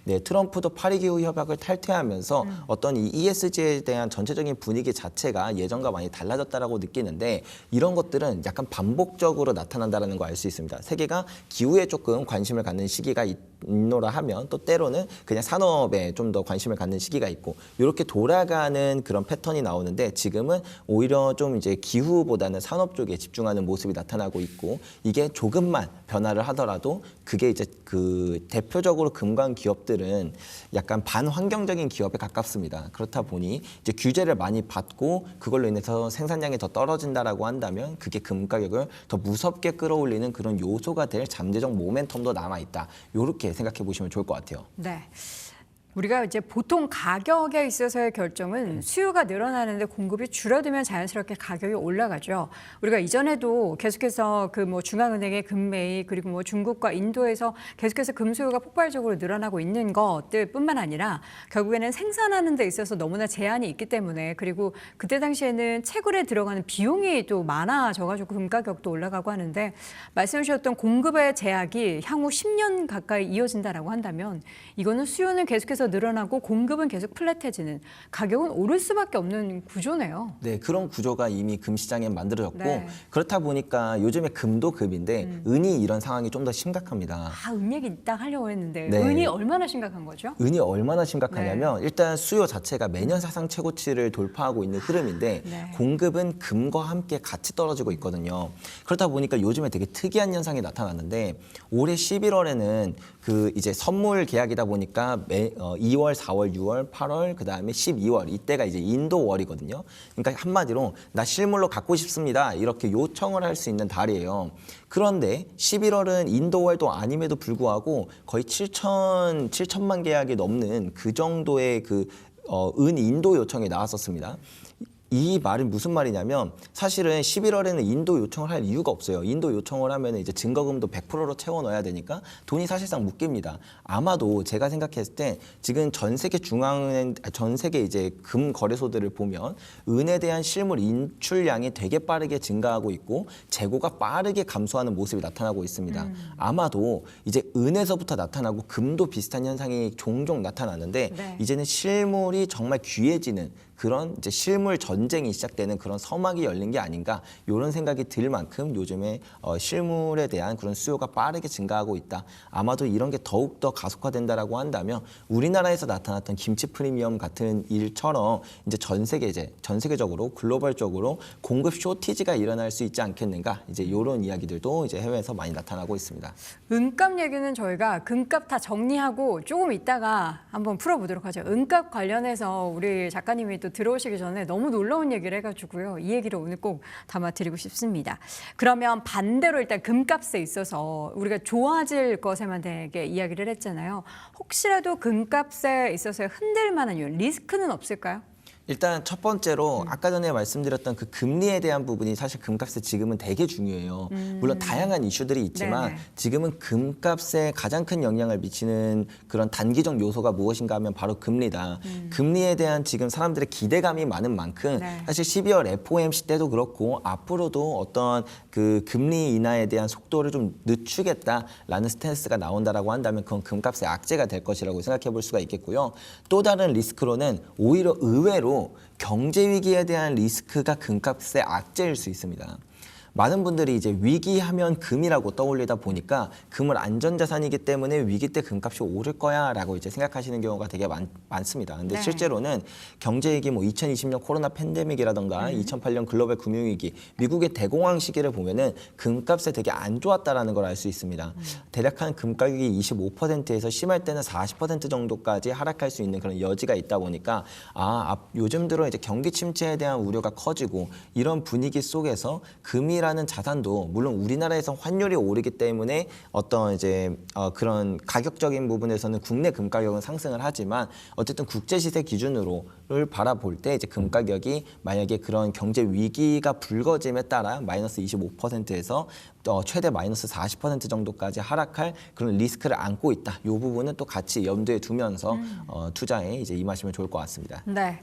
네, 트럼프도 파리기후 협약을 탈퇴하면서 어떤 이 ESG에 대한 전체적인 분위기 자체가 예전과 많이 달라졌다라고 느끼는데 이런 것들은 약간 반복적으로 나타난다는 거 알 수 있습니다. 세계가 기후에 조금 관심을 갖는 시기가 있노라 하면 또 때로는 그냥 산업에 좀 더 관심을 갖는 시기가 있고 이렇게 돌아가는 그런 패턴이 나오는데 지금은 오히려 좀 이제 기후보다는 산업 쪽에 집중하는 모습이 나타나고 있고 이게 조금만 변화를 하더라도 그게 이제 그 대표적으로 금광 기업들은 약간 반환경적인 기업에 가깝습니다. 그렇다 보니 이제 규제를 많이 받고 그걸로 인해서 생산량이 더 떨어진다라고 한다면 그게 금 가격을 더 무섭게 끌어올리는 그런 요소가 될 잠재적 모멘텀도 남아 있다. 이렇게 생각해 보시면 좋을 것 같아요. 네. 우리가 이제 보통 가격에 있어서의 결정은 수요가 늘어나는데 공급이 줄어들면 자연스럽게 가격이 올라가죠. 우리가 이전에도 계속해서 그 뭐 중앙은행의 금매입 그리고 뭐 중국과 인도에서 계속해서 금 수요가 폭발적으로 늘어나고 있는 것들뿐만 아니라 결국에는 생산하는 데 있어서 너무나 제한이 있기 때문에 그리고 그때 당시에는 채굴에 들어가는 비용이 또 많아져가지고 금 가격도 올라가고 하는데 말씀 주셨던 공급의 제약이 향후 10년 가까이 이어진다라고 한다면 이거는 수요는 계속해서 늘어나고 공급은 계속 플랫해지는 가격은 오를 수밖에 없는 구조네요. 네, 그런 구조가 이미 금 시장에 만들어졌고 네. 그렇다 보니까 요즘에 금도 금인데 은이 이런 상황이 좀 더 심각합니다. 은 얘기 딱 하려고 했는데 네. 은이 얼마나 심각한 거죠? 은이 얼마나 심각하냐면 일단 수요 자체가 매년 사상 최고치를 돌파하고 있는 흐름인데 네. 공급은 금과 함께 같이 떨어지고 있거든요. 그렇다 보니까 요즘에 되게 특이한 현상이 나타났는데 올해 11월에는 그 이제 선물 계약이다 보니까 2월, 4월, 6월, 8월, 그다음에 12월 이때가 이제 인도월이거든요. 그러니까 한마디로 나 실물로 갖고 싶습니다. 이렇게 요청을 할 수 있는 달이에요. 그런데 11월은 인도월도 아님에도 불구하고 거의 7천만 계약이 넘는 그 정도의 은 인도 요청이 나왔었습니다. 이 말은 무슨 말이냐면 사실은 11월에는 인도 요청을 할 이유가 없어요. 인도 요청을 하면 이제 증거금도 100%로 채워 넣어야 되니까 돈이 사실상 묶입니다. 아마도 제가 생각했을 때 지금 전 세계 중앙은행, 전 세계 이제 금 거래소들을 보면 은에 대한 실물 인출량이 되게 빠르게 증가하고 있고 재고가 빠르게 감소하는 모습이 나타나고 있습니다. 아마도 이제 은에서부터 나타나고 금도 비슷한 현상이 종종 나타나는데 네. 이제는 실물이 정말 귀해지는 그런 이제 실물 전쟁이 시작되는 그런 서막이 열린 게 아닌가 이런 생각이 들 만큼 요즘에 실물에 대한 그런 수요가 빠르게 증가하고 있다. 아마도 이런 게 더욱 더 가속화된다라고 한다면 우리나라에서 나타났던 김치 프리미엄 같은 일처럼 이제 전 세계적으로 글로벌적으로 공급 쇼티지가 일어날 수 있지 않겠는가 이제 이런 이야기들도 이제 해외에서 많이 나타나고 있습니다. 은값 얘기는 저희가 금값 다 정리하고 조금 있다가 한번 풀어보도록 하죠. 은값 관련해서 우리 작가님이 또 들어오시기 전에 너무 놀라운 얘기를 해가지고요. 이 얘기를 오늘 꼭 담아드리고 싶습니다. 그러면 반대로 일단 금값에 있어서 우리가 좋아질 것에만 되게 이야기를 했잖아요. 혹시라도 금값에 있어서 흔들 만한 이유, 리스크는 없을까요? 일단 첫 번째로 아까 전에 말씀드렸던 그 금리에 대한 부분이 사실 금값에 지금은 되게 중요해요. 물론 다양한 이슈들이 있지만 네네. 지금은 금값에 가장 큰 영향을 미치는 그런 단기적 요소가 무엇인가 하면 바로 금리다. 금리에 대한 지금 사람들의 기대감이 많은 만큼 네. 사실 12월 FOMC 때도 그렇고 앞으로도 어떤 그 금리 인하에 대한 속도를 좀 늦추겠다라는 스탠스가 나온다라고 한다면 그건 금값의 악재가 될 것이라고 생각해 볼 수가 있겠고요. 또 다른 리스크로는 오히려 의외로 경제 위기에 대한 리스크가 금값의 악재일 수 있습니다. 많은 분들이 이제 위기하면 금이라고 떠올리다 보니까 금을 안전자산이기 때문에 위기 때 금값이 오를 거야라고 이제 생각하시는 경우가 되게 많습니다. 근데 네. 실제로는 경제위기 뭐 2020년 코로나 팬데믹이라던가 2008년 글로벌 금융위기, 미국의 대공황 시기를 보면은 금값에 되게 안 좋았다라는 걸 알 수 있습니다. 대략 한 금 가격이 25%에서 심할 때는 40% 정도까지 하락할 수 있는 그런 여지가 있다 보니까 요즘 들어 이제 경기 침체에 대한 우려가 커지고 이런 분위기 속에서 금이라는 자산도 물론 우리나라에서 환율이 오르기 때문에 어떤 이제 그런 가격적인 부분에서는 국내 금 가격은 상승을 하지만 어쨌든 국제 시세 기준으로를 바라볼 때 이제 금 가격이 만약에 그런 경제 위기가 불거짐에 따라 마이너스 25%에서 최대 마이너스 40% 정도까지 하락할 그런 리스크를 안고 있다. 이 부분은 또 같이 염두에 두면서 투자에 이제 임하시면 좋을 것 같습니다. 네.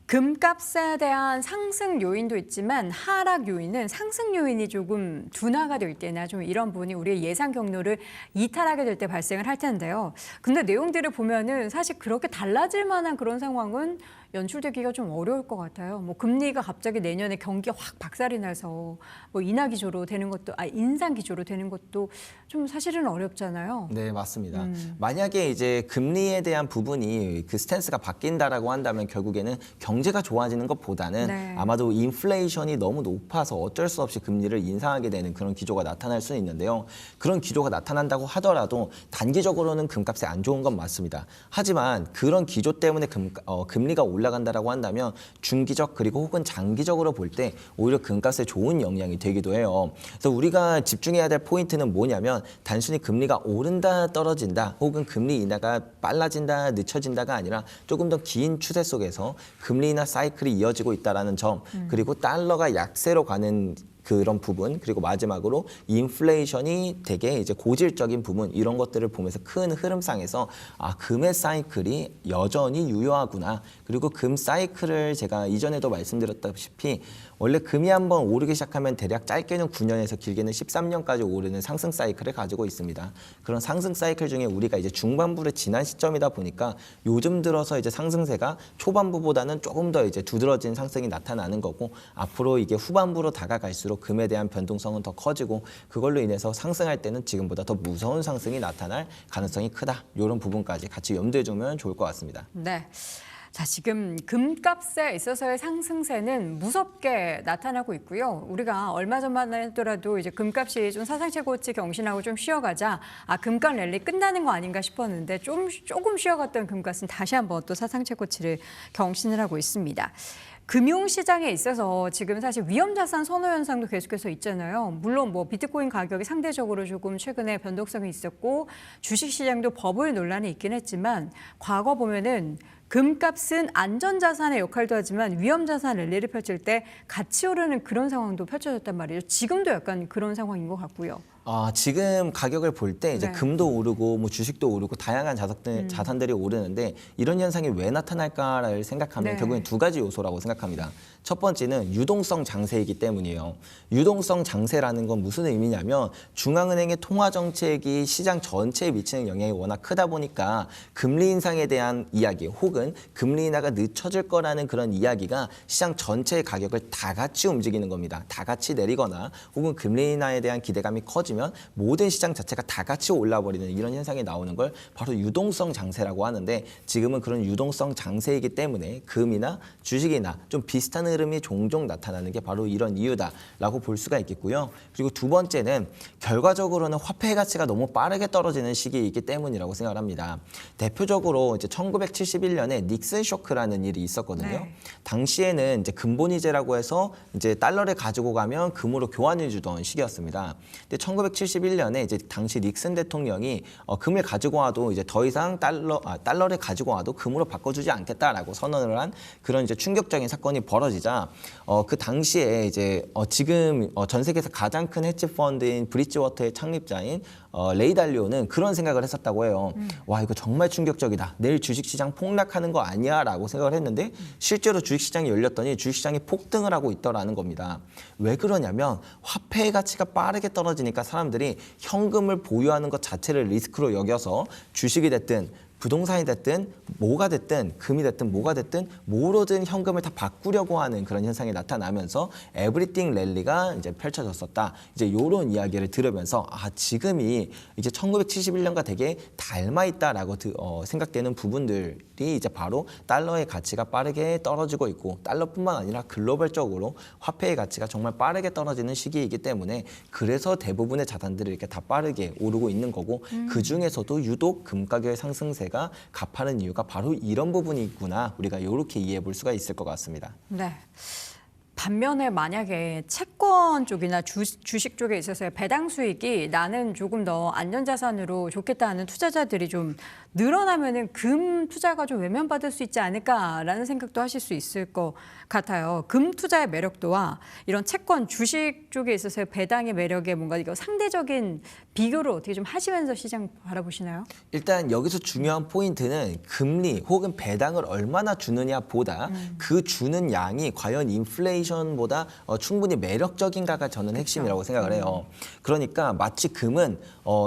금값에 대한 상승 요인도 있지만 하락 요인은 상승 요인이 조금 둔화가 될 때나 좀 이런 부분이 우리의 예상 경로를 이탈하게 될 때 발생을 할 텐데요. 근데 내용들을 보면은 사실 그렇게 달라질 만한 그런 상황은 연출되기가 좀 어려울 것 같아요. 뭐 금리가 갑자기 내년에 경기가 확 박살이 나서 뭐 인하 기조로 되는 것도 인상 기조로 되는 것도 좀 사실은 어렵잖아요. 네, 맞습니다. 만약에 이제 금리에 대한 부분이 그 스탠스가 바뀐다라고 한다면 결국에는 경제가 좋아지는 것보다는 네. 아마도 인플레이션이 너무 높아서 어쩔 수 없이 금리를 인상하게 되는 그런 기조가 나타날 수는 있는데요. 그런 기조가 나타난다고 하더라도 단기적으로는 금값이 안 좋은 건 맞습니다. 하지만 그런 기조 때문에 금리가 올라 올라간다라고 한다면 중기적 그리고 혹은 장기적으로 볼 때 오히려 금값에 좋은 영향이 되기도 해요. 그래서 우리가 집중해야 될 포인트는 뭐냐면 단순히 금리가 오른다 떨어진다 혹은 금리 인하가 빨라진다 늦춰진다가 아니라 조금 더 긴 추세 속에서 금리 인하 사이클이 이어지고 있다는 점 그리고 달러가 약세로 가는 그런 부분 그리고 마지막으로 인플레이션이 되게 이제 고질적인 부분 이런 것들을 보면서 큰 흐름상에서 금의 사이클이 여전히 유효하구나. 그리고 금 사이클을 제가 이전에도 말씀드렸다시피 원래 금이 한번 오르기 시작하면 대략 짧게는 9년에서 길게는 13년까지 오르는 상승 사이클을 가지고 있습니다. 그런 상승 사이클 중에 우리가 이제 중반부를 지난 시점이다 보니까 요즘 들어서 이제 상승세가 초반부보다는 조금 더 이제 두드러진 상승이 나타나는 거고 앞으로 이게 후반부로 다가갈수록 금에 대한 변동성은 더 커지고 그걸로 인해서 상승할 때는 지금보다 더 무서운 상승이 나타날 가능성이 크다. 이런 부분까지 같이 염두에 두면 좋을 것 같습니다. 네. 자, 지금 금값에 있어서의 상승세는 무섭게 나타나고 있고요. 우리가 얼마 전만 하더라도 이제 금값이 좀 사상 최고치 경신하고 좀 쉬어가자 금값 랠리 끝나는 거 아닌가 싶었는데 조금 쉬어갔던 금값은 다시 한번 또 사상 최고치를 경신을 하고 있습니다. 금융시장에 있어서 지금 사실 위험자산 선호 현상도 계속해서 있잖아요. 물론 뭐 비트코인 가격이 상대적으로 조금 최근에 변동성이 있었고 주식시장도 버블 논란이 있긴 했지만 과거 보면은 금값은 안전자산의 역할도 하지만 위험자산 랠리를 펼칠 때 같이 오르는 그런 상황도 펼쳐졌단 말이에요. 지금도 약간 그런 상황인 것 같고요. 지금 가격을 볼 때 이제 네. 금도 오르고 뭐 주식도 오르고 다양한 자산들이 오르는데 이런 현상이 왜 나타날까를 생각하면 네. 결국엔 두 가지 요소라고 생각합니다. 첫 번째는 유동성 장세이기 때문이에요. 유동성 장세라는 건 무슨 의미냐면 중앙은행의 통화 정책이 시장 전체에 미치는 영향이 워낙 크다 보니까 금리 인상에 대한 이야기 혹은 금리 인하가 늦춰질 거라는 그런 이야기가 시장 전체의 가격을 다 같이 움직이는 겁니다. 다 같이 내리거나 혹은 금리 인하에 대한 기대감이 커지면 모든 시장 자체가 다 같이 올라버리는 이런 현상이 나오는 걸 바로 유동성 장세라고 하는데 지금은 그런 유동성 장세이기 때문에 금이나 주식이나 좀 비슷한 흐름이 종종 나타나는 게 바로 이런 이유다라고 볼 수가 있겠고요. 그리고 두 번째는 결과적으로는 화폐 가치가 너무 빠르게 떨어지는 시기이기 때문이라고 생각을 합니다. 대표적으로 이제 1971년에 닉슨 쇼크라는 일이 있었거든요. 네. 당시에는 이제 근본이제라고 해서 이제 달러를 가지고 가면 금으로 교환해 주던 시기였습니다. 근데 1971년에 이제 당시 닉슨 대통령이 금을 가지고 와도 이제 더 이상 달러를 가지고 와도 금으로 바꿔주지 않겠다라고 선언을 한 그런 이제 충격적인 사건이 벌어지자 그 당시에 이제 지금 전 세계에서 가장 큰 헤지 펀드인 브릿지워터의 창립자인 레이 달리오는 그런 생각을 했었다고 해요. 와, 이거 정말 충격적이다. 내일 주식시장 폭락하는 거 아니야? 라고 생각을 했는데 실제로 주식시장이 열렸더니 주식시장이 폭등을 하고 있더라는 겁니다. 왜 그러냐면 화폐의 가치가 빠르게 떨어지니까 사람들이 현금을 보유하는 것 자체를 리스크로 여겨서 주식이 됐든 부동산이 됐든 뭐가 됐든 금이 됐든 뭐가 됐든 뭐로든 현금을 다 바꾸려고 하는 그런 현상이 나타나면서 에브리띵 랠리가 이제 펼쳐졌었다. 이제 이런 이야기를 들으면서 지금이 이제 1971년과 되게 닮아 있다라고 생각되는 부분들이 이제 바로 달러의 가치가 빠르게 떨어지고 있고 달러뿐만 아니라 글로벌적으로 화폐의 가치가 정말 빠르게 떨어지는 시기이기 때문에 그래서 대부분의 자산들이 이렇게 다 빠르게 오르고 있는 거고 그 중에서도 유독 금 가격의 상승세가 가파른 이유가 바로 이런 부분이구나. 우리가 이렇게 이해해 볼 수가 있을 것 같습니다. 네. 반면에 만약에 채권 쪽이나 주식 쪽에 있어서의 배당 수익이 나는 조금 더 안전자산으로 좋겠다 하는 투자자들이 좀 늘어나면은 금 투자가 좀 외면받을 수 있지 않을까라는 생각도 하실 수 있을 것 같아요. 금 투자의 매력도와 이런 채권, 주식 쪽에 있어서의 배당의 매력에 뭔가 이거 상대적인 비교를 어떻게 좀 하시면서 시장 바라보시나요? 일단 여기서 중요한 포인트는 금리 혹은 배당을 얼마나 주느냐보다 그 주는 양이 과연 인플레이션보다 충분히 매력적인가가 저는 핵심이라고 생각을 해요. 그러니까 마치 금은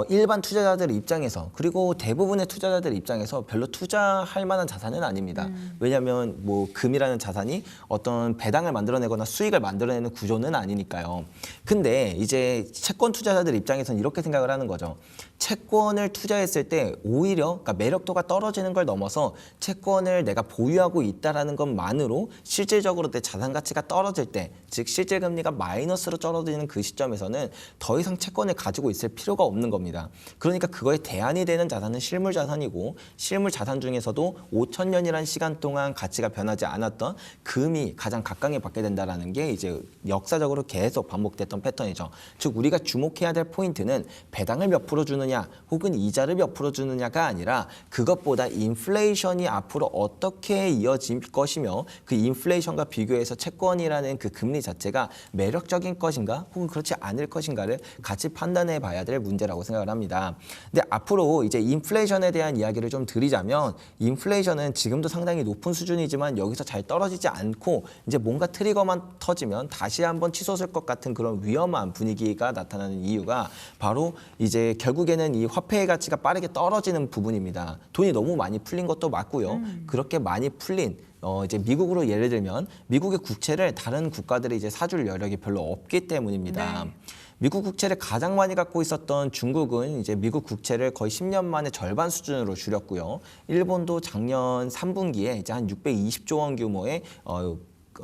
일반 투자자들 입장에서 그리고 대부분의 투자자들 입장에서 별로 투자할 만한 자산은 아닙니다. 왜냐하면 뭐 금이라는 자산이 어떤 배당을 만들어내거나 수익을 만들어내는 구조는 아니니까요. 근데 이제 채권 투자자들 입장에서는 이렇게 생각을 하는 거죠. 채권을 투자했을 때 오히려 그러니까 매력도가 떨어지는 걸 넘어서 채권을 내가 보유하고 있다라는 것만으로 실질적으로 내 자산 가치가 떨어질 때, 즉 실질 금리가 마이너스로 떨어지는 그 시점에서는 더 이상 채권을 가지고 있을 필요가 없는 없는 겁니다. 그러니까 그거에 대안이 되는 자산은 실물 자산이고 실물 자산 중에서도 5,000년이라는 시간 동안 가치가 변하지 않았던 금이 가장 각광을 받게 된다라는 게 이제 역사적으로 계속 반복됐던 패턴이죠. 즉 우리가 주목해야 될 포인트는 배당을 몇 프로 주느냐 혹은 이자를 몇 프로 주느냐가 아니라 그것보다 인플레이션이 앞으로 어떻게 이어질 것이며 그 인플레이션과 비교해서 채권이라는 그 금리 자체가 매력적인 것인가 혹은 그렇지 않을 것인가를 같이 판단해 봐야 될 문제라고 생각을 합니다. 근데 앞으로 이제 인플레이션에 대한 이야기를 좀 드리자면 인플레이션은 지금도 상당히 높은 수준이지만 여기서 잘 떨어지지 않고 이제 뭔가 트리거만 터지면 다시 한번 치솟을 것 같은 그런 위험한 분위기가 나타나는 이유가 바로 이제 결국에는 이 화폐의 가치가 빠르게 떨어지는 부분입니다. 돈이 너무 많이 풀린 것도 맞고요. 그렇게 많이 풀린 이제 미국으로 예를 들면 미국의 국채를 다른 국가들이 이제 사줄 여력이 별로 없기 때문입니다. 네. 미국 국채를 가장 많이 갖고 있었던 중국은 이제 미국 국채를 거의 10년 만에 절반 수준으로 줄였고요. 일본도 작년 3분기에 이제 한 620조 원 규모의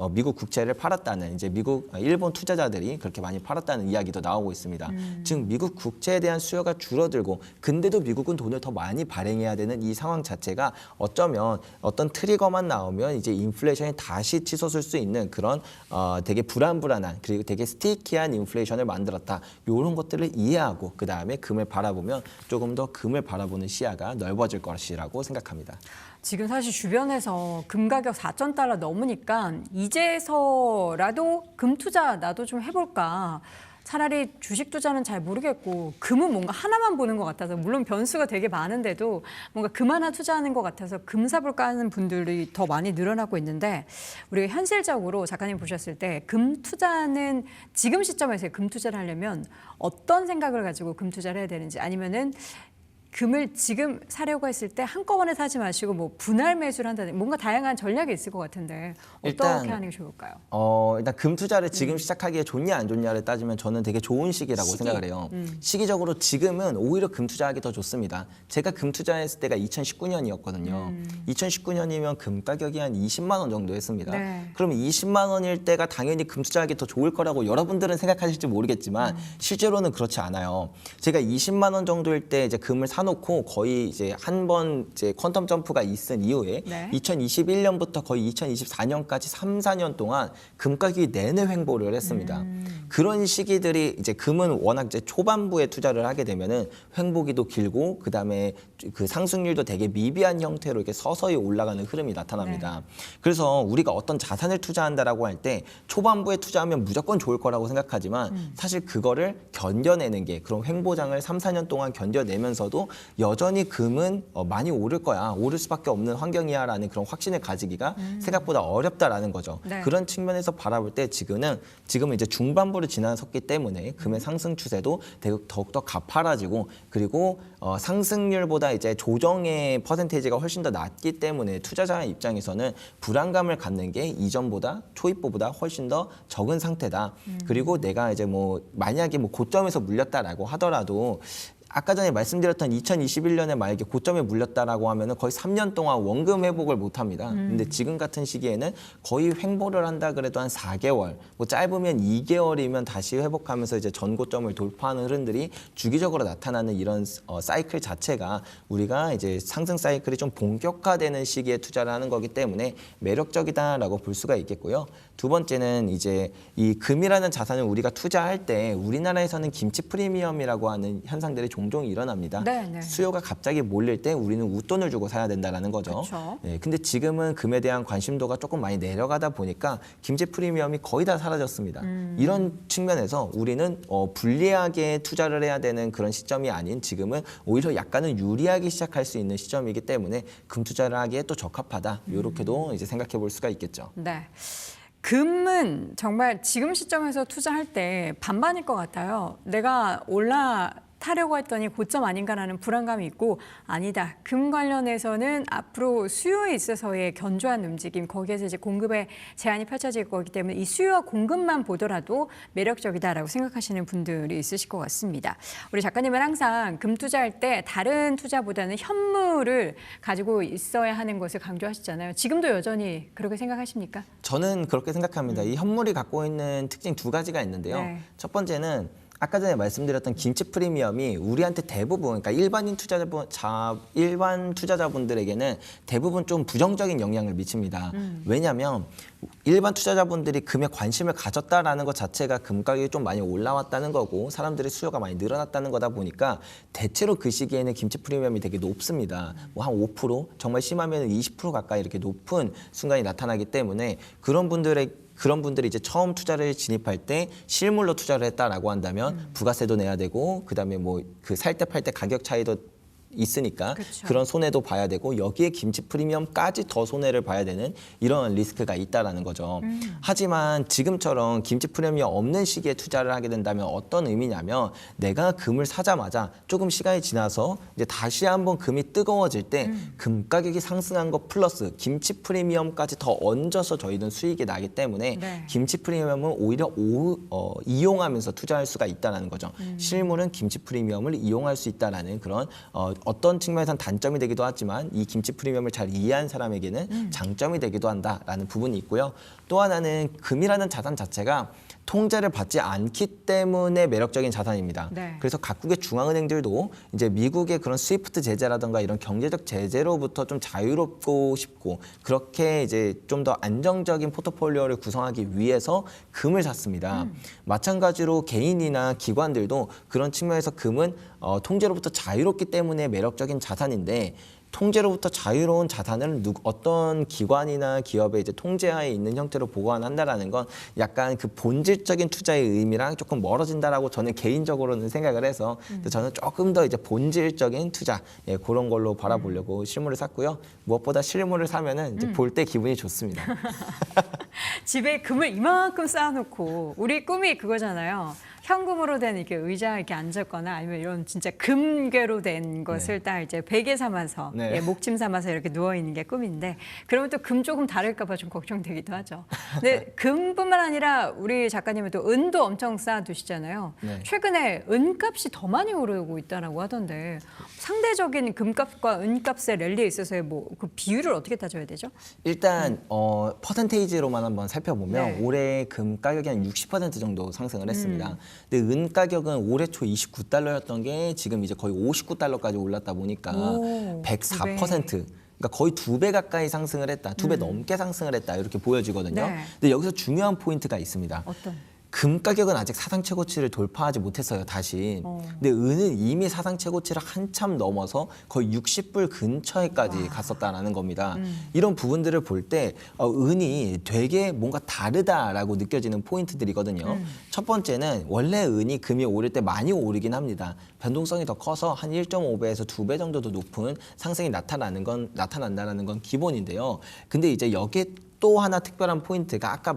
미국 국채를 팔았다는 이제 일본 투자자들이 그렇게 많이 팔았다는 이야기도 나오고 있습니다. 즉 미국 국채에 대한 수요가 줄어들고 근데도 미국은 돈을 더 많이 발행해야 되는 이 상황 자체가 어쩌면 어떤 트리거만 나오면 이제 인플레이션이 다시 치솟을 수 있는 그런 되게 불안한 그리고 되게 스티키한 인플레이션을 만들었다. 이런 것들을 이해하고 그 다음에 금을 바라보면 조금 더 금을 바라보는 시야가 넓어질 것이라고 생각합니다. 지금 사실 주변에서 금 가격 4,000달러 넘으니까 이제서라도 금 투자 나도 좀 해볼까. 차라리 주식 투자는 잘 모르겠고 금은 뭔가 하나만 보는 것 같아서 물론 변수가 되게 많은데도 뭔가 금 하나 투자하는 것 같아서 금 사볼까 하는 분들이 더 많이 늘어나고 있는데 우리가 현실적으로 작가님 보셨을 때 금 투자는 지금 시점에서 금 투자를 하려면 어떤 생각을 가지고 금 투자를 해야 되는지 아니면은 금을 지금 사려고 했을 때 한꺼번에 사지 마시고 뭐 분할 매수를 한다든지 뭔가 다양한 전략이 있을 것 같은데 어떻게 일단, 하는 게 좋을까요? 일단 금 투자를 지금 시작하기에 좋냐 안 좋냐를 따지면 저는 되게 좋은 시기라고 생각을 해요. 시기적으로 지금은 오히려 금 투자하기 더 좋습니다. 제가 금 투자했을 때가 2019년이었거든요. 2019년이면 금 가격이 한 20만 원 정도 했습니다. 네. 그럼 20만 원일 때가 당연히 금 투자하기 더 좋을 거라고 여러분들은 생각하실지 모르겠지만 실제로는 그렇지 않아요. 제가 20만 원 정도일 때 이제 금을 사놓고 거의 이제 한 번 이제 퀀텀 점프가 있은 이후에 네. 2021년부터 거의 2024년까지 3, 4년 동안 금 가격이 내내 횡보를 했습니다. 그런 시기들이 이제 금은 워낙 이제 초반부에 투자를 하게 되면은 횡보기도 길고 그다음에 그 상승률도 되게 미비한 형태로 이렇게 서서히 올라가는 흐름이 나타납니다. 네. 그래서 우리가 어떤 자산을 투자한다라고 할 때 초반부에 투자하면 무조건 좋을 거라고 생각하지만 사실 그거를 견뎌내는 게 그런 횡보장을 3, 4년 동안 견뎌내면서도 여전히 금은 많이 오를 거야. 오를 수밖에 없는 환경이야라는 그런 확신을 가지기가 생각보다 어렵다라는 거죠. 네. 그런 측면에서 바라볼 때 지금은 이제 중반부를 지나섰기 때문에 금의 상승 추세도 더욱더 가파라지고 그리고 상승률보다 이제 조정의 퍼센테이지가 훨씬 더 낮기 때문에 투자자의 입장에서는 불안감을 갖는 게 이전보다 초입보보다 훨씬 더 적은 상태다. 그리고 내가 이제 뭐 만약에 뭐 고점에서 물렸다라고 하더라도 아까 전에 말씀드렸던 2021년에 만약에 고점에 물렸다라고 하면은 거의 3년 동안 원금 회복을 못 합니다. 근데 지금 같은 시기에는 거의 횡보를 한다 그래도 한 4개월, 뭐 짧으면 2개월이면 다시 회복하면서 이제 전고점을 돌파하는 흐름들이 주기적으로 나타나는 이런 사이클 자체가 우리가 이제 상승 사이클이 좀 본격화되는 시기에 투자를 하는 거기 때문에 매력적이다라고 볼 수가 있겠고요. 두 번째는 이제 이 금이라는 자산을 우리가 투자할 때 우리나라에서는 김치 프리미엄이라고 하는 현상들이 종종 일어납니다. 네, 네. 수요가 갑자기 몰릴 때 우리는 웃돈을 주고 사야 된다는 거죠. 그렇죠. 네, 근데 지금은 금에 대한 관심도가 조금 많이 내려가다 보니까 김치 프리미엄이 거의 다 사라졌습니다. 이런 측면에서 우리는 불리하게 투자를 해야 되는 그런 시점이 아닌 지금은 오히려 약간은 유리하게 시작할 수 있는 시점이기 때문에 금 투자를 하기에 또 적합하다. 이렇게도 이제 생각해 볼 수가 있겠죠. 네. 금은 정말 지금 시점에서 투자할 때 반반일 것 같아요. 내가 올라타려고 했더니 고점 아닌가라는 불안감이 있고 아니다. 금 관련해서는 앞으로 수요에 있어서의 견조한 움직임, 거기에서 이제 공급의 제한이 펼쳐질 거기 때문에 이 수요와 공급만 보더라도 매력적이다라고 생각하시는 분들이 있으실 것 같습니다. 우리 작가님은 항상 금 투자할 때 다른 투자보다는 현물을 가지고 있어야 하는 것을 강조하시잖아요. 지금도 여전히 그렇게 생각하십니까? 저는 그렇게 생각합니다. 이 현물이 갖고 있는 특징 두 가지가 있는데요. 네. 첫 번째는 아까 전에 말씀드렸던 김치 프리미엄이 우리한테 대부분, 그러니까 일반 투자자분들에게는 대부분 좀 부정적인 영향을 미칩니다. 왜냐하면 일반 투자자분들이 금에 관심을 가졌다라는 것 자체가 금 가격이 좀 많이 올라왔다는 거고 사람들의 수요가 많이 늘어났다는 거다 보니까 대체로 그 시기에는 김치 프리미엄이 되게 높습니다. 뭐 한 5%, 정말 심하면 20% 가까이 이렇게 높은 순간이 나타나기 때문에 그런 분들이 이제 처음 투자를 진입할 때 실물로 투자를 했다라고 한다면 부가세도 내야 되고 그다음에 뭐 그 살 때 팔 때 가격 차이도 있으니까 그쵸. 그런 손해도 봐야 되고 여기에 김치 프리미엄까지 더 손해를 봐야 되는 이런 리스크가 있다라는 거죠. 하지만 지금처럼 김치 프리미엄이 없는 시기에 투자를 하게 된다면 어떤 의미냐면 내가 금을 사자마자 조금 시간이 지나서 이제 다시 한번 금이 뜨거워질 때 금 가격이 상승한 거 플러스 김치 프리미엄까지 더 얹어서 저희는 수익이 나기 때문에 네. 김치 프리미엄은 오히려 이용하면서 투자할 수가 있다는 거죠. 실물은 김치 프리미엄을 이용할 수 있다는 그런 어떤 측면에선 단점이 되기도 하지만 이 김치 프리미엄을 잘 이해한 사람에게는 장점이 되기도 한다라는 부분이 있고요. 또 하나는 금이라는 자산 자체가 통제를 받지 않기 때문에 매력적인 자산입니다. 네. 그래서 각국의 중앙은행들도 이제 미국의 그런 스위프트 제재라든가 이런 경제적 제재로부터 좀 자유롭고 싶고 그렇게 이제 좀 더 안정적인 포트폴리오를 구성하기 위해서 금을 샀습니다. 마찬가지로 개인이나 기관들도 그런 측면에서 금은 통제로부터 자유롭기 때문에 매력적인 자산인데 통제로부터 자유로운 자산을 어떤 기관이나 기업의 이제 통제하에 있는 형태로 보관한다라는 건 약간 그 본질적인 투자의 의미랑 조금 멀어진다라고 저는 개인적으로는 생각을 해서 저는 조금 더 이제 본질적인 투자 그런 걸로 바라보려고 실물을 샀고요. 무엇보다 실물을 사면은 이제 볼 때 기분이 좋습니다. 집에 금을 이만큼 쌓아놓고 우리 꿈이 그거잖아요. 현금으로 된 이렇게 의자에 이렇게 앉았거나 아니면 이런 진짜 금괴로 된 것을 딱 이제 베개 삼아서 네. 예, 목침 삼아서 이렇게 누워 있는 게 꿈인데 그러면 또 금 조금 다를까 봐 좀 걱정되기도 하죠. 근데 금뿐만 아니라 우리 작가님은 또 은도 엄청 쌓아두시잖아요. 네. 최근에 은값이 더 많이 오르고 있다라고 하던데 상대적인 금값과 은값의 랠리에 있어서의 뭐 그 비율을 어떻게 따져야 되죠? 일단 퍼센테이지로만 한번 살펴보면 네. 올해 금 가격이 한 60% 정도 상승을 했습니다. 근데 은 가격은 올해 초 29달러였던 게 지금 이제 거의 59달러까지 올랐다 보니까 오, 104%. 그러니까 거의 2배 가까이 상승을 했다. 2배 넘게 상승을 했다. 이렇게 보여지거든요. 네. 근데 여기서 중요한 포인트가 있습니다. 어떤? 금 가격은 아직 사상 최고치를 돌파하지 못했어요, 다시. 근데 은은 이미 사상 최고치를 한참 넘어서 거의 60불 근처에까지 갔었다라는 겁니다. 이런 부분들을 볼 때 은이 되게 뭔가 다르다라고 느껴지는 포인트들이거든요. 첫 번째는 원래 은이 금이 오를 때 많이 오르긴 합니다. 변동성이 더 커서 한 1.5배에서 2배 정도 더 높은 상승이 나타난다는 건 기본인데요. 근데 이제 여기에 또 하나 특별한 포인트가 아까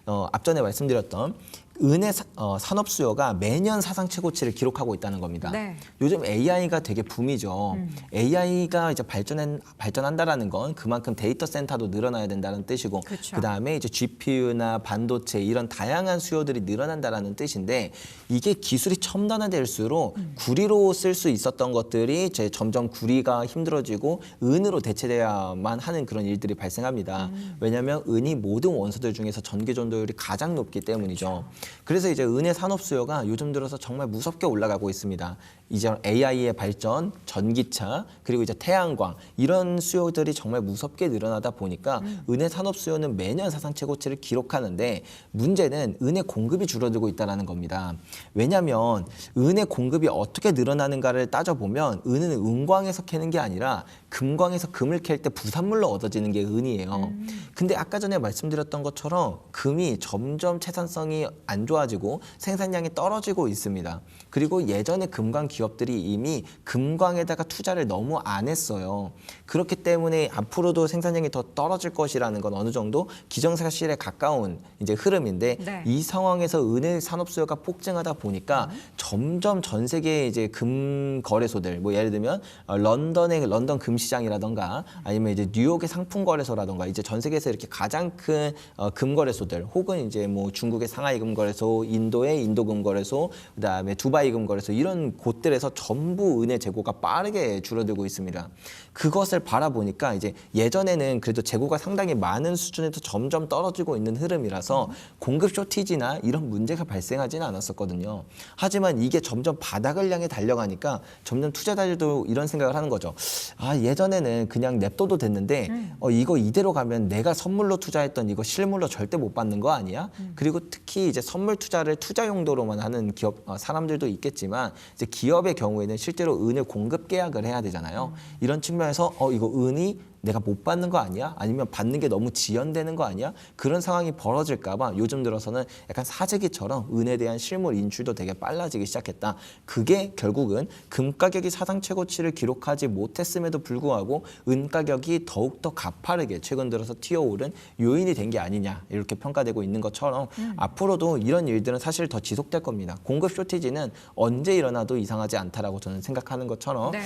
앞전에 말씀드렸던 은의 산업 수요가 매년 사상 최고치를 기록하고 있다는 겁니다. 네. 요즘 AI가 되게 붐이죠. AI가 이제 발전한다라는 건 그만큼 데이터 센터도 늘어나야 된다는 뜻이고, 그쵸. 그다음에 이제 GPU나 반도체 이런 다양한 수요들이 늘어난다라는 뜻인데 이게 기술이 첨단화될수록 구리로 쓸 수 있었던 것들이 이제 점점 구리가 힘들어지고 은으로 대체돼야만 하는 그런 일들이 발생합니다. 왜냐하면 은이 모든 원소들 중에서 전기 전도율이 가장 높기 때문이죠. 그래서 이제 은의 산업 수요가 요즘 들어서 정말 무섭게 올라가고 있습니다. 이제 AI의 발전, 전기차, 그리고 이제 태양광 이런 수요들이 정말 무섭게 늘어나다 보니까 은의 산업 수요는 매년 사상 최고치를 기록하는데 문제는 은의 공급이 줄어들고 있다는 겁니다. 왜냐하면 은의 공급이 어떻게 늘어나는가를 따져보면 은은 은광에서 캐는 게 아니라 금광에서 금을 캘 때 부산물로 얻어지는 게 은이에요. 근데 아까 전에 말씀드렸던 것처럼 금이 점점 채산성이 안 좋아지고 생산량이 떨어지고 있습니다. 그리고 예전에 금광 기업들이 이미 금광에다가 투자를 너무 안 했어요. 그렇기 때문에 앞으로도 생산량이 더 떨어질 것이라는 건 어느 정도 기정사실에 가까운 이제 흐름인데 네. 이 상황에서 은의 산업 수요가 폭증하다 보니까 점점 전 세계의 이제 금 거래소들, 뭐 예를 들면 런던 금시 시장이라던가 아니면 이제 뉴욕의 상품 거래소라던가 이제 전 세계에서 이렇게 가장 큰 금거래소들 혹은 이제 뭐 중국의 상하이 금거래소, 인도의 인도 금거래소, 그다음에 두바이 금거래소 이런 곳들에서 전부 은의 재고가 빠르게 줄어들고 있습니다. 그것을 바라보니까 이제 예전에는 그래도 재고가 상당히 많은 수준에서 점점 떨어지고 있는 흐름이라서 공급 쇼티지나 이런 문제가 발생하지는 않았었거든요. 하지만 이게 점점 바닥을 향해 달려가니까 점점 투자자들도 이런 생각을 하는 거죠. 아, 예전에는 그냥 냅둬도 됐는데 이거 이대로 가면 내가 선물로 투자했던 이거 실물로 절대 못 받는 거 아니야? 그리고 특히 이제 선물 투자를 투자 용도로만 하는 기업 사람들도 있겠지만 이제 기업의 경우에는 실제로 은을 공급 계약을 해야 되잖아요. 이런 측면에서 이거 은이 내가 못 받는 거 아니야? 아니면 받는 게 너무 지연되는 거 아니야? 그런 상황이 벌어질까 봐 요즘 들어서는 약간 사재기처럼 은에 대한 실물 인출도 되게 빨라지기 시작했다. 그게 결국은 금 가격이 사상 최고치를 기록하지 못했음에도 불구하고 은 가격이 더욱더 가파르게 최근 들어서 튀어오른 요인이 된 게 아니냐 이렇게 평가되고 있는 것처럼 앞으로도 이런 일들은 사실 더 지속될 겁니다. 공급 쇼티지는 언제 일어나도 이상하지 않다라고 저는 생각하는 것처럼 네.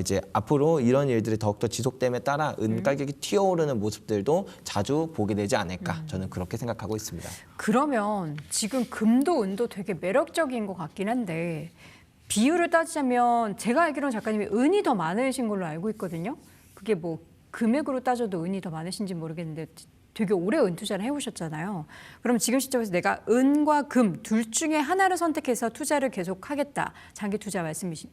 이제 앞으로 이런 일들이 더욱더 지속됨에 따라 은 가격이 튀어오르는 모습들도 자주 보게 되지 않을까 저는 그렇게 생각하고 있습니다. 그러면 지금 금도 은도 되게 매력적인 것 같긴 한데 비율을 따지자면 제가 알기로는 작가님이 은이 더 많으신 걸로 알고 있거든요. 그게 뭐 금액으로 따져도 은이 더 많으신지 모르겠는데 되게 오래 은 투자를 해오셨잖아요. 그럼 지금 시점에서 내가 은과 금 둘 중에 하나를 선택해서 투자를 계속하겠다. 장기 투자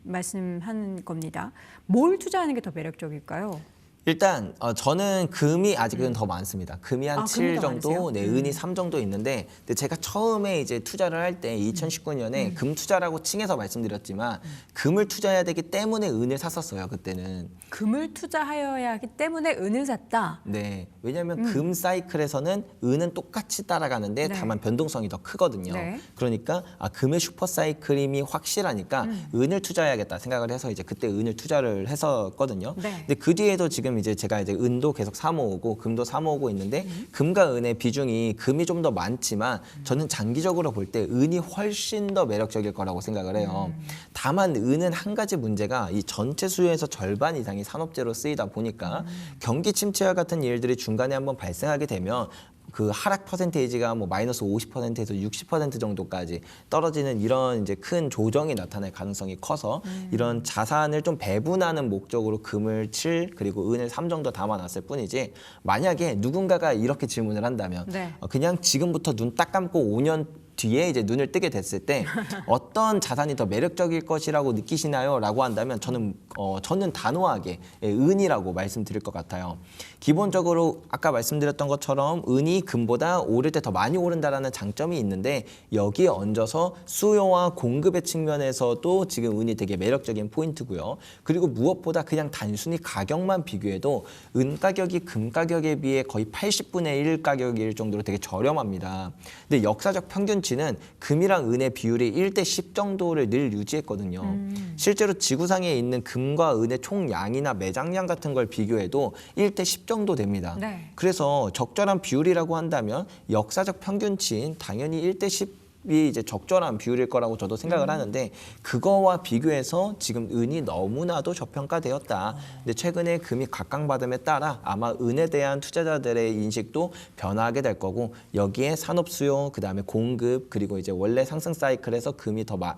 말씀하는 겁니다. 뭘 투자하는 게 더 매력적일까요? 일단 저는 금이 아직은 더 많습니다. 금이 한 7 금이 더 정도, 많으세요? 네, 은이 3 정도 있는데 근데 제가 처음에 이제 투자를 할 때 2019년에 금 투자라고 칭해서 말씀드렸지만 금을 투자해야 되기 때문에 은을 샀었어요. 그때는. 금을 투자하여야 하기 때문에 은을 샀다. 네, 왜냐하면 금 사이클에서는 은은 똑같이 따라가는데 네. 다만 변동성이 더 크거든요. 네. 그러니까 금의 슈퍼 사이클임이 확실하니까 은을 투자해야겠다 생각을 해서 이제 그때 은을 투자를 했었거든요. 네. 근데 그 뒤에도 지금 이제 제가 이제 은도 계속 사 모으고 금도 사 모으고 있는데 금과 은의 비중이 금이 좀 더 많지만 저는 장기적으로 볼 때 은이 훨씬 더 매력적일 거라고 생각을 해요. 다만 은은 한 가지 문제가 이 전체 수요에서 절반 이상이 산업재로 쓰이다 보니까 경기 침체와 같은 일들이 중간에 한번 발생하게 되면 그 하락 퍼센테이지가 뭐 마이너스 50%에서 60% 정도까지 떨어지는 이런 이제 큰 조정이 나타날 가능성이 커서 이런 자산을 좀 배분하는 목적으로 금을 7 그리고 은을 3 정도 담아놨을 뿐이지 만약에 누군가가 이렇게 질문을 한다면 네. 그냥 지금부터 눈 딱 감고 5년 뒤에 이제 눈을 뜨게 됐을 때 어떤 자산이 더 매력적일 것이라고 느끼시나요? 라고 한다면 저는 단호하게 은이라고 말씀드릴 것 같아요. 기본적으로 아까 말씀드렸던 것처럼 은이 금보다 오를 때 더 많이 오른다라는 장점이 있는데 여기에 얹어서 수요와 공급의 측면에서도 지금 은이 되게 매력적인 포인트고요. 그리고 무엇보다 그냥 단순히 가격만 비교해도 은 가격이 금 가격에 비해 거의 80분의 1 가격일 정도로 되게 저렴합니다. 근데 역사적 평균치는 금이랑 은의 비율이 1대10 정도를 늘 유지했거든요. 실제로 지구상에 있는 금과 은의 총량이나 매장량 같은 걸 비교해도 1대10 정도 됩니다. 네. 그래서 적절한 비율이라고 한다면 역사적 평균치인 당연히 1대10이 이제 적절한 비율일 거라고 저도 생각을 하는데 그거와 비교해서 지금 은이 너무나도 저평가되었다. 근데 최근에 금이 각광받음에 따라 아마 은에 대한 투자자들의 인식도 변화하게 될 거고 여기에 산업 수요, 그다음에 공급 그리고 이제 원래 상승 사이클에서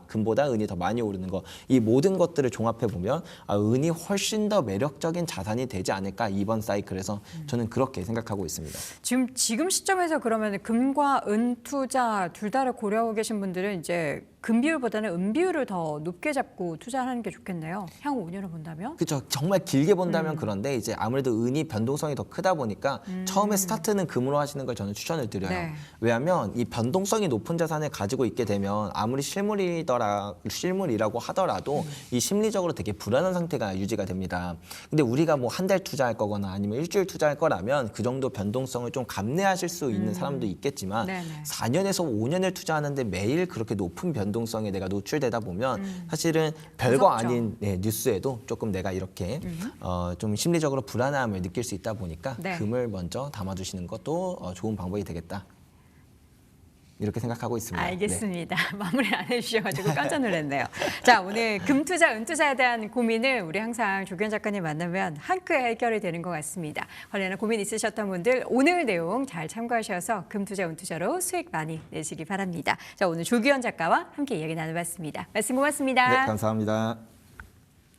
금보다 은이 더 많이 오르는 거 이 모든 것들을 종합해 보면 은이 훨씬 더 매력적인 자산이 되지 않을까 이번 사이클에서 저는 그렇게 생각하고 있습니다. 지금 시점에서 그러면 금과 은 투자 둘 다를 고려하고 계신 분들은 이제 금 비율보다는 은 비율을 더 높게 잡고 투자하는 게 좋겠네요. 향후 5년을 본다면. 그렇죠. 정말 길게 본다면 그런데 이제 아무래도 은이 변동성이 더 크다 보니까 처음에 스타트는 금으로 하시는 걸 저는 추천을 드려요. 네. 왜냐하면 이 변동성이 높은 자산을 가지고 있게 되면 아무리 실물이라고 하더라도 이 심리적으로 되게 불안한 상태가 유지가 됩니다. 근데 우리가 뭐 한 달 투자할 거거나 아니면 일주일 투자할 거라면 그 정도 변동성을 좀 감내하실 수 있는 사람도 있겠지만 네네. 4년에서 5년을 투자하는데 매일 그렇게 높은 변동성에 내가 노출되다 보면 사실은 별거 무섭죠. 아닌 뉴스에도 조금 내가 이렇게 좀 심리적으로 불안함을 느낄 수 있다 보니까 네. 금을 먼저 담아두시는 것도 좋은 방법이 되겠다. 이렇게 생각하고 있습니다. 알겠습니다. 마무리 안 해주셔가지고 깜짝 놀랐네요. 자, 오늘 금투자, 은투자에 대한 고민을 우리 항상 조규현 작가님 만나면 한큐에 해결이 되는 것 같습니다. 관련한 고민 있으셨던 분들 오늘 내용 잘 참고하셔서 금투자, 은투자로 수익 많이 내시기 바랍니다. 자, 오늘 조규현 작가와 함께 이야기 나눠봤습니다. 말씀 고맙습니다. 네, 감사합니다.